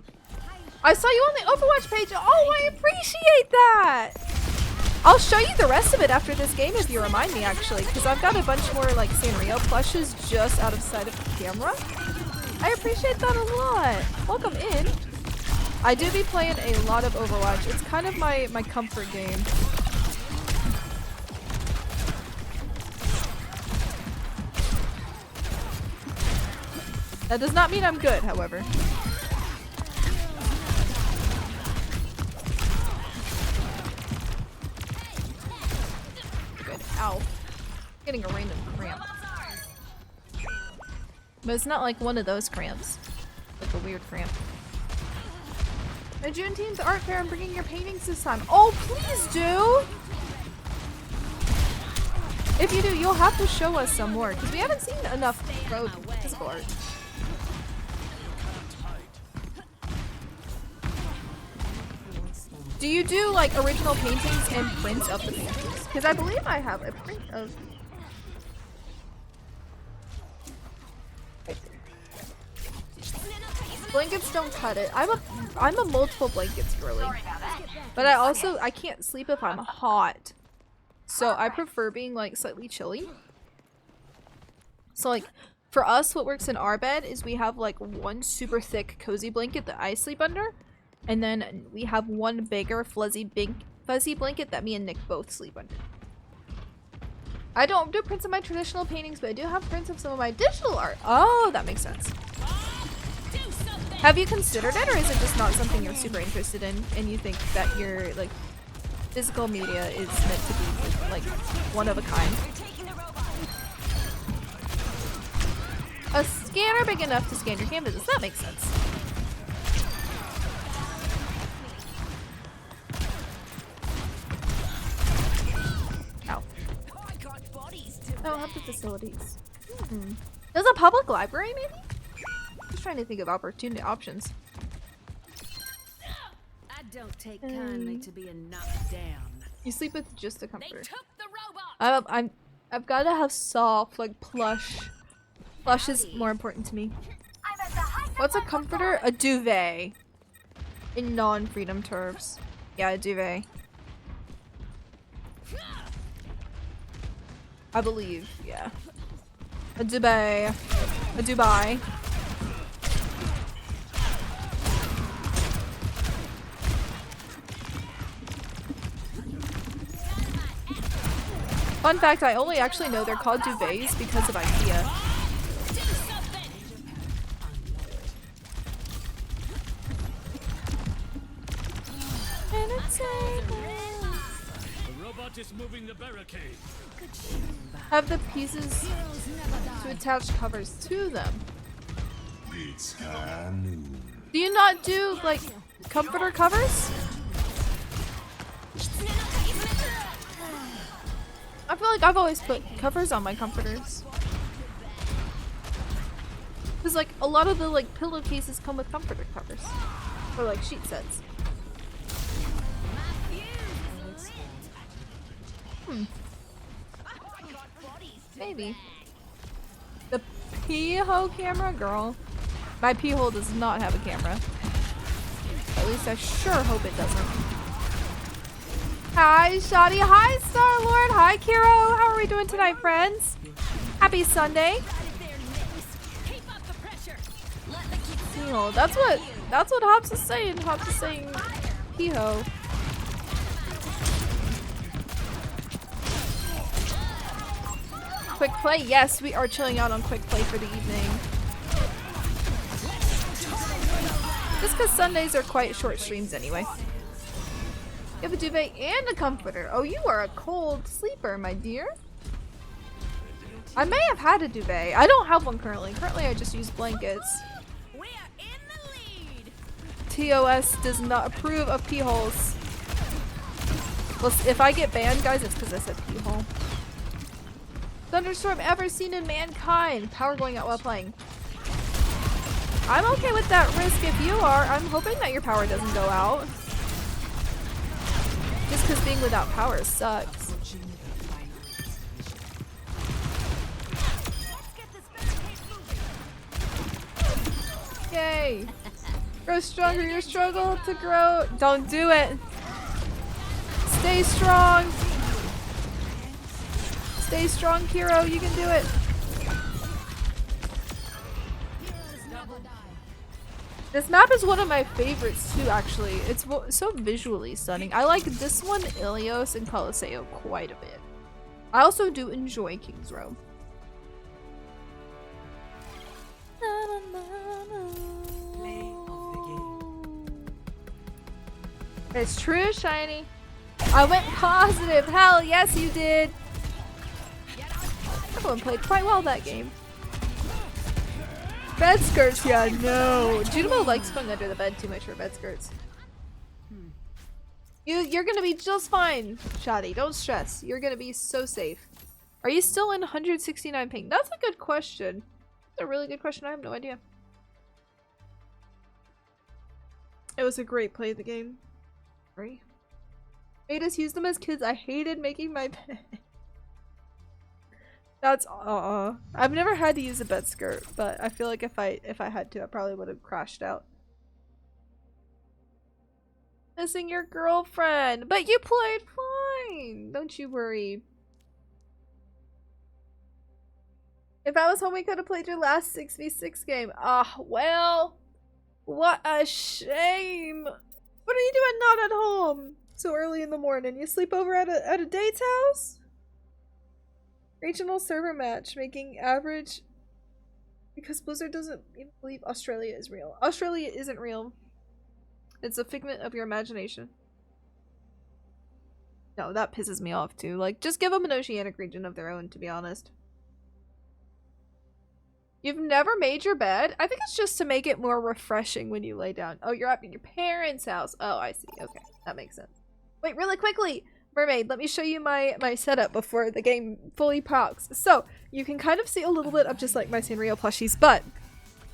I saw you on the Overwatch page. Oh, I appreciate that. I'll show you the rest of it after this game if you remind me, actually, because I've got a bunch more like Sanrio plushes just out of sight of the camera. I appreciate that a lot. Welcome in. I do be playing a lot of Overwatch. It's kind of my comfort game. That does not mean I'm good, however. Good. Ow. Getting a random cramp. But it's not like one of those cramps. Like a weird cramp. My Juneteenth art fair, I'm bringing your paintings this time. Oh, please do! If you do, you'll have to show us some more, because we haven't seen enough road physical art. Do you do like original paintings and prints of the paintings? Because I believe I have a print of... Blankets don't cut it. I'm a multiple blankets girly. But I can't sleep if I'm hot. So I prefer being like slightly chilly. So like for us what works in our bed is we have like one super thick cozy blanket that I sleep under. And then we have one bigger fuzzy blanket that me and Nick both sleep under. I don't do prints of my traditional paintings, but I do have prints of some of my digital art. Oh, that makes sense. Have you considered it, or is it just not something you're super interested in and you think that your like physical media is meant to be like one of a kind? A scanner big enough to scan your canvases. That makes sense. Ow. I don't have the facilities. There's a public library, maybe? Just trying to think of options. I don't take kindly to being knocked down. You sleep with just a comforter. They took the robot. I've got to have soft, like plush. Plush is more important to me. What's a comforter? A duvet. In non-freedom terms. Yeah, a duvet. I believe, yeah. A duvet. A Dubai. Fun fact, I only actually know they're called duvets because of IKEA. The robot is moving the barricade. Have the pieces to attach covers to them. It's high noon. Do you not do like comforter covers? I feel like I've always put covers on my comforters. Cause like a lot of the like pillowcases come with comforter covers. Or like sheet sets. Maybe. The P.O camera? Girl. My P.O does not have a camera. At least I sure hope it doesn't. Hi, Shoddy. Hi, Star-Lord. Hi, Kiro. How are we doing tonight, friends? Happy Sunday. P-hole. That's what Hops is saying. Hops is saying P-hole. Quick play? Yes, we are chilling out on quick play for the evening. Just because Sundays are quite short streams anyway. You have a duvet and a comforter. Oh, you are a cold sleeper, my dear. I may have had a duvet. I don't have one currently. Currently, I just use blankets. We are in the lead. TOS does not approve of pee-holes. Well, if I get banned, guys, it's because I said pee-hole. Thunderstorm ever seen in mankind. Power going out while playing. I'm okay with that risk if you are. I'm hoping that your power doesn't go out. Just because being without power sucks. Yay! Grow stronger. Your struggle to grow. Don't do it. Stay strong. Stay strong, Kiro. You can do it. This map is one of my favorites too, actually. It's so visually stunning. I like this one, Ilios, and Coliseo quite a bit. I also do enjoy King's Row. It's true, Shiny. I went positive. Hell yes, you did. Everyone played quite well that game. Bed skirts, yeah, no. Junimo likes going under the bed too much for bed skirts. You're gonna be just fine, Shadi. Don't stress. You're gonna be so safe. Are you still in 169 ping? That's a good question. That's a really good question. I have no idea. It was a great play of the game. Sorry. Made us use them as kids. I hated making my bed. That's I've never had to use a bed skirt, but I feel like if I had to, I probably would have crashed out. Missing your girlfriend, but you played fine. Don't you worry. If I was home, we could have played your last 6v6 game. Ah, well, what a shame. What are you doing not at home so early in the morning? You sleep over at a date's house? Regional server match, making average because Blizzard doesn't even believe Australia is real. Australia isn't real. It's a figment of your imagination. No, that pisses me off too. Like, just give them an oceanic region of their own, to be honest. You've never made your bed? I think it's just to make it more refreshing when you lay down. Oh, you're at your parents' house. Oh, I see. Okay, that makes sense. Wait, really quickly! Mermaid, let me show you my setup before the game fully procs. So, you can kind of see a little bit of just like my Sanrio plushies, but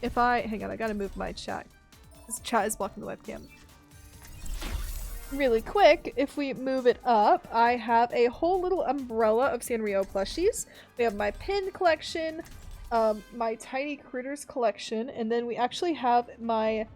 if hang on, I gotta move my chat. This chat is blocking the webcam. Really quick, if we move it up, I have a whole little umbrella of Sanrio plushies. We have my pin collection, my tiny critters collection, and then we actually have my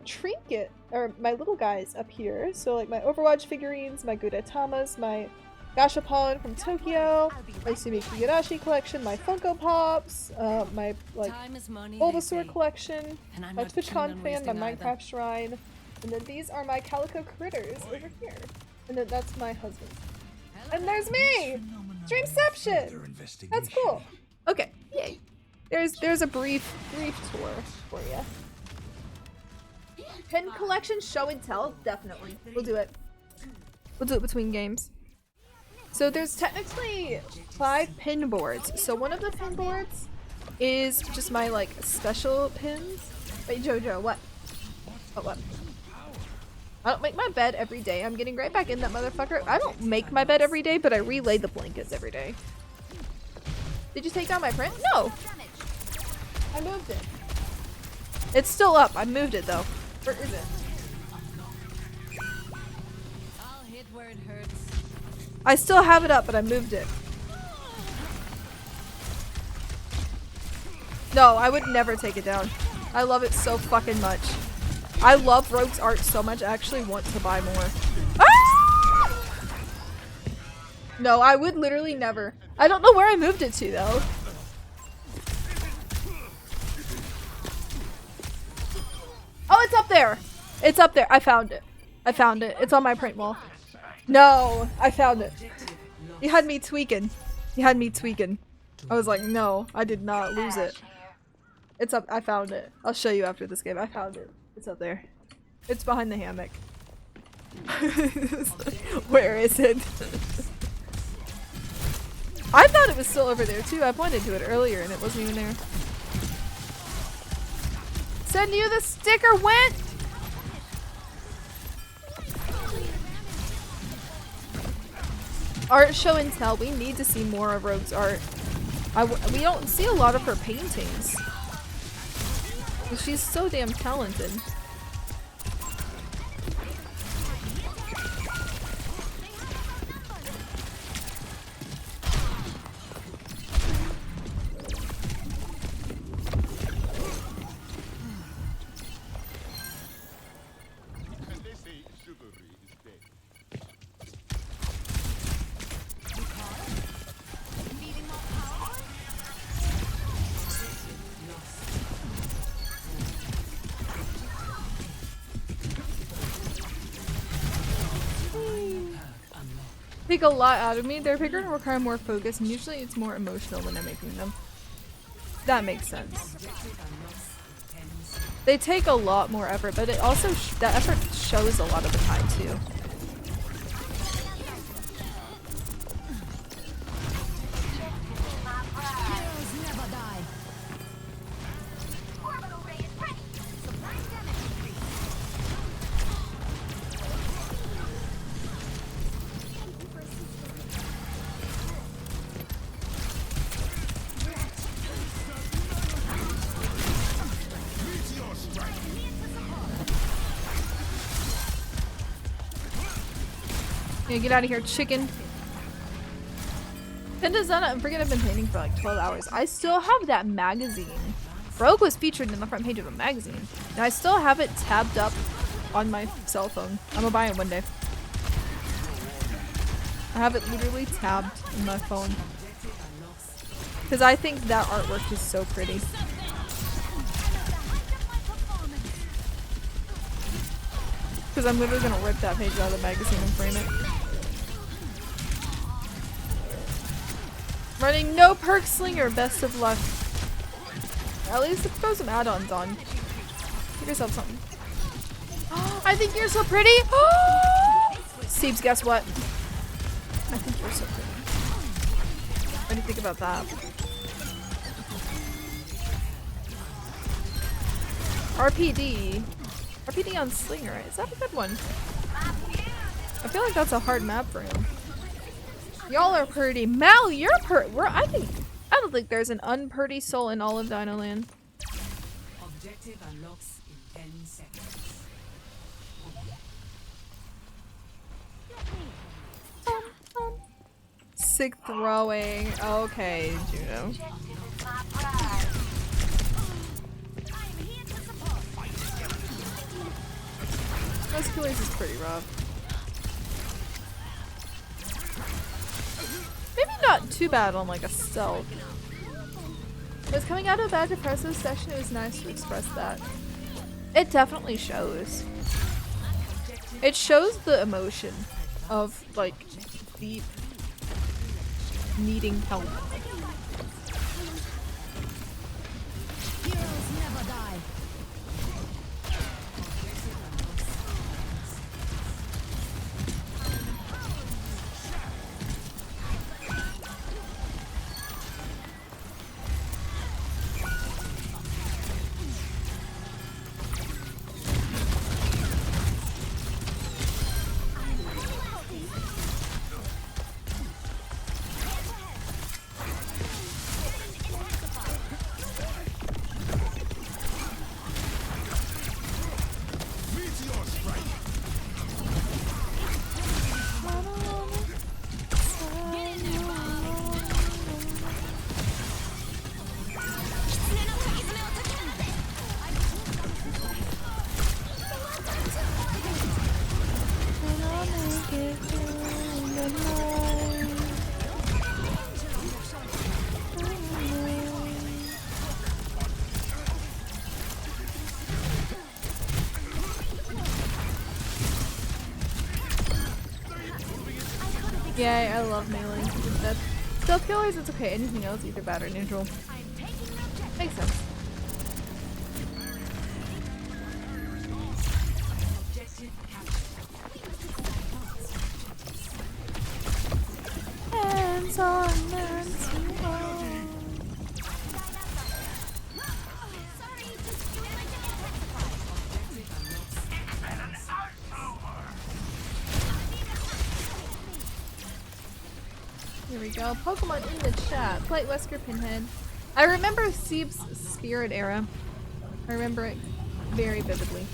trinket, or my little guys up here. So like my Overwatch figurines, my Gudetamas, my Gashapon from Tokyo, my Sumiki Garashi collection, my Funko Pops, my like Bulbasaur collection, my TwitchCon fan, my Minecraft shrine, and then these are my Calico critters over here. And then that's my husband. And there's me! Streamception! That's cool. Okay, yay. There's a brief tour for you. Pin collection, show and tell? Definitely. We'll do it. We'll do it between games. So there's technically 5 pin boards. So one of the pin boards is just my like special pins. Wait, Jojo, what? What? I don't make my bed every day. I'm getting right back in that motherfucker. I don't make my bed every day, but I relay the blankets every day. Did you take down my print? No! I moved it. It's still up. I moved it though. Where is it? I'll hit where it hurts. I still have it up, but I moved it. No, I would never take it down. I love it so fucking much. I love Rogue's art so much, I actually want to buy more. Ah! No, I would literally never. I don't know where I moved it to, though. it's up there. It's up there. I found it. I found it. It's on my print wall. No, I found it. You had me tweaking. You had me tweaking. I was like, no, I did not lose it. It's up. I found it. I'll show you after this game. I found it. It's up there. It's behind the hammock. Where is it? I thought it was still over there too. I pointed to it earlier and it wasn't even there. Send you the sticker went! Art show and tell. We need to see more of Rogue's art. We don't see a lot of her paintings. But she's so damn talented. Take a lot out of me. They're bigger and require more focus, and usually it's more emotional when I'm making them. That makes sense. They take a lot more effort, but it also that effort shows a lot of the time too. Yeah, get out of here, chicken. Pendazana, I'm freaking I've been painting for like 12 hours. I still have that magazine. Rogue was featured in the front page of a magazine. And I still have it tabbed up on my cell phone. I'm gonna buy it one day. I have it literally tabbed in my phone. Because I think that artwork is so pretty. Because I'm literally gonna rip that page out of the magazine and frame it. Running no perk slinger, best of luck. At least throw some add-ons on. Give yourself something. I think you're so pretty! Steves, guess what? I think you're so pretty. What do you think about that? RPD. RPD on Slinger, is that a good one? I feel like that's a hard map for him. Y'all are pretty. Mal, you're I don't think there's an unpretty soul in all of Dinoland. Objective unlocks in 10 seconds. Sick throwing. Okay, Juno. Those killers is pretty rough. Maybe not too bad on like a stealth. It was coming out of a bad depressive session. It was nice to express that. It definitely shows. It shows the emotion of like deep needing help. Heroes never die. Yeah, I love melee. Stealth killers, it's okay. Anything else, either bad or neutral. Makes sense. Hands on, hands on. Here we go. Pokemon in the chat. Plate Wesker Pinhead. I remember Seeb's Spirit era. I remember it very vividly.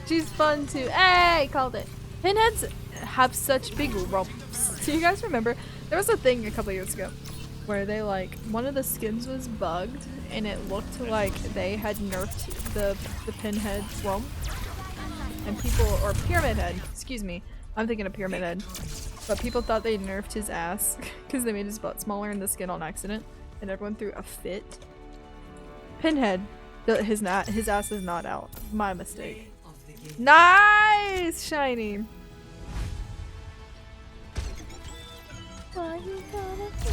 She's fun too. Hey, called it. Pinheads have such big rumps. Do you guys remember? There was a thing a couple years ago where they like one of the skins was bugged and it looked like they had nerfed the Pinhead rump, and people, or Pyramid Head, excuse me, I'm thinking of Pyramid Head, but people thought they nerfed his ass because they made his butt smaller in the skin on accident, and everyone threw a fit. Pinhead, his ass is not out. My mistake. Nice! Shiny! Why you gotta be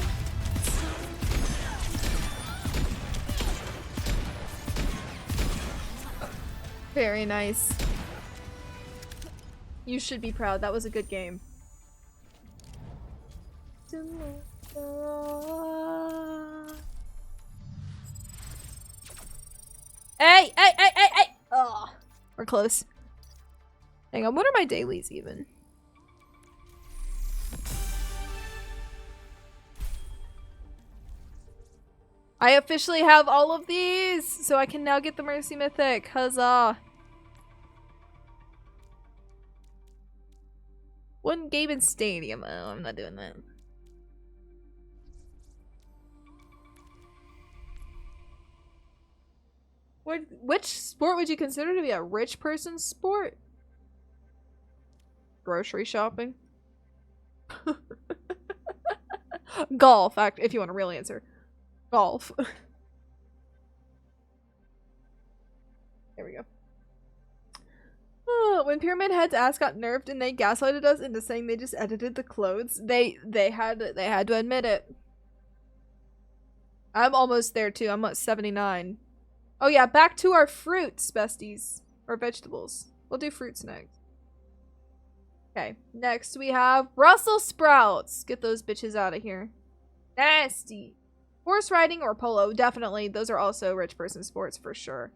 so... Very nice. You should be proud. That was a good game. Hey! Hey! Hey! Hey! Hey! Oh, we're close. Hang on, what are my dailies even? I officially have all of these, so I can now get the Mercy Mythic. Huzzah! One game in Stadium. Oh, I'm not doing that. Which sport would you consider to be a rich person's sport? Grocery shopping? Golf, if you want a real answer. Golf. There we go. Oh, when Pyramid Head's ass got nerfed and they gaslighted us into saying they just edited the clothes, they had to admit it. I'm almost there too. I'm at 79. Oh yeah, back to our fruits, besties. Or vegetables. We'll do fruits next. Okay, next we have Brussels sprouts. Get those bitches out of here. Nasty. Horse riding or polo, definitely. Those are also rich person sports for sure.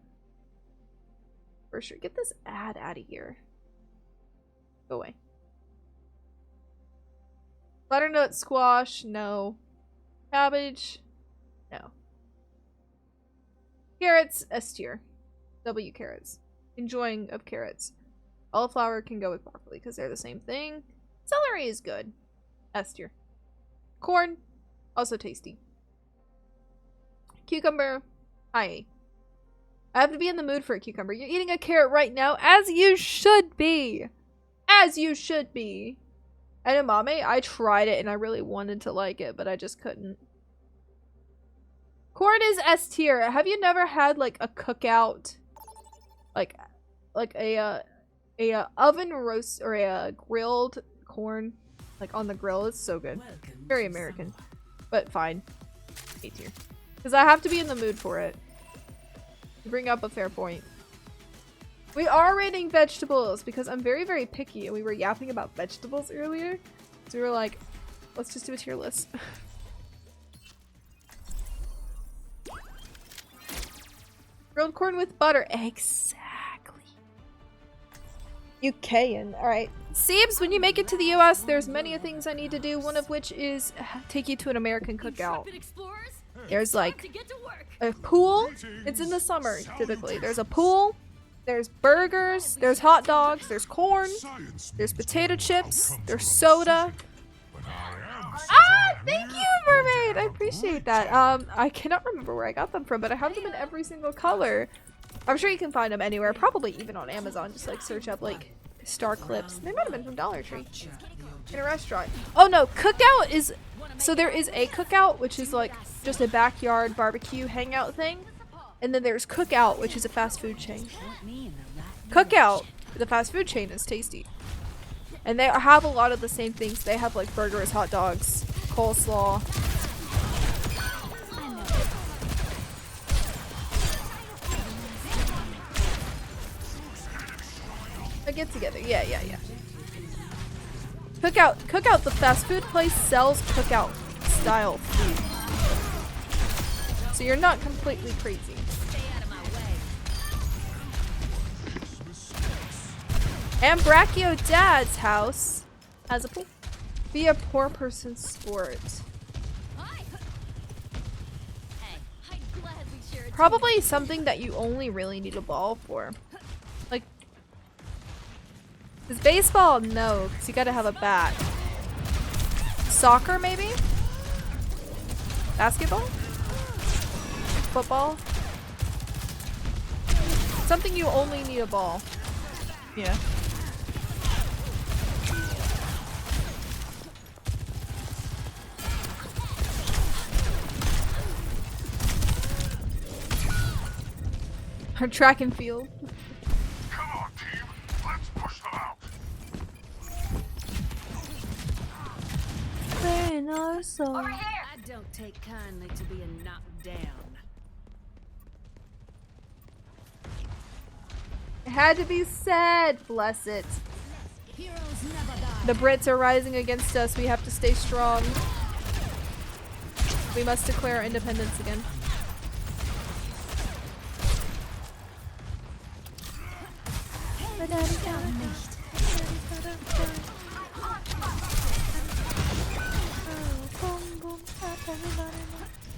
For sure. Get this ad out of here. Go away. Butternut squash, no. Cabbage, no. Carrots, S tier. W carrots. Enjoying of carrots. Cauliflower can go with broccoli because they're the same thing. Celery is good. S tier. Corn, also tasty. Cucumber, high. I have to be in the mood for a cucumber. You're eating a carrot right now, as you should be. As you should be. Edamame, I tried it and I really wanted to like it, but I just couldn't. Corn is S tier. Have you never had like a cookout, like a oven roast or a grilled corn, like on the grill? It's so good. Very American, but fine. A tier. Because I have to be in the mood for it. You bring up a fair point. We are rating vegetables because I'm very, very picky, and we were yapping about vegetables earlier. So we were like, let's just do a tier list. Grilled corn with butter. Exactly. UKian. Alright. Seems when you make it to the US, there's many things I need to do, one of which is take you to an American cookout. There's like a pool. It's in the summer typically. There's a pool. There's burgers. There's hot dogs. There's corn. There's potato chips. There's soda. Ah, thank you, Mermaid. I appreciate that. I cannot remember where I got them from, but I have them in every single color. I'm sure you can find them anywhere, probably even on Amazon. Just like search up like Star Clips. They might have been from Dollar Tree. In a restaurant. Oh no, cookout is, so there is a cookout, which is like just a backyard barbecue hangout thing. And then there's Cookout, which is a fast food chain. Cookout, the fast food chain, is tasty. And they have a lot of the same things. They have like burgers, hot dogs, coleslaw. A get together, yeah. Cookout, the fast food place sells cookout style food. So you're not completely crazy. And Brachio Dad's house has a pool. Be a poor person's sport. Probably something that you only really need a ball for. Like, is baseball? No, because you gotta have a bat. Soccer, maybe? Basketball? Football? Something you only need a ball. Yeah. Our track and field. Come on, team. Let's push them out. Over here. I don't take kindly to being knocked down. It had to be said. Bless it. The Brits are rising against us. We have to stay strong. We must declare our independence again.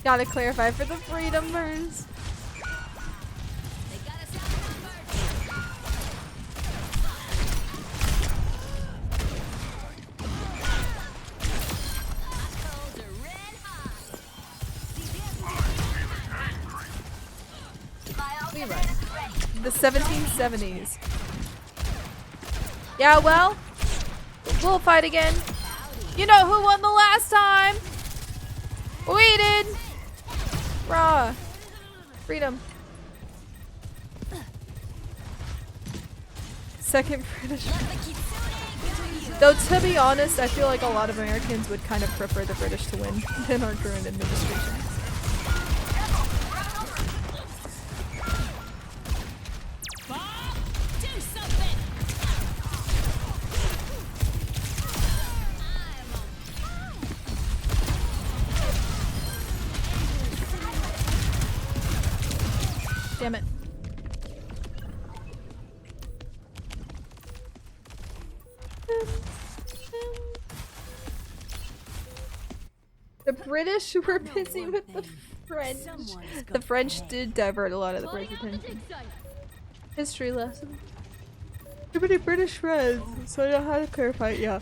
Gotta clarify for the freedomers. We run. The 1770s. Yeah, well, we'll fight again. You know who won the last time? We did. Rah. Freedom. Second British. Though to be honest, I feel like a lot of Americans would kind of prefer the British to win than our current administration. Damn it. The British were busy with the French. The French did divert a lot of the British attention. History lesson. Too many British friends, so I know how to clarify it, yeah.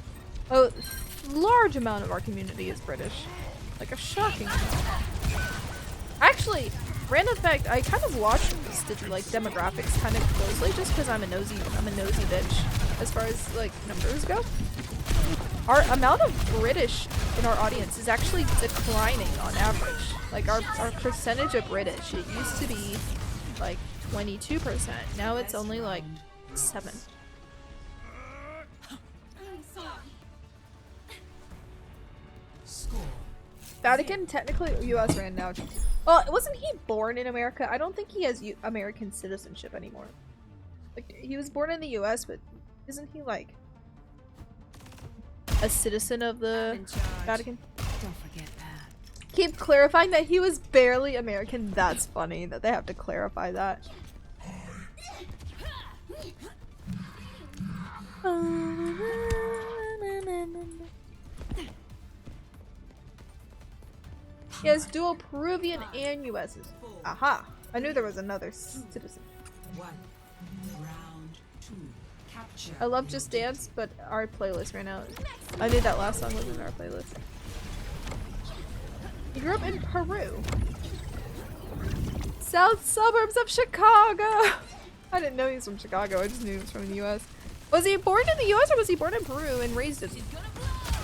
Oh, large amount of our community is British. Like a shocking amount. Actually, random fact, I kind of watch like demographics kind of closely just because I'm a nosy bitch as far as like numbers go. Our amount of British in our audience is actually declining on average. Like our percentage of British, it used to be like 22%. Now it's only like 7. Vatican, technically US ran now. Well, wasn't he born in America? I don't think he has American citizenship anymore. Like, he was born in the US, but isn't he like a citizen of the Vatican? Don't forget that. Keep clarifying that he was barely American. That's funny that they have to clarify that. He has dual Peruvian and US. Aha! I knew there was another citizen. I love Just Dance, but our playlist right now. I knew that last song was in our playlist. He grew up in Peru. South suburbs of Chicago! I didn't know he was from Chicago, I just knew he was from the US. Was he born in the US or was he born in Peru and raised in...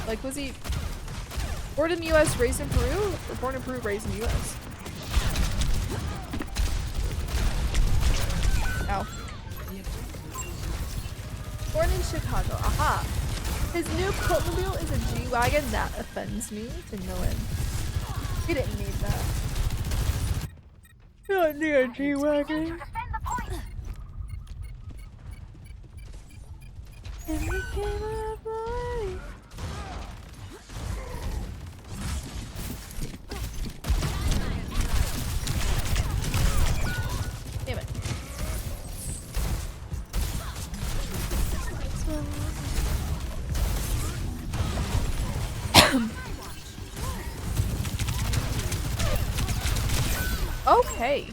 Like, was he born in the US, raised in Peru? Or born in Peru, raised in the US? Ow. Born in Chicago, aha! His new Coltmobile is a G-Wagon? That offends me to no end. He didn't need that. You don't need a G-Wagon. And we came up right. Damn it. Okay.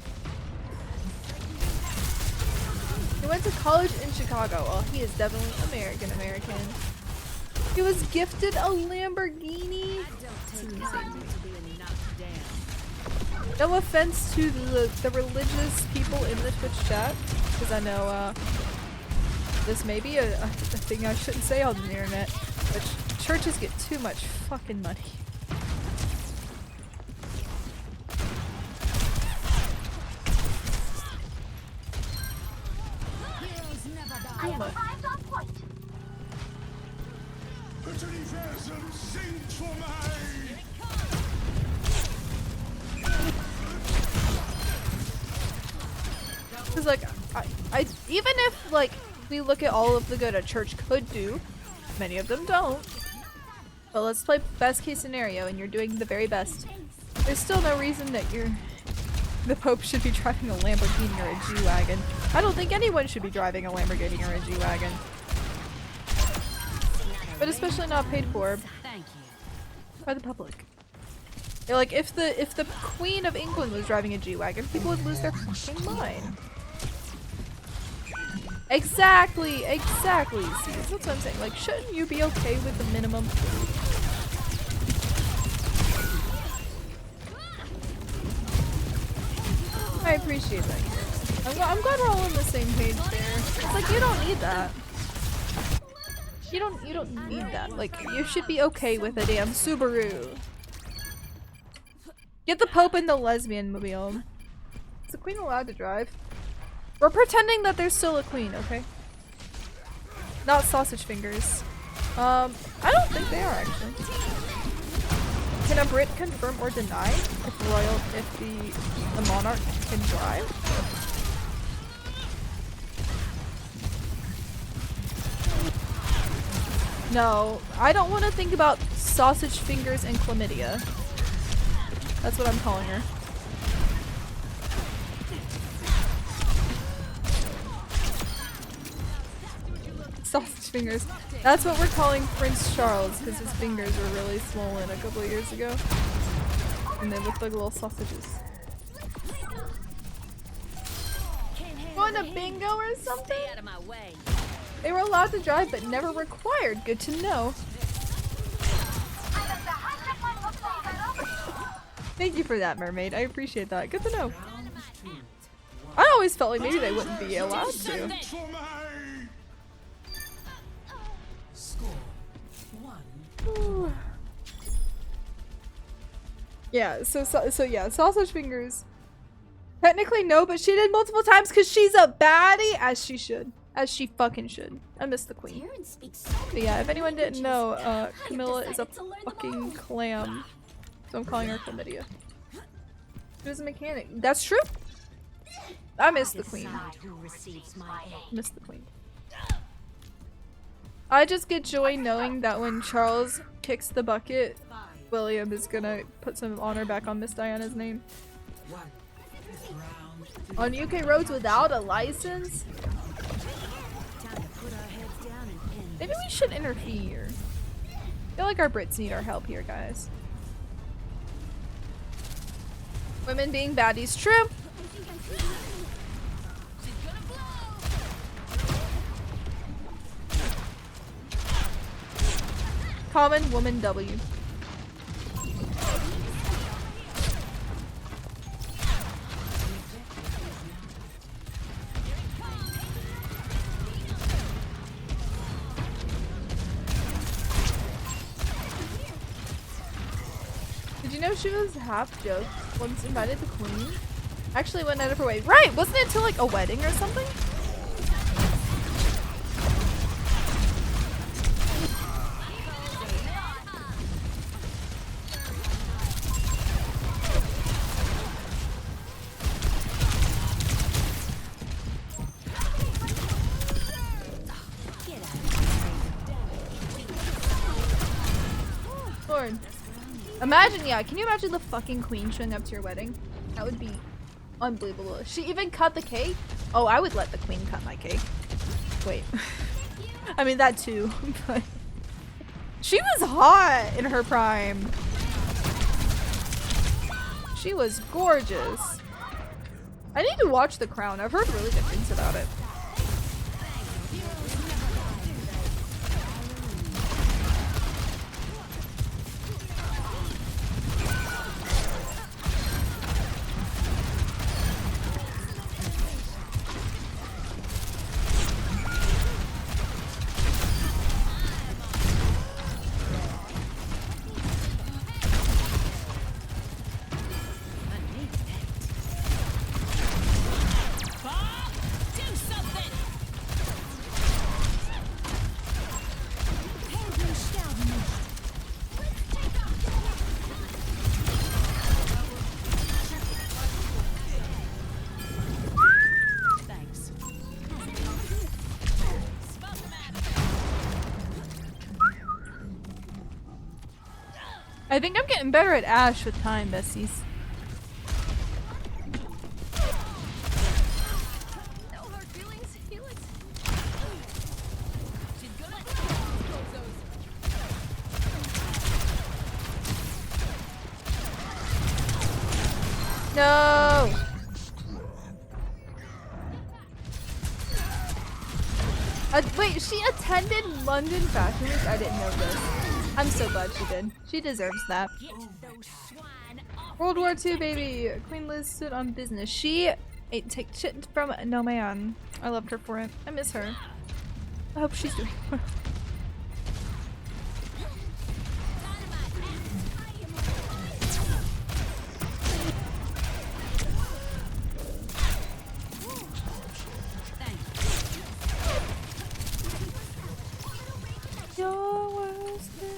He went to college in Chicago. Well, he is definitely American. He was gifted a Lamborghini. No offense to the religious people in the Twitch chat, because I know this may be a thing I shouldn't say on the internet, but churches get too much fucking money. Cause like, I even if like we look at all of the good a church could do, many of them don't. But let's play best case scenario, and you're doing the very best. There's still no reason that the Pope should be driving a Lamborghini or a G-Wagon. I don't think anyone should be driving a Lamborghini or a G-Wagon. But especially not paid for by the public. Yeah, like if the Queen of England was driving a G-Wagon, people would lose their fucking mind. Exactly. See, that's what I'm saying. Like, shouldn't you be okay with the minimum? I appreciate that. I'm glad we're all on the same page there. It's like, you don't need that. You don't need that. Like, you should be okay with a damn Subaru. Get the Pope in the lesbian mobile. Is the Queen allowed to drive? We're pretending that there's still a Queen, okay? Not sausage fingers. I don't think they are actually. Can a Brit confirm or deny if the monarch can drive? No, I don't want to think about sausage fingers and chlamydia. That's what I'm calling her. Sausage fingers. That's what we're calling Prince Charles, because his fingers were really swollen a couple of years ago. And they look like little sausages. Going to bingo or something? They were allowed to drive but never required. Good to know. Thank you for that, mermaid. I appreciate that. Good to know. I always felt like maybe they wouldn't be allowed to. Ooh. Yeah, so yeah, sausage fingers. Technically no, but she did multiple times because she's a baddie, as she should. As she fucking should. I miss the Queen. But yeah, if anyone didn't know, Camilla is a fucking clam. So I'm calling her chlamydia. She was a mechanic. That's true. I miss the Queen. Miss the Queen. I just get joy knowing that when Charles kicks the bucket, William is gonna put some honor back on Miss Diana's name. On UK roads without a license? Maybe we should interfere. I feel like our Brits need our help here, guys. Women being baddies, true. Common woman W. Did you know she was half joke once invited the queen? Actually went out of her way. Right, wasn't it to like a wedding or something? Lord. Imagine, yeah, can you imagine the fucking queen showing up to your wedding? That would be unbelievable. She even cut the cake? Oh, I would let the queen cut my cake. Wait. I mean, that too, but she was hot in her prime. She was gorgeous. I need to watch The Crown. I've heard really good things about it. I think I'm getting better at Ashe with time, besties. No hard feelings, Felix. No! Wait, she attended London Fashion Week? I didn't know this. I'm so glad she did. She deserves that. World War II, baby! Queen Liz stood on business. She ate take shit from no man. I loved her for it. I miss her. I hope she's doing well. Your worst enemy.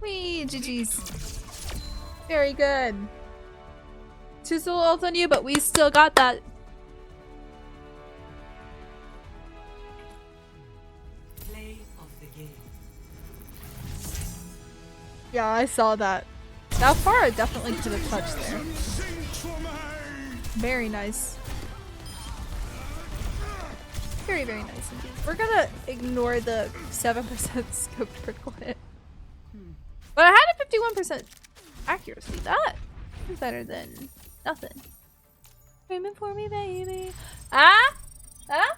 Wee, GG's. Very good. 2 solo ults on you, but we still got that. Play of the game. Yeah, I saw that. That far, definitely could have touched there. Very nice. Very, very nice indeed. We're gonna ignore the 7% scoped critical hit. But I had a 51% accuracy. That is better than nothing. Screaming for me, baby. Ah? Ah?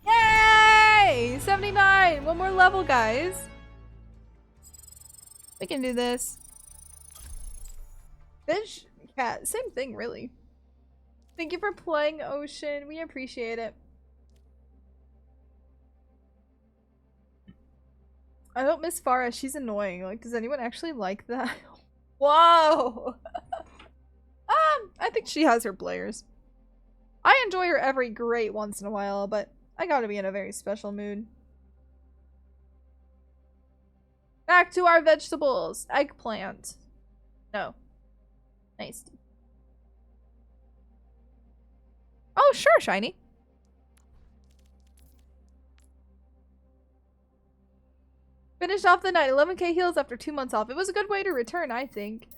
Yay! 79! One more level, guys. We can do this. Fish, cat, same thing, really. Thank you for playing, Ocean. We appreciate it. I don't miss Farah. She's annoying. Like, does anyone actually like that? Whoa! I think she has her players. I enjoy her every great once in a while, but I gotta be in a very special mood. Back to our vegetables. Eggplant. No. Nice. Oh, sure, shiny. Finished off the night. 11k heals after 2 months off. It was a good way to return, I think.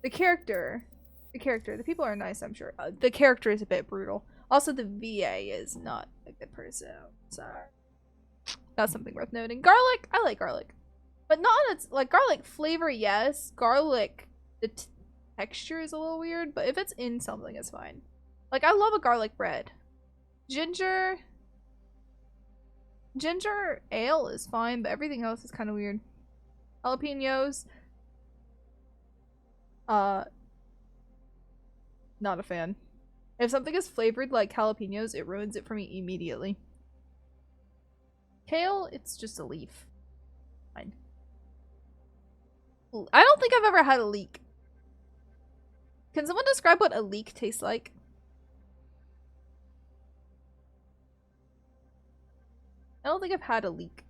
The character. The people are nice, I'm sure. The character is a bit brutal. Also, the VA is not a good person. Sorry. That's something worth noting. Garlic. I like garlic. But not its, like, garlic flavor, yes. Garlic, the texture is a little weird, but if it's in something, it's fine. Like, I love a garlic bread. Ginger ale is fine, but everything else is kind of weird. Jalapenos. Not a fan. If something is flavored like jalapenos, it ruins it for me immediately. Kale, it's just a leaf. Fine. I don't think I've ever had a leek. Can someone describe what a leek tastes like? I don't think I've had a leek.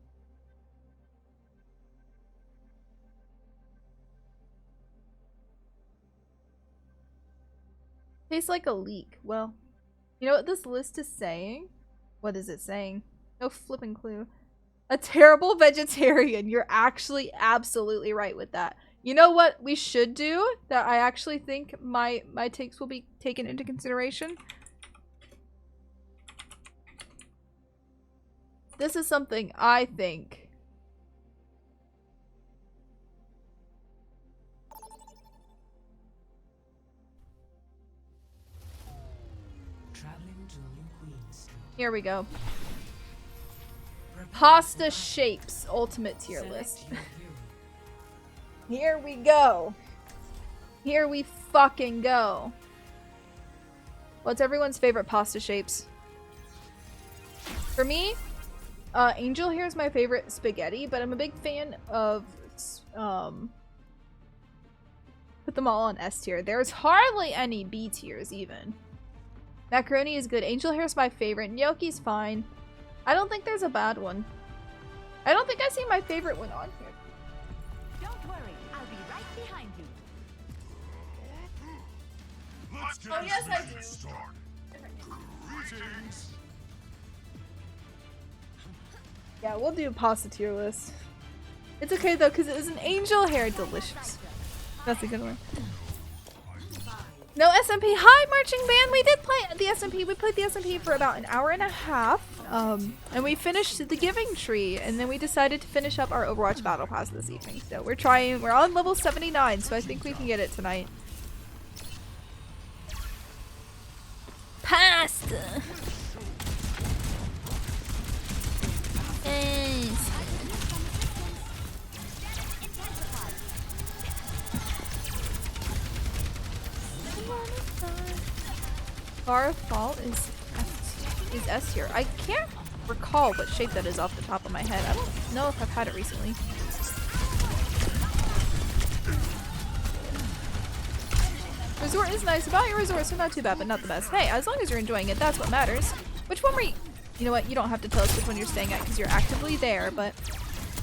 Tastes like a leek. Well, you know what this list is saying? What is it saying? No flipping clue. A terrible vegetarian. You're actually absolutely right with that. You know what we should do that I actually think my takes will be taken into consideration? This is something I think. Here we go. Pasta shapes ultimate tier list. Here we go. Here we fucking go. What's everyone's favorite pasta shapes? For me, angel hair is my favorite spaghetti, but I'm a big fan of put them all on S tier. There's hardly any B tiers even. Macaroni is good. Angel hair is my favorite. Gnocchi's fine. I don't think there's a bad one. I don't think I see my favorite one on here. Don't worry, I'll be right behind you. Let's get Oh, this yes, I mission do. started. Greetings. Yeah, we'll do pasta tier list. It's okay though, because it is an angel hair. Delicious. That's a good one. No SMP. Hi, marching band. We did play the SMP. We played the SMP for about an hour and a half. And we finished the Giving Tree, and then we decided to finish up our Overwatch Battle Pass this evening. So we're on level 79, so I think we can get it tonight. Pasta! Yes. Bar of Fault is S tier. I can't recall what shape that is off the top of my head. I don't know if I've had it recently. Resort is nice. About your resorts are not too bad, but not the best. Hey, as long as you're enjoying it, that's what matters. Which one were you? You know what? You don't have to tell us which one you're staying at because you're actively there, but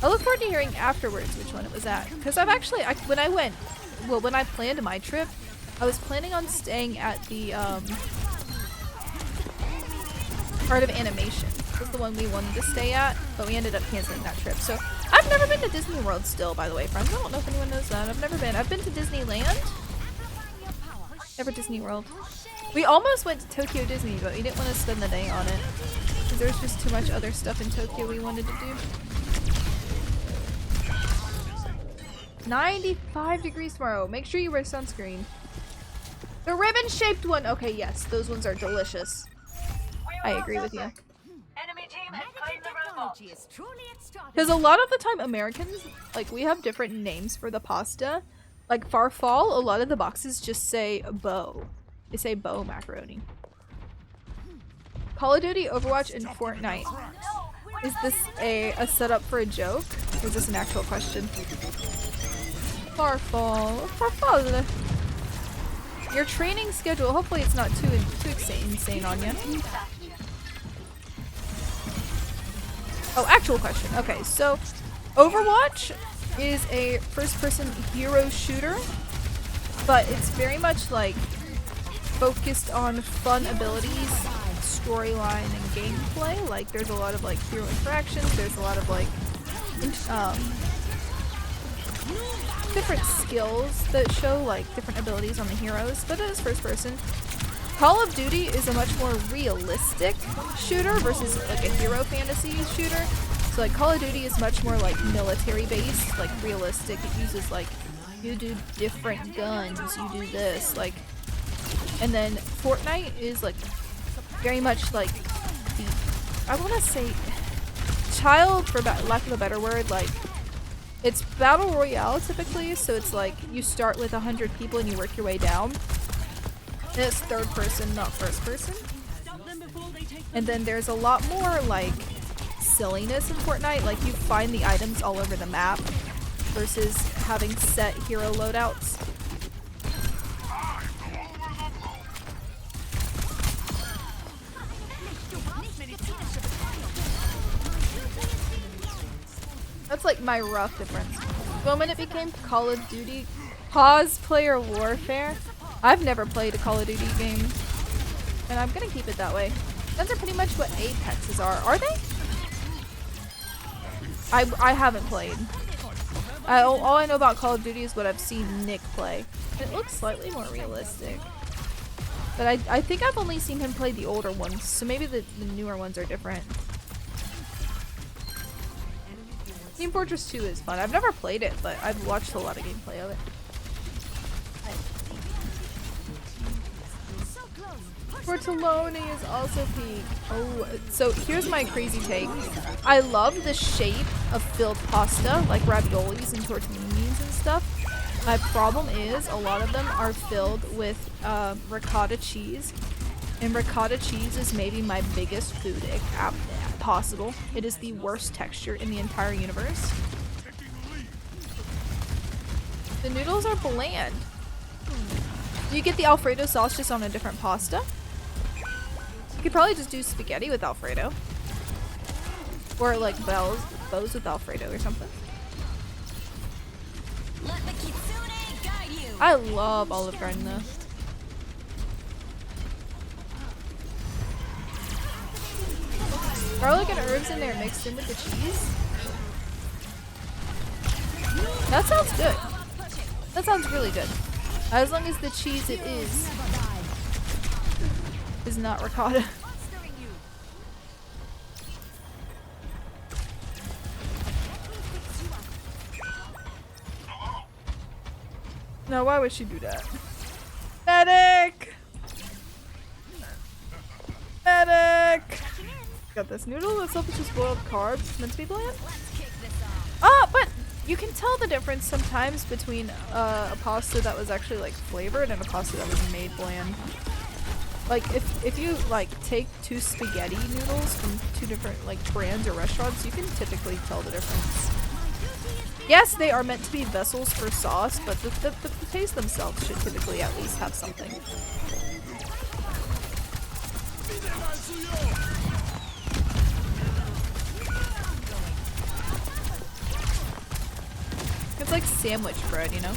I look forward to hearing afterwards which one it was at. Because I've actually, when I planned my trip, I was planning on staying at the Art of Animation. Was the one we wanted to stay at, but we ended up canceling that trip. So I've never been to Disney World still, by the way, friends. I don't know if anyone knows that. I've never been. I've been to Disneyland. Never Disney World. We almost went to Tokyo Disney, but we didn't want to spend the day on it. Because there's just too much other stuff in Tokyo we wanted to do. 95 degrees tomorrow. Make sure you wear sunscreen. The ribbon-shaped one! Okay, yes. Those ones are delicious. I agree with you. Enemy team has claimed the robot. Because a lot of the time Americans, like, we have different names for the pasta. Like Farfall, a lot of the boxes just say bow. They say bow macaroni. Call of Duty, Overwatch, and Fortnite. Is this a setup for a joke? Or is this an actual question? Farfall. Farfall. Your training schedule, hopefully it's not too insane on you. Oh, actual question. Okay, so Overwatch, is a first-person hero shooter, but it's very much like focused on fun abilities, storyline, and gameplay. Like there's a lot of like hero interactions, there's a lot of like different skills that show like different abilities on the heroes, but it is first person. Call of Duty is a much more realistic shooter versus like a hero fantasy shooter. So like Call of Duty is much more like military based, like realistic. It uses like you do different guns, you do this, like, and then Fortnite is like very much like the, I want to say child for lack of a better word, like it's battle royale typically, so it's like you start with 100 people and you work your way down. And it's third person, not first person. And then there's a lot more like silliness in Fortnite, like you find the items all over the map versus having set hero loadouts. That's like my rough difference. Well, when it became Call of Duty Player Warfare, I've never played a Call of Duty game, and I'm gonna keep it that way. Those are pretty much what Apexes are. Are they? I haven't played. All I know about Call of Duty is what I've seen Nick play. It looks slightly more realistic. But I think I've only seen him play the older ones, so maybe the newer ones are different. Team Fortress 2 is fun. I've never played it, but I've watched a lot of gameplay of it. Tortelloni is also peak. Oh, so here's my crazy take. I love the shape of filled pasta, like raviolis and tortellinis and stuff. My problem is a lot of them are filled with ricotta cheese. And ricotta cheese is maybe my biggest food possible. It is the worst texture in the entire universe. The noodles are bland. Do you get the Alfredo sauce just on a different pasta? You could probably just do spaghetti with Alfredo. Or like bows with Alfredo or something. Let the kitsune guide you. I love Olive Garden though. Garlic and herbs in there mixed in with the cheese. That sounds good. That sounds really good. As long as the cheese it is not ricotta. No, why would she do that? Medic! Medic! Got this noodle itself is just boiled carbs meant to be bland. Ah, but you can tell the difference sometimes between a pasta that was actually like flavored and a pasta that was made bland. Like if you like take two spaghetti noodles from two different like brands or restaurants, you can typically tell the difference. Yes, they are meant to be vessels for sauce, but the taste themselves should typically at least have something. It's like sandwich bread, you know?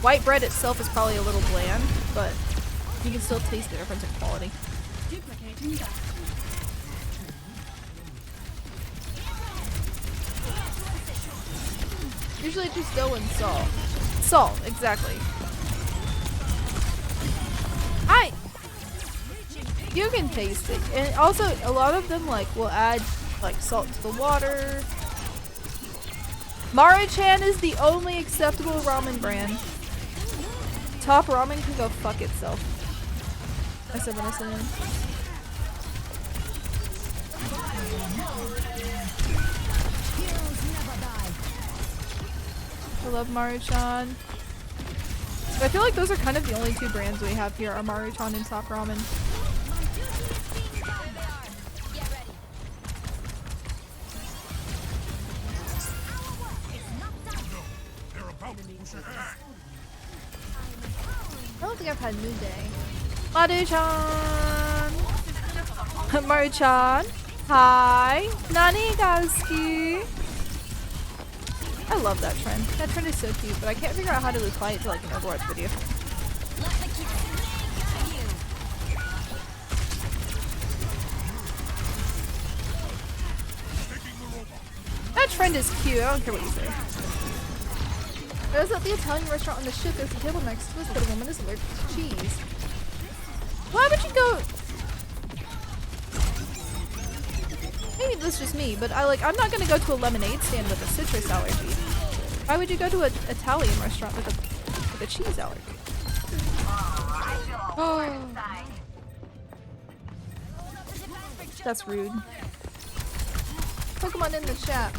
White bread itself is probably a little bland, but you can still taste the difference in quality. Usually just dough and salt. Salt, exactly. You can taste it. And also, a lot of them like will add like salt to the water. Maruchan is the only acceptable ramen brand. Top Ramen can go fuck itself. I said what I said. I love Maruchan. I feel like those are kind of the only two brands we have here are Maruchan and Top Ramen. I don't think I've had New Day. Maruchan! Maruchan! Hi! Nani Gauski! I love that trend. That trend is so cute, but I can't figure out how to apply it to like an Overwatch video. That trend is cute. I don't care what you say. I was at the Italian restaurant on the ship. There's a table next to us, but a woman is allergic to cheese. Why would you go? Maybe that's just me, but I'm not gonna go to a lemonade stand with a citrus allergy. Why would you go to an Italian restaurant with a cheese allergy? Oh. That's rude. Pokemon in the chat.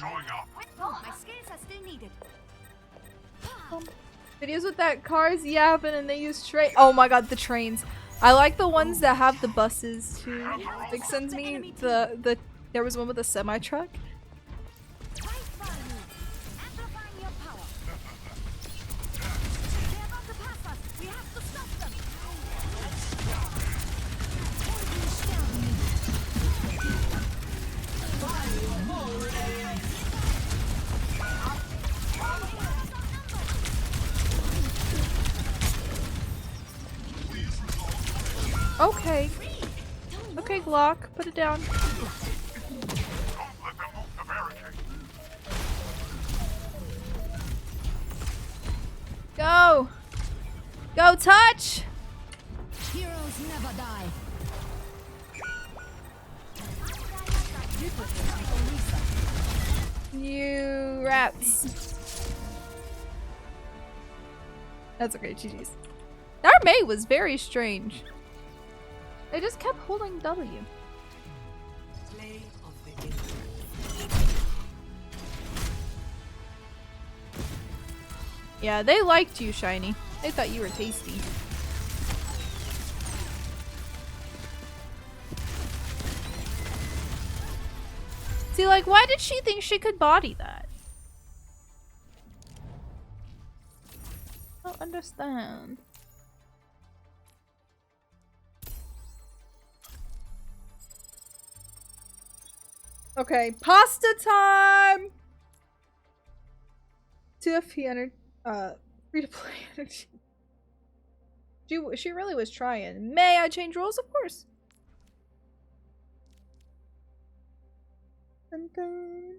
My skills are still needed. Videos with that cars yapping and they use train. Oh my god, the trains. I like the ones that have the buses too. Like sends me the there was one with a semi truck. Okay. Okay, Glock, put it down. Go! Go touch! Heroes never die. You rats. That's okay, GG's. Our May was very strange. They just kept holding W. Yeah, they liked you, Shiny. They thought you were tasty. See, like, why did she think she could body that? I don't understand. Okay, pasta time! 2FP energy, free to play energy. She really was trying. May I change roles? Of course. Dun dun.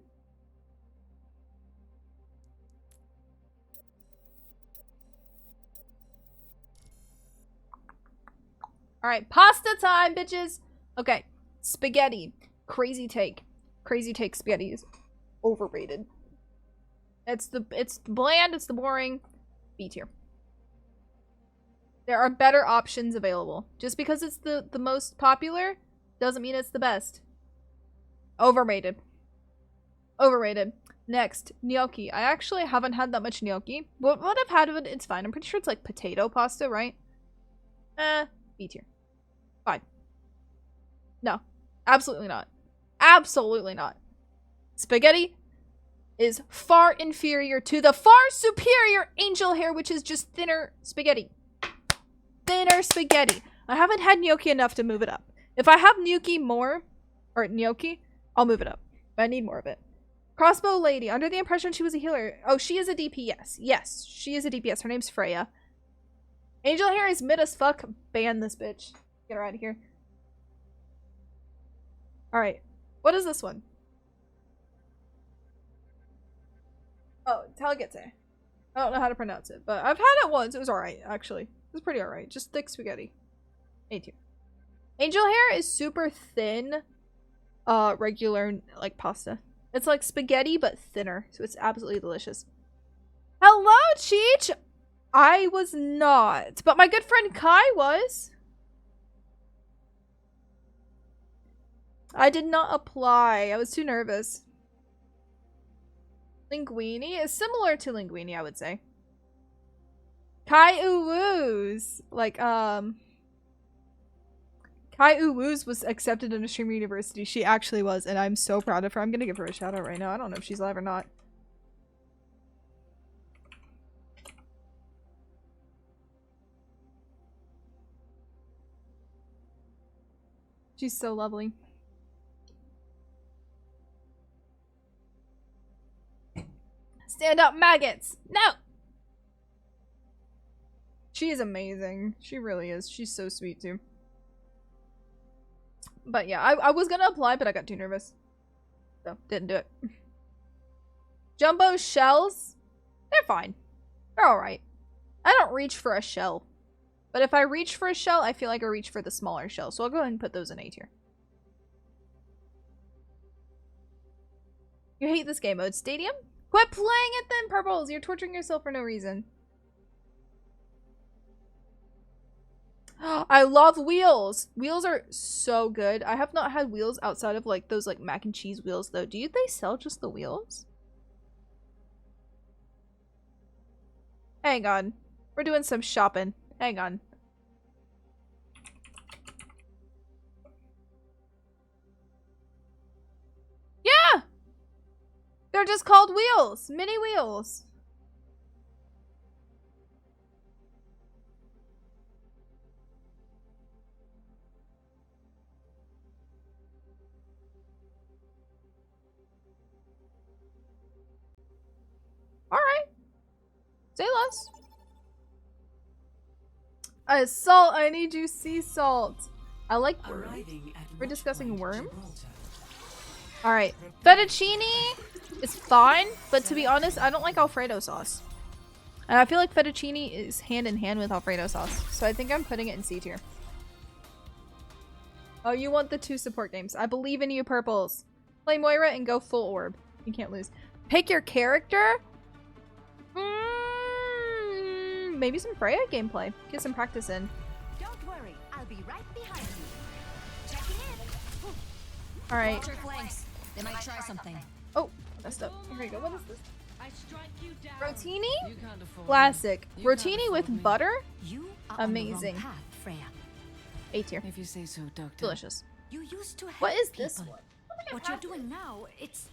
Alright, pasta time, bitches! Okay, spaghetti. Crazy take. Crazy take spaghetti is overrated. It's the bland, it's the boring. B tier. There are better options available. Just because it's the most popular doesn't mean it's the best. Overrated. Overrated. Next, gnocchi. I actually haven't had that much gnocchi. What I've had of it, it's fine. I'm pretty sure it's like potato pasta, right? B tier. Fine. No. Absolutely not. Absolutely not. Spaghetti is far inferior to the far superior angel hair, which is just thinner spaghetti. Thinner spaghetti. I haven't had gnocchi enough to move it up. If I have gnocchi more, or gnocchi, I'll move it up. But I need more of it. Crossbow lady. Under the impression she was a healer. Oh, she is a DPS. Yes, she is a DPS. Her name's Freya. Angel hair is mid as fuck. Ban this bitch. Get her out of here. Alright. What is this one? Oh, Talgete. I don't know how to pronounce it, but I've had it once. It was alright, actually. It was pretty alright. Just thick spaghetti. A tier. Angel hair is super thin, regular, like, pasta. It's like spaghetti, but thinner, so it's absolutely delicious. Hello, Cheech! I was not, but my good friend Kai was. I did not apply. I was too nervous. Linguini is similar to Linguini, I would say. Kai Uwoo's like Kai Uwoo's was accepted into Streamer University. She actually was, and I'm so proud of her. I'm gonna give her a shout out right now. I don't know if she's live or not. She's so lovely. Stand up, maggots! No! She is amazing. She really is. She's so sweet, too. But yeah, I was gonna apply, but I got too nervous. So, didn't do it. Jumbo shells? They're fine. They're alright. I don't reach for a shell. But if I reach for a shell, I feel like I reach for the smaller shell. So I'll go ahead and put those in A tier. You hate this game mode. Stadium? Quit playing it then, Purples! You're torturing yourself for no reason. I love wheels! Wheels are so good. I have not had wheels outside of like those like mac and cheese wheels though. Do they sell just the wheels? Hang on. We're doing some shopping. Hang on. Yeah! They're just called wheels. Mini wheels. Alright. Say less. Salt. I need you sea salt. I like worms. We're discussing worms? Alright. Fettuccine is fine, but to be honest, I don't like Alfredo sauce. And I feel like fettuccine is hand in hand with Alfredo sauce. So I think I'm putting it in C tier. Oh, you want the 2 support games. I believe in you, Purples. Play Moira and go full orb. You can't lose. Pick your character? Maybe some Freya gameplay. Get some practice in. Don't worry, I'll be right behind you. Checking in. Alright. Watch your flanks. They might try something. Oh, messed up. Here we go. What is this? I strike you down. Rotini? You can't afford Classic. me. You can't Rotini afford with me. butter? You are Amazing. on the wrong path, Freya. A tier. If you say so, Doctor. Delicious. You used to help What is this people. one? What you're doing now, it's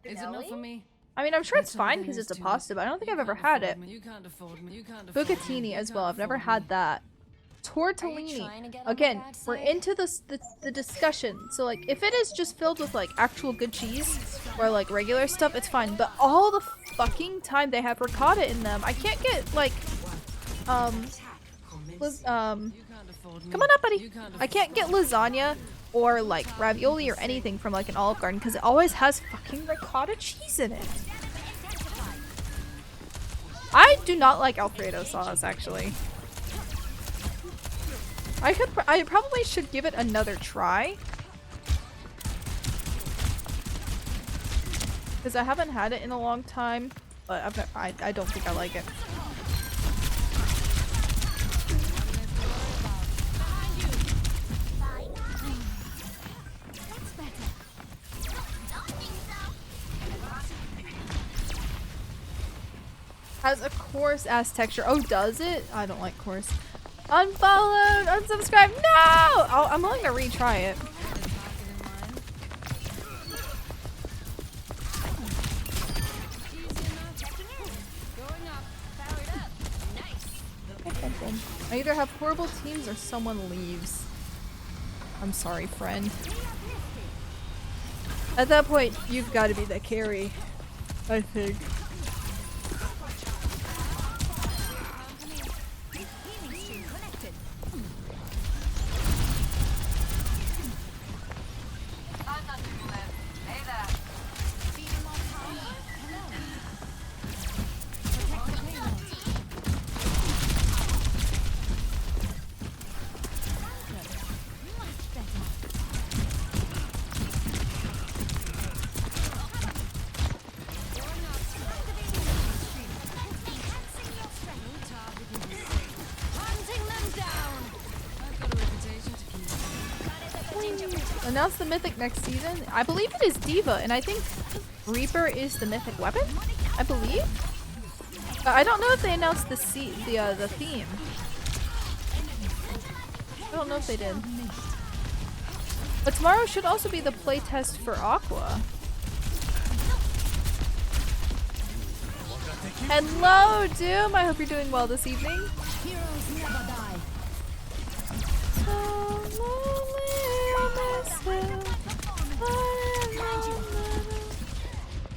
Is it not for me? I mean, I'm sure it's That's all fine there because is it's a to it. pasta, but I don't think You I've ever can't had it. afford me. You can't afford me. You can't afford me. Bucatini You as can't well. I've never afford had me. that. trying Tortellini. to get on Again, the bad we're side? into the discussion. So like, if it is just filled with like actual good cheese or like regular stuff, it's fine. But all the fucking time they have ricotta in them, I can't get like, You can't afford me. come on up, buddy. You can't I can't get lasagna or like ravioli or anything from like an Olive Garden because it always has fucking ricotta cheese in it. I do not like Alfredo sauce, actually. I probably should give it another try. Because I haven't had it in a long time, but I don't think I like it. Has a coarse ass texture. Oh, does it? I don't like coarse. Unfollowed! Unsubscribed! No! I'm willing to retry it. I either have horrible teams or someone leaves. I'm sorry, friend. At that point, you've got to be the carry, I think. Announce the mythic next season. I believe it is Diva, and I think Reaper is the mythic weapon. I believe. I don't know if they announced the theme. I don't know if they did. But tomorrow should also be the playtest for Aqua. Hello, Doom. I hope you're doing well this evening. heroes never die.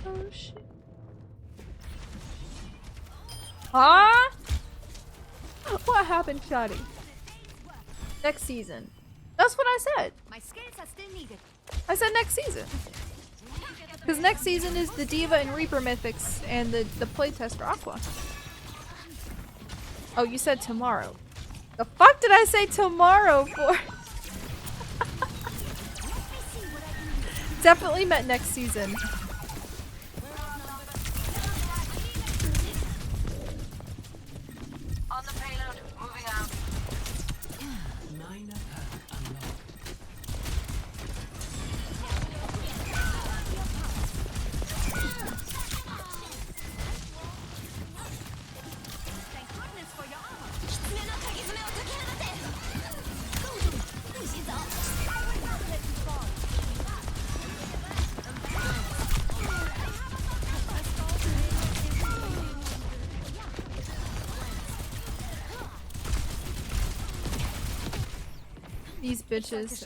Oh shit. Huh? What happened, Shotty? Next season. That's what I said. My skills are still needed. I said next season. Because next season is the Diva and Reaper mythics and the playtest for Aqua. Oh, you said tomorrow. The fuck did I say tomorrow for? Definitely meant next season. On the payload, moving out. Minor path unlocked. Thank goodness for your armor. I will not let you fall. These bitches.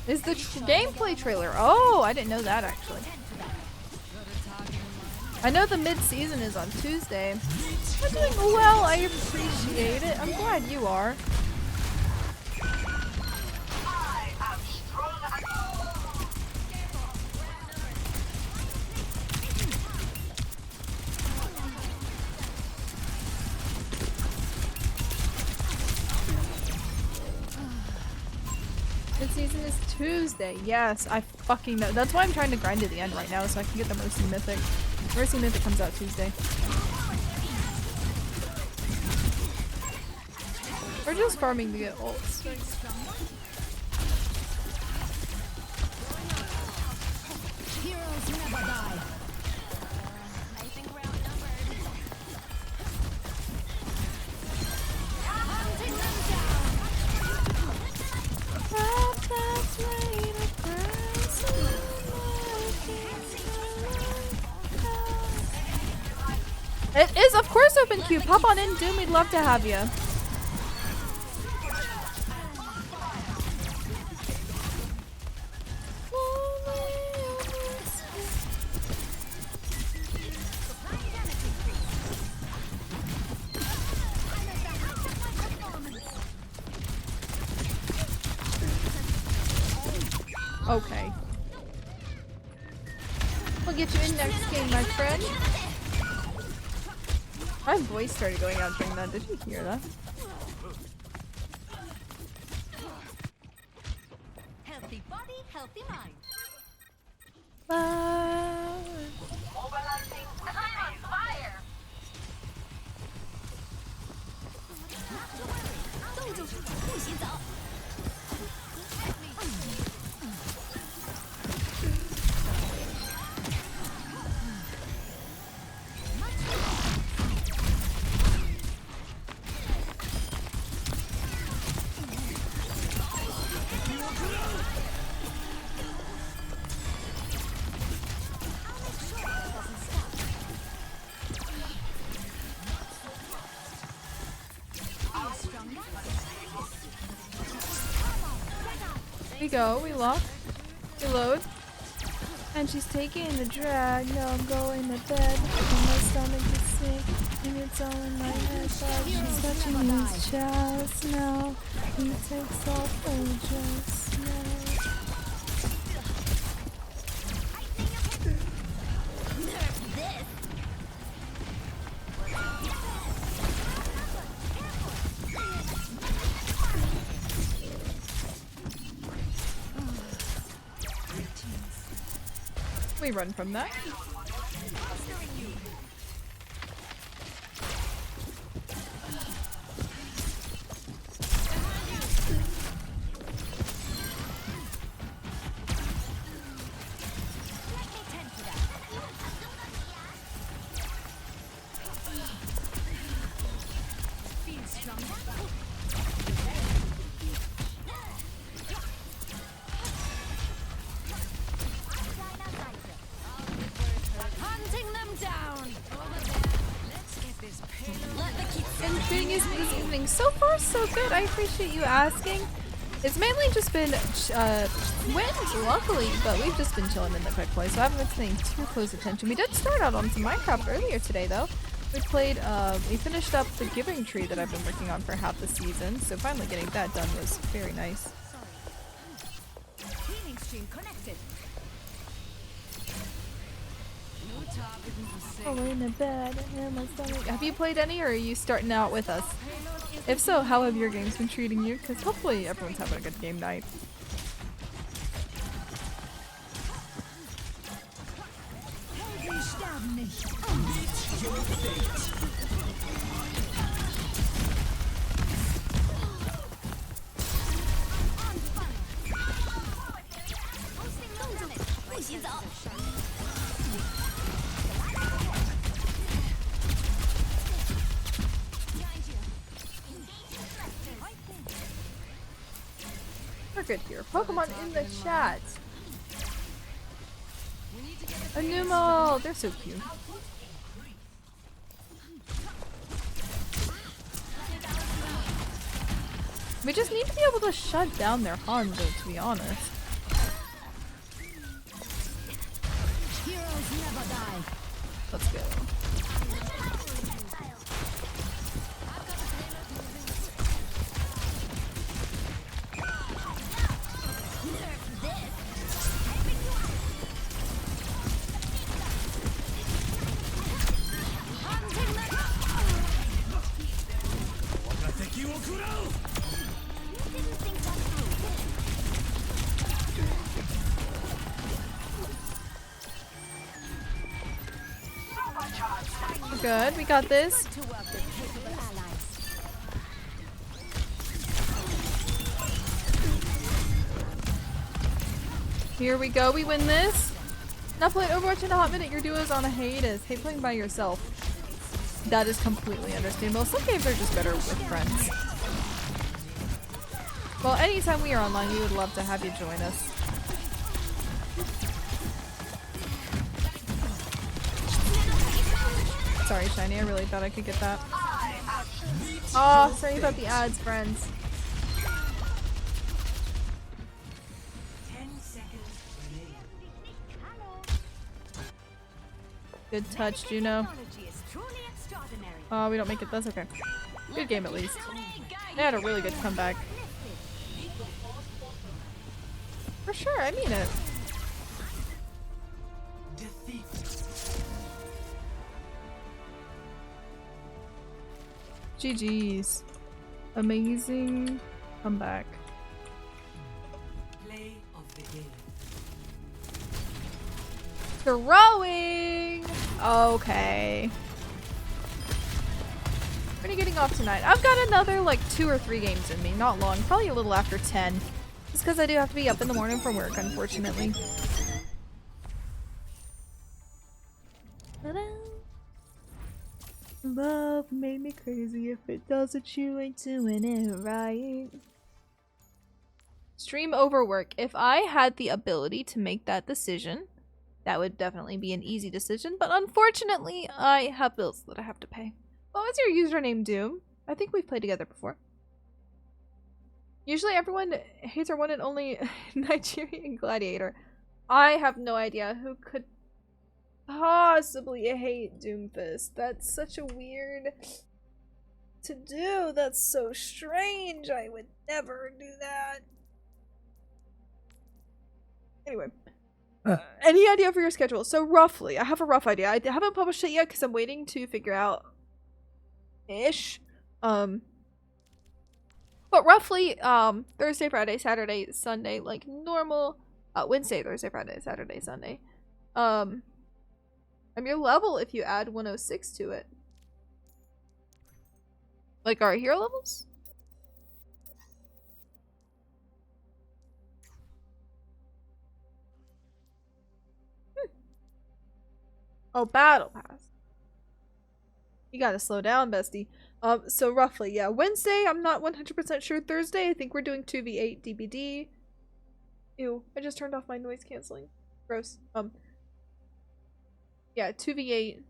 Is the gameplay trailer? Oh, I didn't know that actually. I know the mid-season is on Tuesday. I'm doing well, I appreciate it. I'm glad you are. Mid-season is Tuesday. Yes, I fucking know. That's why I'm trying to grind to the end right now so I can get the Mercy Mythic. Mercy Mythic comes out Tuesday. We're just farming to get ults. Heroes never die. I think we're outnumbered. Hunting them down. It is, of course, open queue. Pop on in, Doom. We'd love to have you. Okay. We'll get you in next game, my friend. My voice started going out during that. Did you hear that? Healthy body, healthy mind. Mobilizing time on fire. We go, we lock, we load. And she's taking the drag. No, I'm going to bed. And my stomach is sick. And it's all in my head. But she's touching his chest now. He takes off her dress now. We run from that. So far, so good. I appreciate you asking. It's mainly just been wins, luckily, but we've just been chilling in the quick play, so I haven't been paying too close attention. We did start out on some Minecraft earlier today, though. We finished up the Giving Tree that I've been working on for half the season, so finally getting that done was very nice. Healing stream connected. In a bed, have you played any, or are you starting out with us? If so, how have your games been treating you? Because hopefully everyone's having a good game night. We're good here. Pokemon in the chat. A Numel! They're so cute. We just need to be able to shut down their Hanzo, to be honest. Heroes never die. Let's go. We're good, we got this. To work with capable allies. Here we go, we win this. Not playing Overwatch in a hot minute, your duo is on a hiatus. Hate playing by yourself. That is completely understandable. Some games are just better with friends. Well, anytime we are online, we would love to have you join us. Sorry, Shiny, I really thought I could get that. Oh, sorry about the ads, friends. 10 seconds remaining. Good touch, Juno. Technology is truly extraordinary. Oh, we don't make it. That's okay. Good game, at least. They had a really good comeback. For sure, I mean it. Defeat. GG's. Amazing comeback. Play of the game. Throwing! Okay. When are you getting off tonight? I've got another like 2 or 3 games in me. Not long. Probably a little after 10. Just because I do have to be up in the morning from work, unfortunately. Ta-da. Love made me crazy. If it doesn't, you ain't doing it right. Stream overwork. If I had the ability to make that decision, that would definitely be an easy decision. But unfortunately, I have bills that I have to pay. What was your username, Doom? I think we've played together before. Usually everyone hates our one and only Nigerian gladiator. I have no idea who could possibly hate Doomfist. That's such a weird to do. That's so strange. I would never do that. Anyway, any idea for your schedule? So roughly, I have a rough idea. I haven't published it yet because I'm waiting to figure out ish. But roughly, Thursday, Friday, Saturday, Sunday, like normal. Wednesday, Thursday, Friday, Saturday, Sunday. I'm your level if you add 106 to it. Like our hero levels? Oh, battle pass. You gotta slow down, bestie. So roughly, yeah. Wednesday, I'm not 100% sure. Thursday, I think we're doing 2v8 DBD. Ew, I just turned off my noise canceling. Gross. Yeah, 2v8.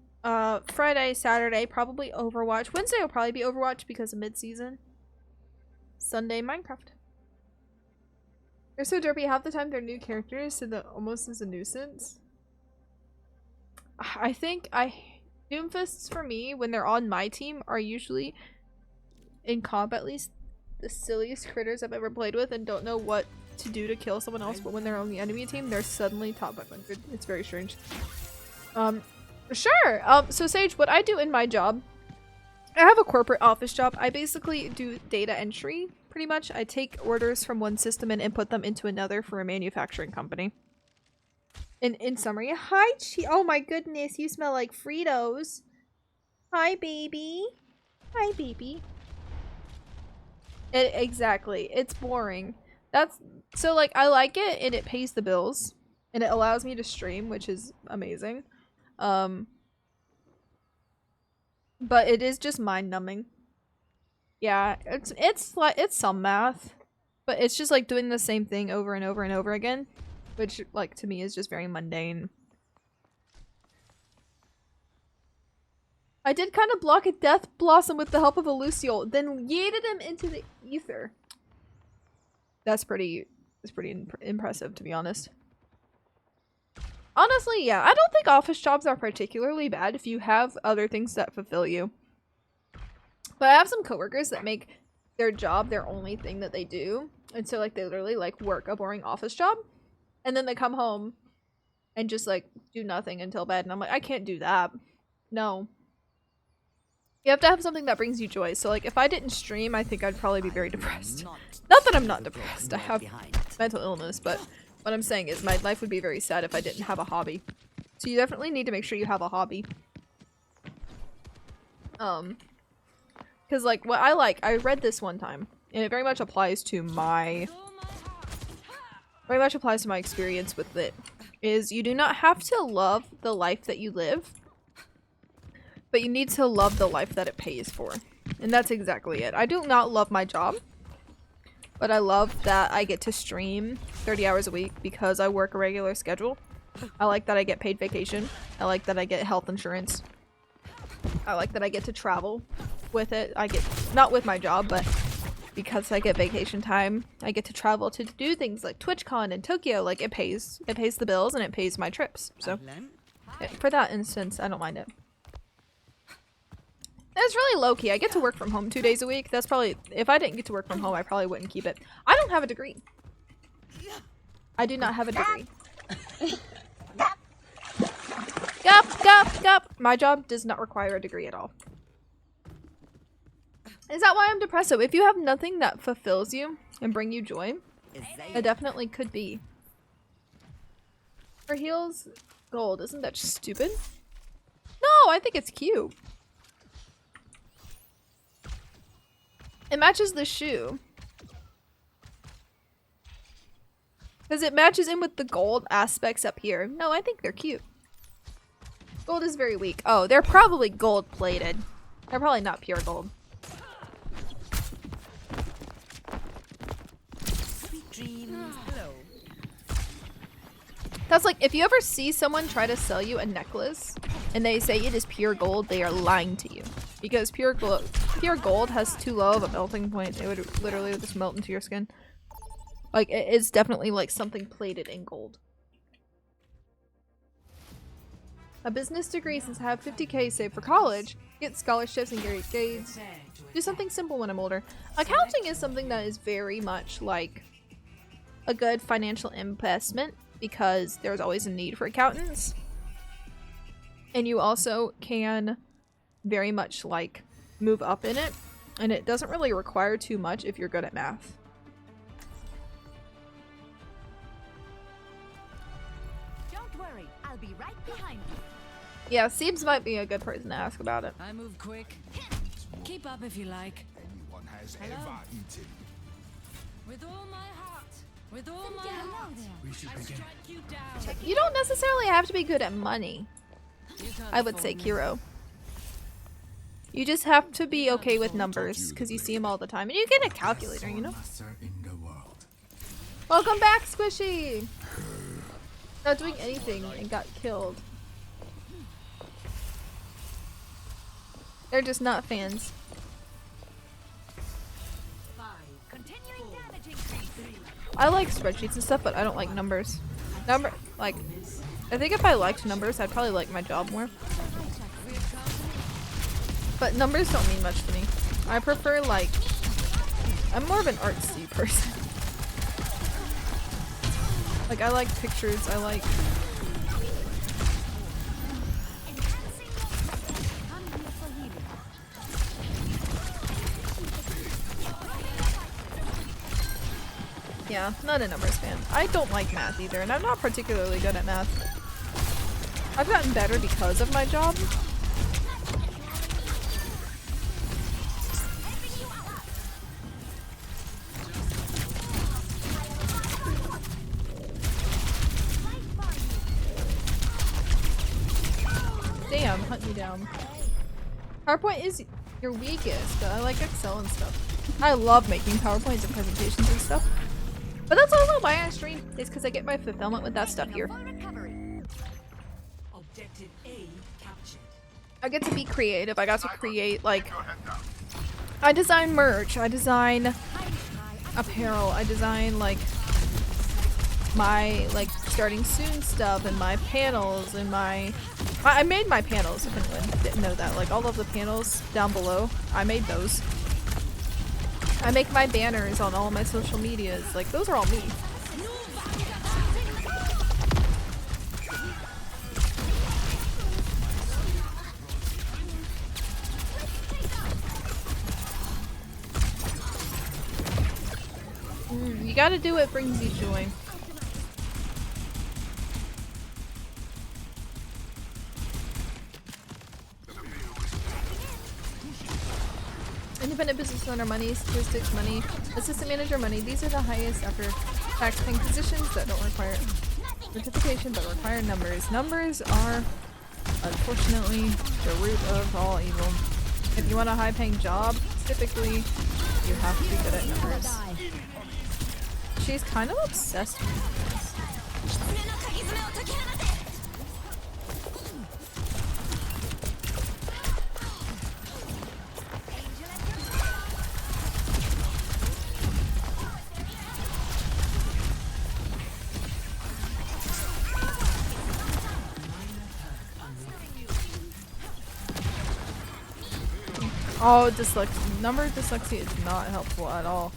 Friday, Saturday, probably Overwatch. Wednesday will probably be Overwatch because of mid-season. Sunday, Minecraft. They're so derpy. Half the time they're new characters, so that almost is a nuisance. I think Doomfists for me, when they're on my team, are usually, in comp at least, the silliest critters I've ever played with and don't know what to do to kill someone else, but when they're on the enemy team, they're suddenly top 500. It's very strange. Sure! So Sage, what I do in my job, I have a corporate office job. I basically do data entry, pretty much. I take orders from one system and input them into another for a manufacturing company. In summary, hi oh my goodness, you smell like Fritos. Hi baby. Hi baby. Exactly. It's boring. That's so like I like it and it pays the bills and it allows me to stream, which is amazing. But it is just mind-numbing. Yeah, it's like it's some math, but it's just like doing the same thing over and over and over again, which like to me is just very mundane. I did kind of block a Death Blossom with the help of a Luciole, then yeeted him into the ether. That's pretty impressive, to be honest. Honestly, yeah, I don't think office jobs are particularly bad if you have other things that fulfill you. But I have some coworkers that make their job their only thing that they do. And so like they literally like work a boring office job and then they come home and just like do nothing until bed. And I'm like, I can't do that. No. You have to have something that brings you joy. So like if I didn't stream, I think I'd probably be very depressed. Not that I'm not depressed. I have mental illness, but what I'm saying is my life would be very sad if I didn't have a hobby. So you definitely need to make sure you have a hobby. Because like what I read this one time and it very much applies to my experience with it, is you do not have to love the life that you live, but you need to love the life that it pays for. And that's exactly it. I do not love my job, but I love that I get to stream 30 hours a week because I work a regular schedule. I like that I get paid vacation. I like that I get health insurance. I like that I get to travel with it. I get, not with my job, but because I get vacation time, I get to travel to do things like TwitchCon and Tokyo. Like it pays the bills and it pays my trips. So for that instance, I don't mind it. It's really low-key. I get to work from home 2 days a week. That's probably, if I didn't get to work from home, I probably wouldn't keep it. I don't have a degree. I do not have a degree. Gup. My job does not require a degree at all. Is that why I'm depressed? So if you have nothing that fulfills you and bring you joy, it definitely could be. For heels, gold. Isn't that just stupid? No, I think it's cute. It matches the shoe. Because it matches in with the gold aspects up here. No, I think they're cute. Gold is very weak. Oh, they're probably gold plated. They're probably not pure gold. Sweet dreams. Hello. That's like, if you ever see someone try to sell you a necklace and they say it is pure gold, they are lying to you. Because pure gold has too low of a melting point. It would literally just melt into your skin. Like, it's definitely like something plated in gold. A business degree since I have 50k saved for college. Get scholarships and get grades. Do something simple when I'm older. Accounting is something that is very much like a good financial investment because there's always a need for accountants. And you also can very much like move up in it, and it doesn't really require too much if you're good at math. Don't worry, I'll be right behind you. Yeah, Siebes might be a good person to ask about it. I move quick. Keep up if you like. Anyone has Hello? ever eaten. With all my heart. With all my heart. We should I begin. strike you down. You don't necessarily have to be good at money, You can't I would say, fool me. Kiro. You just have to be okay with numbers because you see them all the time, and you get a calculator, you know? Master in the world. Welcome back, Squishy! Not doing anything and got killed. They're just not fans. Continuing damage increase. I like spreadsheets and stuff, but I don't like numbers. I think if I liked numbers, I'd probably like my job more. We have come But numbers don't mean much to me. I prefer like, I'm more of an artsy person. Like I like pictures, I like yeah, not a numbers fan. I don't like math either, and I'm not particularly good at math. I've gotten better because of my job. Damn, hunt me down. PowerPoint is your weakest, but I like Excel and stuff. I love making PowerPoints and presentations and stuff. But that's also why I stream, is because I get my fulfillment with that stuff here. Objective A captured. I get to be creative. I got to create, like, I design merch, I design apparel, I design, like, my, like, starting soon stuff and my panels and my... I made my panels, if anyone didn't know that. Like, all of the panels down below, I made those. I make my banners on all my social medias. Like, those are all me. You gotta do what brings you joy. Independent business owner money, statistics money, assistant manager money. These are the highest after tax paying positions that don't require certification but require numbers. Numbers are unfortunately the root of all evil. If you want a high paying job, typically you have to be good at numbers. She's kind of obsessed with this. Oh, dyslexia. Number dyslexia is not helpful at all.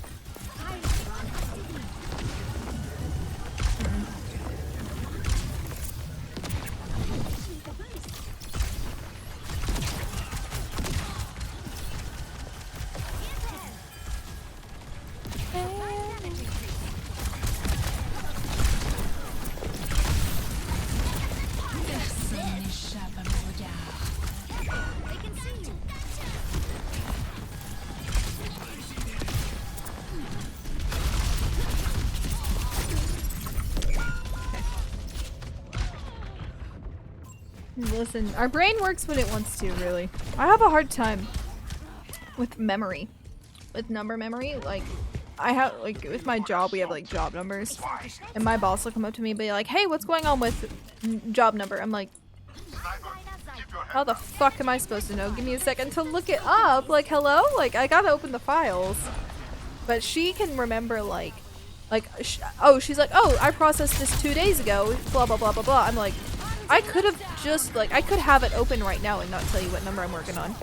Listen, our brain works when it wants to, really. I have a hard time with memory. With number memory. Like, I have, like, with my job, we have, like, job numbers. And my boss will come up to me and be like, hey, what's going on with job number? I'm like, how the fuck am I supposed to know? Give me a second to look it up. Like, hello? Like, I gotta open the files. But she can remember, like, she's like, oh, I processed this 2 days ago. Blah, blah, blah, blah, blah. I'm like, I could have just, like, I could have it open right now and not tell you what number I'm working on.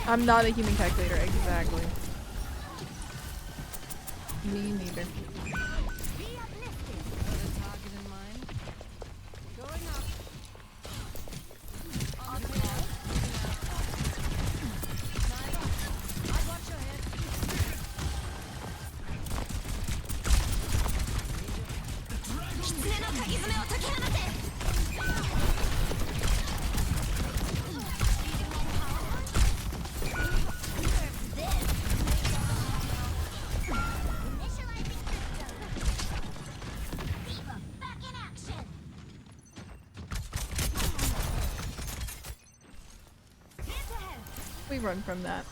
I'm not a human calculator, exactly. Me neither. We run from that.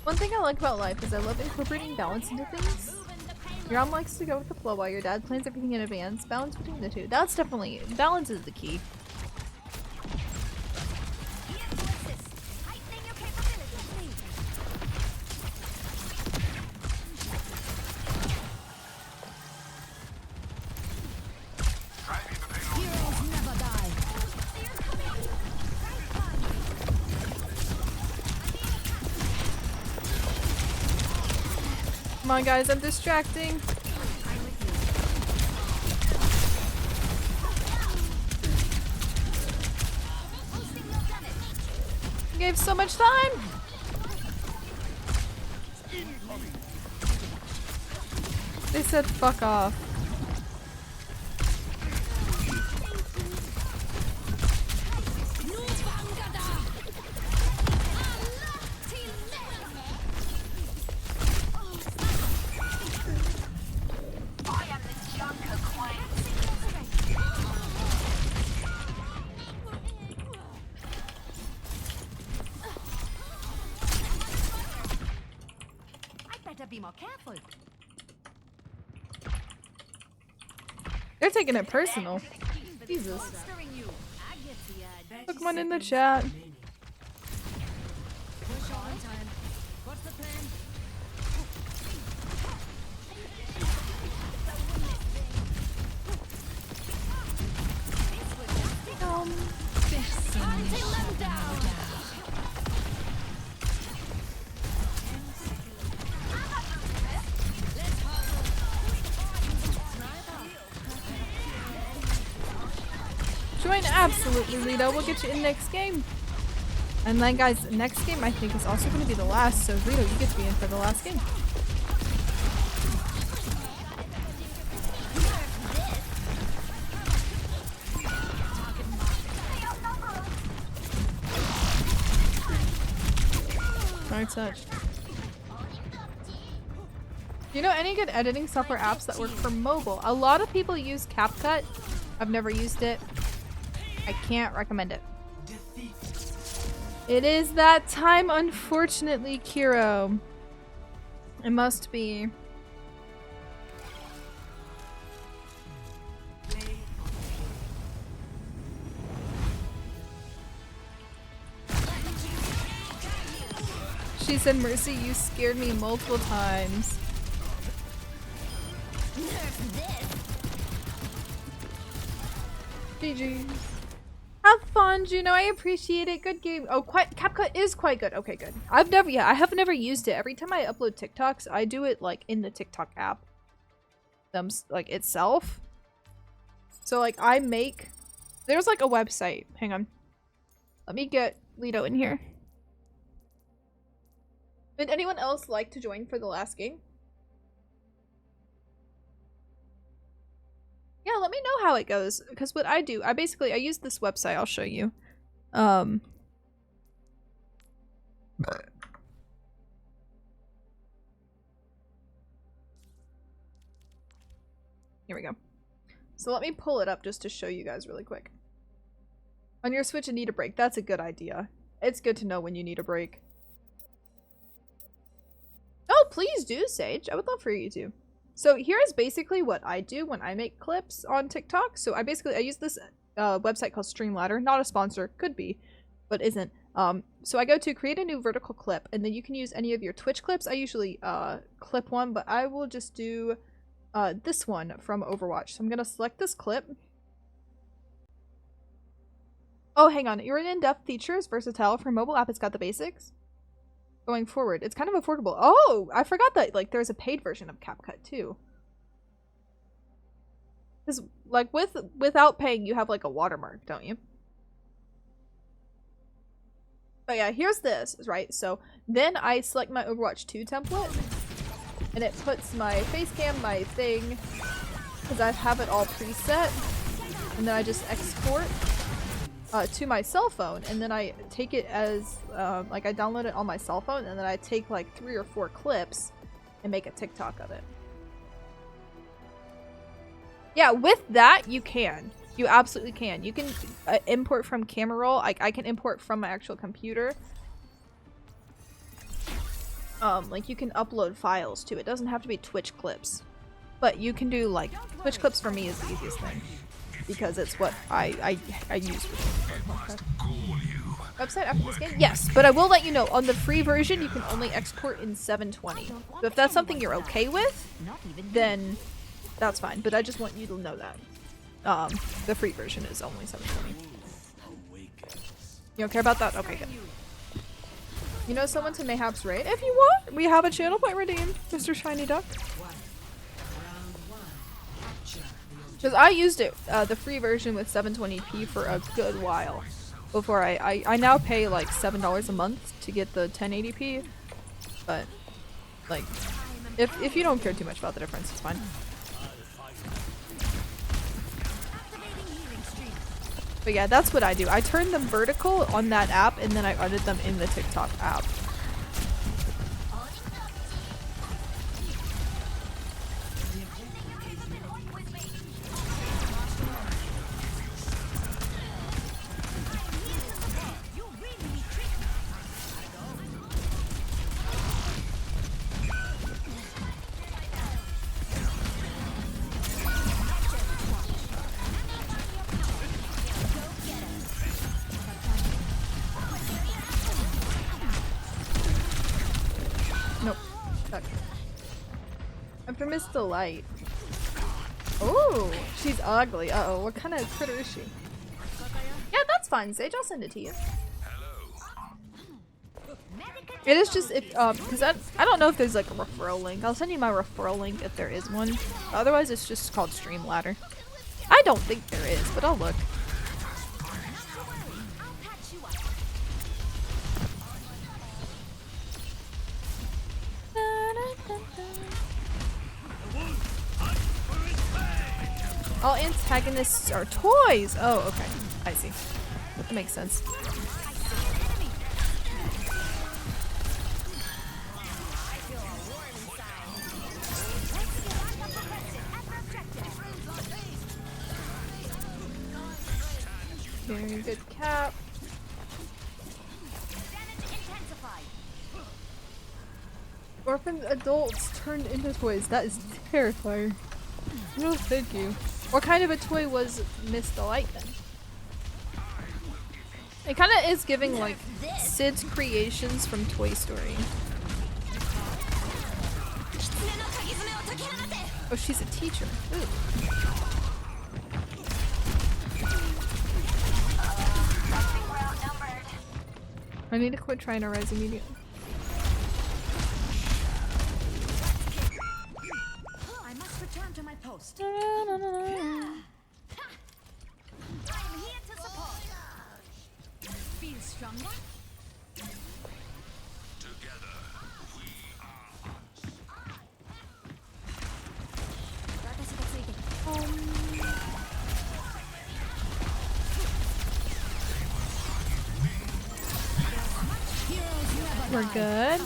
One thing I like about life is I love incorporating balance into things. Your mom likes to go with the flow while your dad plans everything in advance. Balance between the two. That's definitely, balance is the key. Come on guys, I'm distracting. You gave so much time! They said fuck off. Be more careful. They're taking it personal. Jesus. Pokemon in the chat. What's the plan? Join absolutely, Rito. We'll get you in next game. And then, guys, next game I think is also going to be the last. So, Rito, you get to be in for the last game. Nice touch. Do you know any good editing software apps that work for mobile? A lot of people use CapCut. I've never used it. I can't recommend it. It is that time, unfortunately, Kiro. It must be. She said, Mercy, you scared me multiple times. GG's. Have fun, Juno. I appreciate it. Good game. Oh, CapCut is quite good. Okay, good. I have never used it. Every time I upload TikToks, I do it like in the TikTok app, like itself. So like there's like a website. Hang on. Let me get Lido in here. Would anyone else like to join for the last game? Yeah, let me know how it goes, because what I do, I use this website. I'll show you. Here we go. So let me pull it up just to show you guys really quick. On your Switch and need a break. That's a good idea. It's good to know when you need a break. Oh, please do, Sage. I would love for you to. So here's basically what I do when I make clips on TikTok. So I use this website called Streamladder. Not a sponsor. Could be, but isn't. So I go to create a new vertical clip, and then you can use any of your Twitch clips. I usually clip one, but I will just do this one from Overwatch. So I'm going to select this clip. Oh, hang on. Your in-depth features, versatile. For mobile app, it's got the basics. Going forward, it's kind of affordable. Oh, I forgot that like there's a paid version of CapCut too. Because like without paying, you have like a watermark, don't you? But yeah, here's this, right? So then I select my Overwatch 2 template, and it puts my face cam, my thing, because I have it all preset, and then I just export to my cell phone, and then I take it as like I download it on my cell phone, and then I take like 3 or 4 clips and make a TikTok of it. Yeah, with that you absolutely can. You can import from camera roll. I can import from my actual computer. like you can upload files to it. It doesn't have to be Twitch clips. But you can do like Twitch clips for me is the easiest thing. Because it's what I use for website after this game? Yes, but I will let you know on the free version you can only export in 720. So if that's something you're okay with, then that's fine. But I just want you to know that. The free version is only 720. You don't care about that? Okay, good. You know someone to Mayhap's raid? If you want, we have a channel point redeem, Mr. Shiny Duck. Because I used it, the free version with 720p for a good while. Before I now pay like $7 a month to get the 1080p. But, like, if you don't care too much about the difference, it's fine. But yeah, that's what I do. I turn them vertical on that app and then I edit them in the TikTok app. Miss Delight. Oh, she's ugly. Uh-oh, what kind of critter is she? Yeah, that's fine, Sage. I'll send it to you. It is just if because I don't know if there's like a referral link. I'll send you my referral link if there is one. Otherwise, it's just called Streamladder. I don't think there is, but I'll look. All antagonists are toys! Oh, okay. I see. That makes sense. Very good cap. Orphan adults turned into toys. That is terrifying. No, thank you. What kind of a toy was Miss Delight then? It kind of is giving like Sid's creations from Toy Story. Oh, she's a teacher. Ooh. I need to quit trying to rise immediately. I must return to my post. I'm here to support. Feel stronger? Together, we are We're good.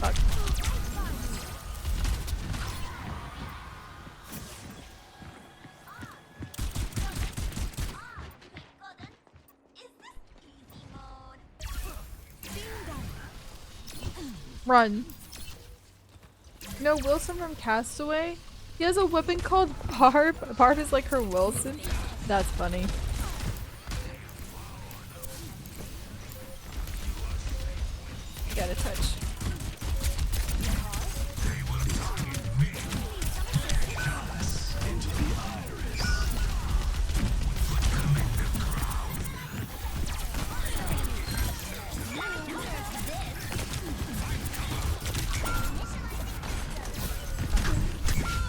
Fuck. Run. You know Wilson from Castaway? He has a weapon called Barb. Barb is like her Wilson. That's funny. Gotta touch.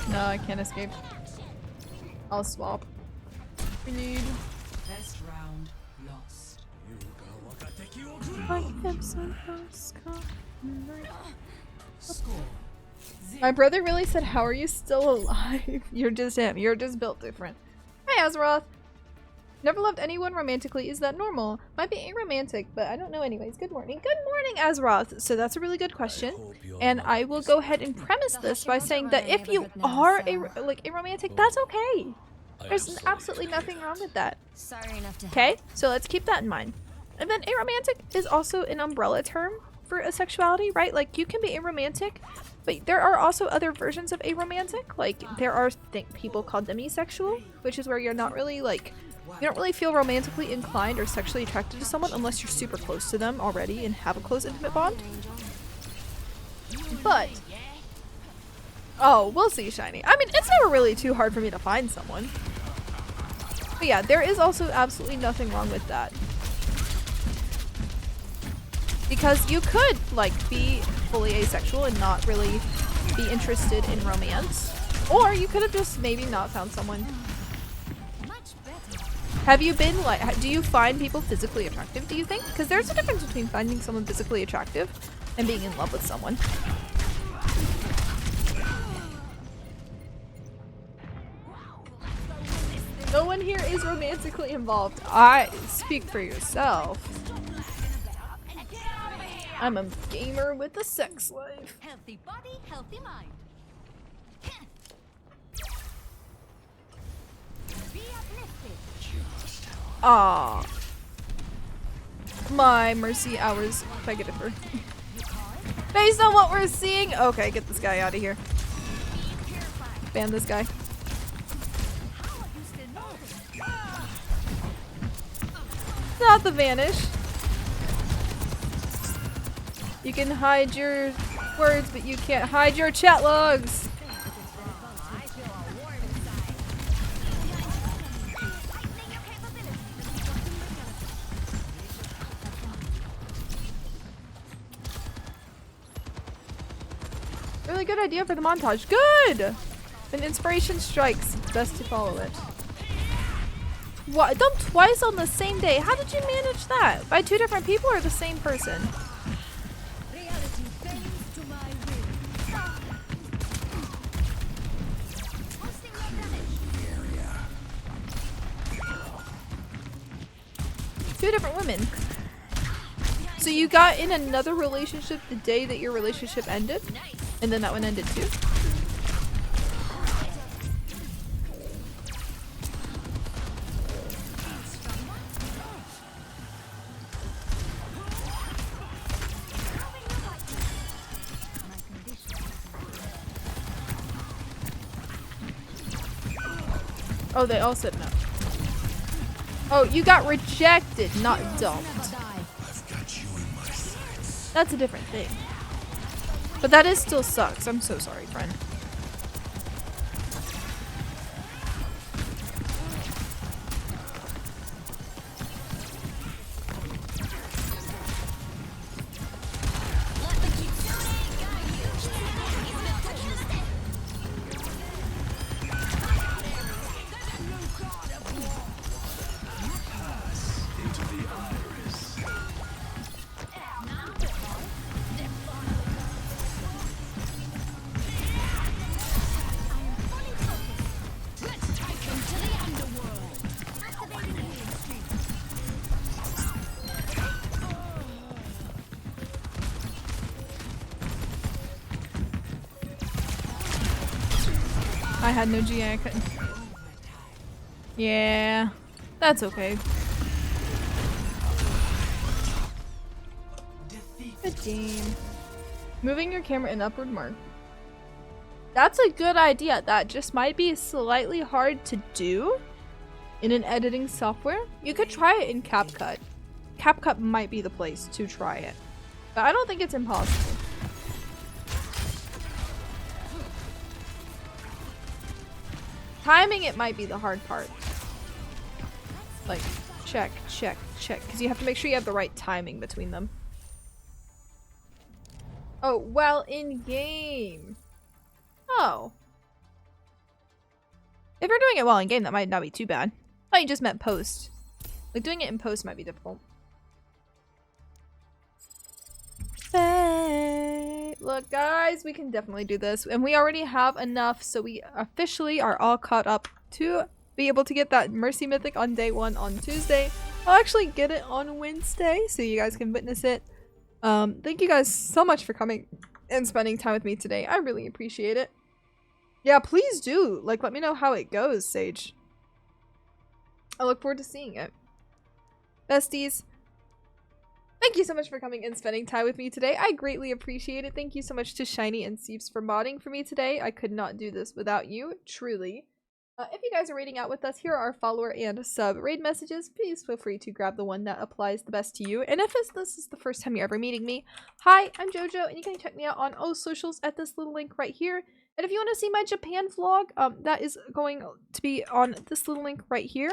No, I can't escape. I'll swap. We need. Best round lost. I kept so close. Score. My brother really said, "How are you still alive?" You're just him. You're just built different. Hey, Azeroth. Never loved anyone romantically. Is that normal? Might be aromantic, but I don't know anyways. Good morning. Good morning, Azroth. So that's a really good question. And I will go ahead and premise this by saying that if you are aromantic, that's okay. There's absolutely nothing wrong with that. Sorry enough to Okay? So let's keep that in mind. And then aromantic is also an umbrella term for asexuality, right? Like, you can be aromantic, but there are also other versions of aromantic. Like, there are people called demisexual, which is where you're not really, like, you don't really feel romantically inclined or sexually attracted to someone unless you're super close to them already and have a close, intimate bond. But, oh, we'll see, Shiny. I mean, it's never really too hard for me to find someone. But yeah, there is also absolutely nothing wrong with that. Because you could, like, be fully asexual and not really be interested in romance. Or you could have just maybe not found someone. Have you been, like, do you find people physically attractive, do you think? Because there's a difference between finding someone physically attractive and being in love with someone. No one here is romantically involved. I speak for yourself. I'm a gamer with a sex life. Healthy body, healthy mind. Be uplifted. Aww. My mercy hours if I get it for. Based on what we're seeing. Okay, get this guy out of here. Ban this guy. Not the vanish. You can hide your words, but you can't hide your chat logs. Really good idea for the montage. Good! When inspiration strikes, it's best to follow it. What? Dump twice on the same day? How did you manage that? By two different people or the same person? Reality bends to my will. Two different women. So you got in another relationship the day that your relationship ended? And then that one ended too? Oh, they all said no. Oh, you got rejected, not dumped. That's a different thing. But that is still sucks. I'm so sorry, friend. I had no GA, I couldn't. Yeah, that's okay. Good game. Moving your camera in upward mark. That's a good idea. That just might be slightly hard to do in an editing software. You could try it in CapCut. CapCut might be the place to try it. But I don't think it's impossible. Timing it might be the hard part. Like, check, check, check. Because you have to make sure you have the right timing between them. Oh, well, in game. Oh. If you're doing it while in game, that might not be too bad. I thought you just meant post. Like, doing it in post might be difficult. Look, guys, we can definitely do this. And we already have enough, so we officially are all caught up to be able to get that Mercy Mythic on day 1 on Tuesday. I'll actually get it on Wednesday so you guys can witness it. Thank you guys so much for coming and spending time with me today. I really appreciate it. Yeah, please do. Like, let me know how it goes, Sage. I look forward to seeing it. Besties, thank you so much for coming and spending time with me today. I greatly appreciate it. Thank you so much to Shiny and Seeps for modding for me today. I could not do this without you, truly. If you guys are raiding out with us, here are our follower and sub raid messages. Please feel free to grab the one that applies the best to you. And if this is the first time you're ever meeting me, hi, I'm Jojo, and you can check me out on all socials at this little link right here. And if you want to see my Japan vlog, that is going to be on this little link right here.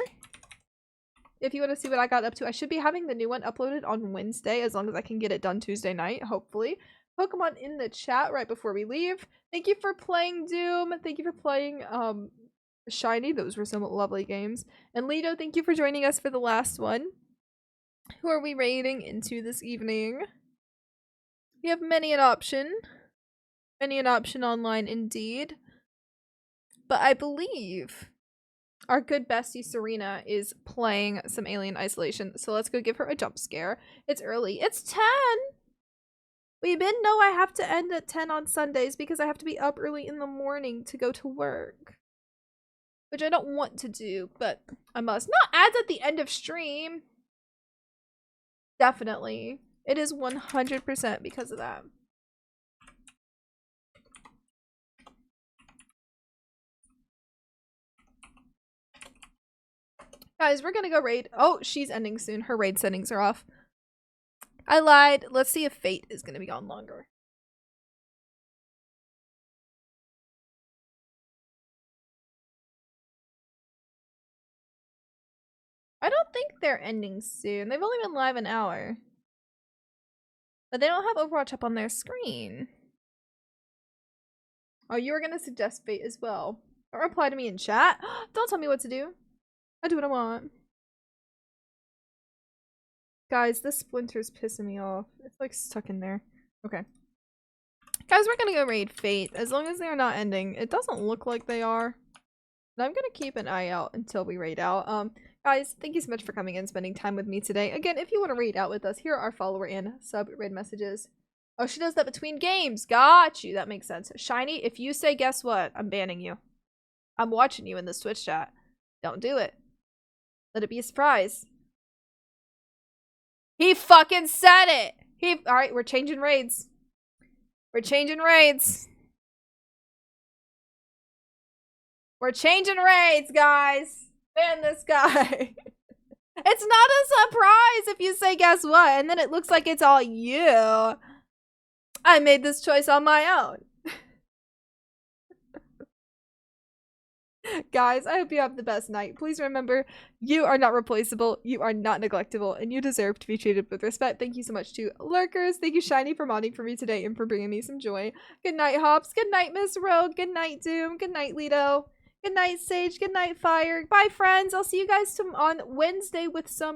If you want to see what I got up to, I should be having the new one uploaded on Wednesday, as long as I can get it done Tuesday night, hopefully. Pokemon in the chat right before we leave. Thank you for playing Doom. Thank you for playing Shiny. Those were some lovely games. And Lido, thank you for joining us for the last one. Who are we raiding into this evening? We have many an option. Many an option online indeed. But I believe our good bestie Serena is playing some Alien Isolation. So let's go give her a jump scare. It's early. It's 10! We been know I have to end at 10 on Sundays because I have to be up early in the morning to go to work. Which I don't want to do, but I must. Not ads at the end of stream. Definitely. It is 100% because of that. Guys, we're gonna go raid. Oh, she's ending soon. Her raid settings are off. I lied. Let's see if Fate is gonna be on longer. I don't think they're ending soon. They've only been live an hour. But they don't have Overwatch up on their screen. Oh, you were gonna suggest Fate as well. Don't reply to me in chat. Don't tell me what to do. I do what I want. Guys, this splinter's pissing me off. It's like stuck in there. Okay. Guys, we're gonna go raid Fate. As long as they're not ending. It doesn't look like they are. But I'm gonna keep an eye out until we raid out. Guys, thank you so much for coming and spending time with me today. Again, if you want to raid out with us, here are our follower and sub raid messages. Oh, she does that between games. Got you. That makes sense. Shiny, if you say guess what, I'm banning you. I'm watching you in this Twitch chat. Don't do it. Let it be a surprise. He fucking said it! Alright, we're changing raids. We're changing raids. We're changing raids, guys. Ban this guy. It's not a surprise if you say guess what, and then it looks like it's all you. I made this choice on my own. Guys, I hope you have the best night. Please remember, you are not replaceable, you are not neglectable, and you deserve to be treated with respect. Thank you so much to Lurkers. Thank you, Shiny, for modding for me today and for bringing me some joy. Good night, Hops. Good night, Miss Rogue. Good night, Doom. Good night, Lido. Good night, Sage. Good night, Fire. Bye, friends. I'll see you guys on Wednesday with some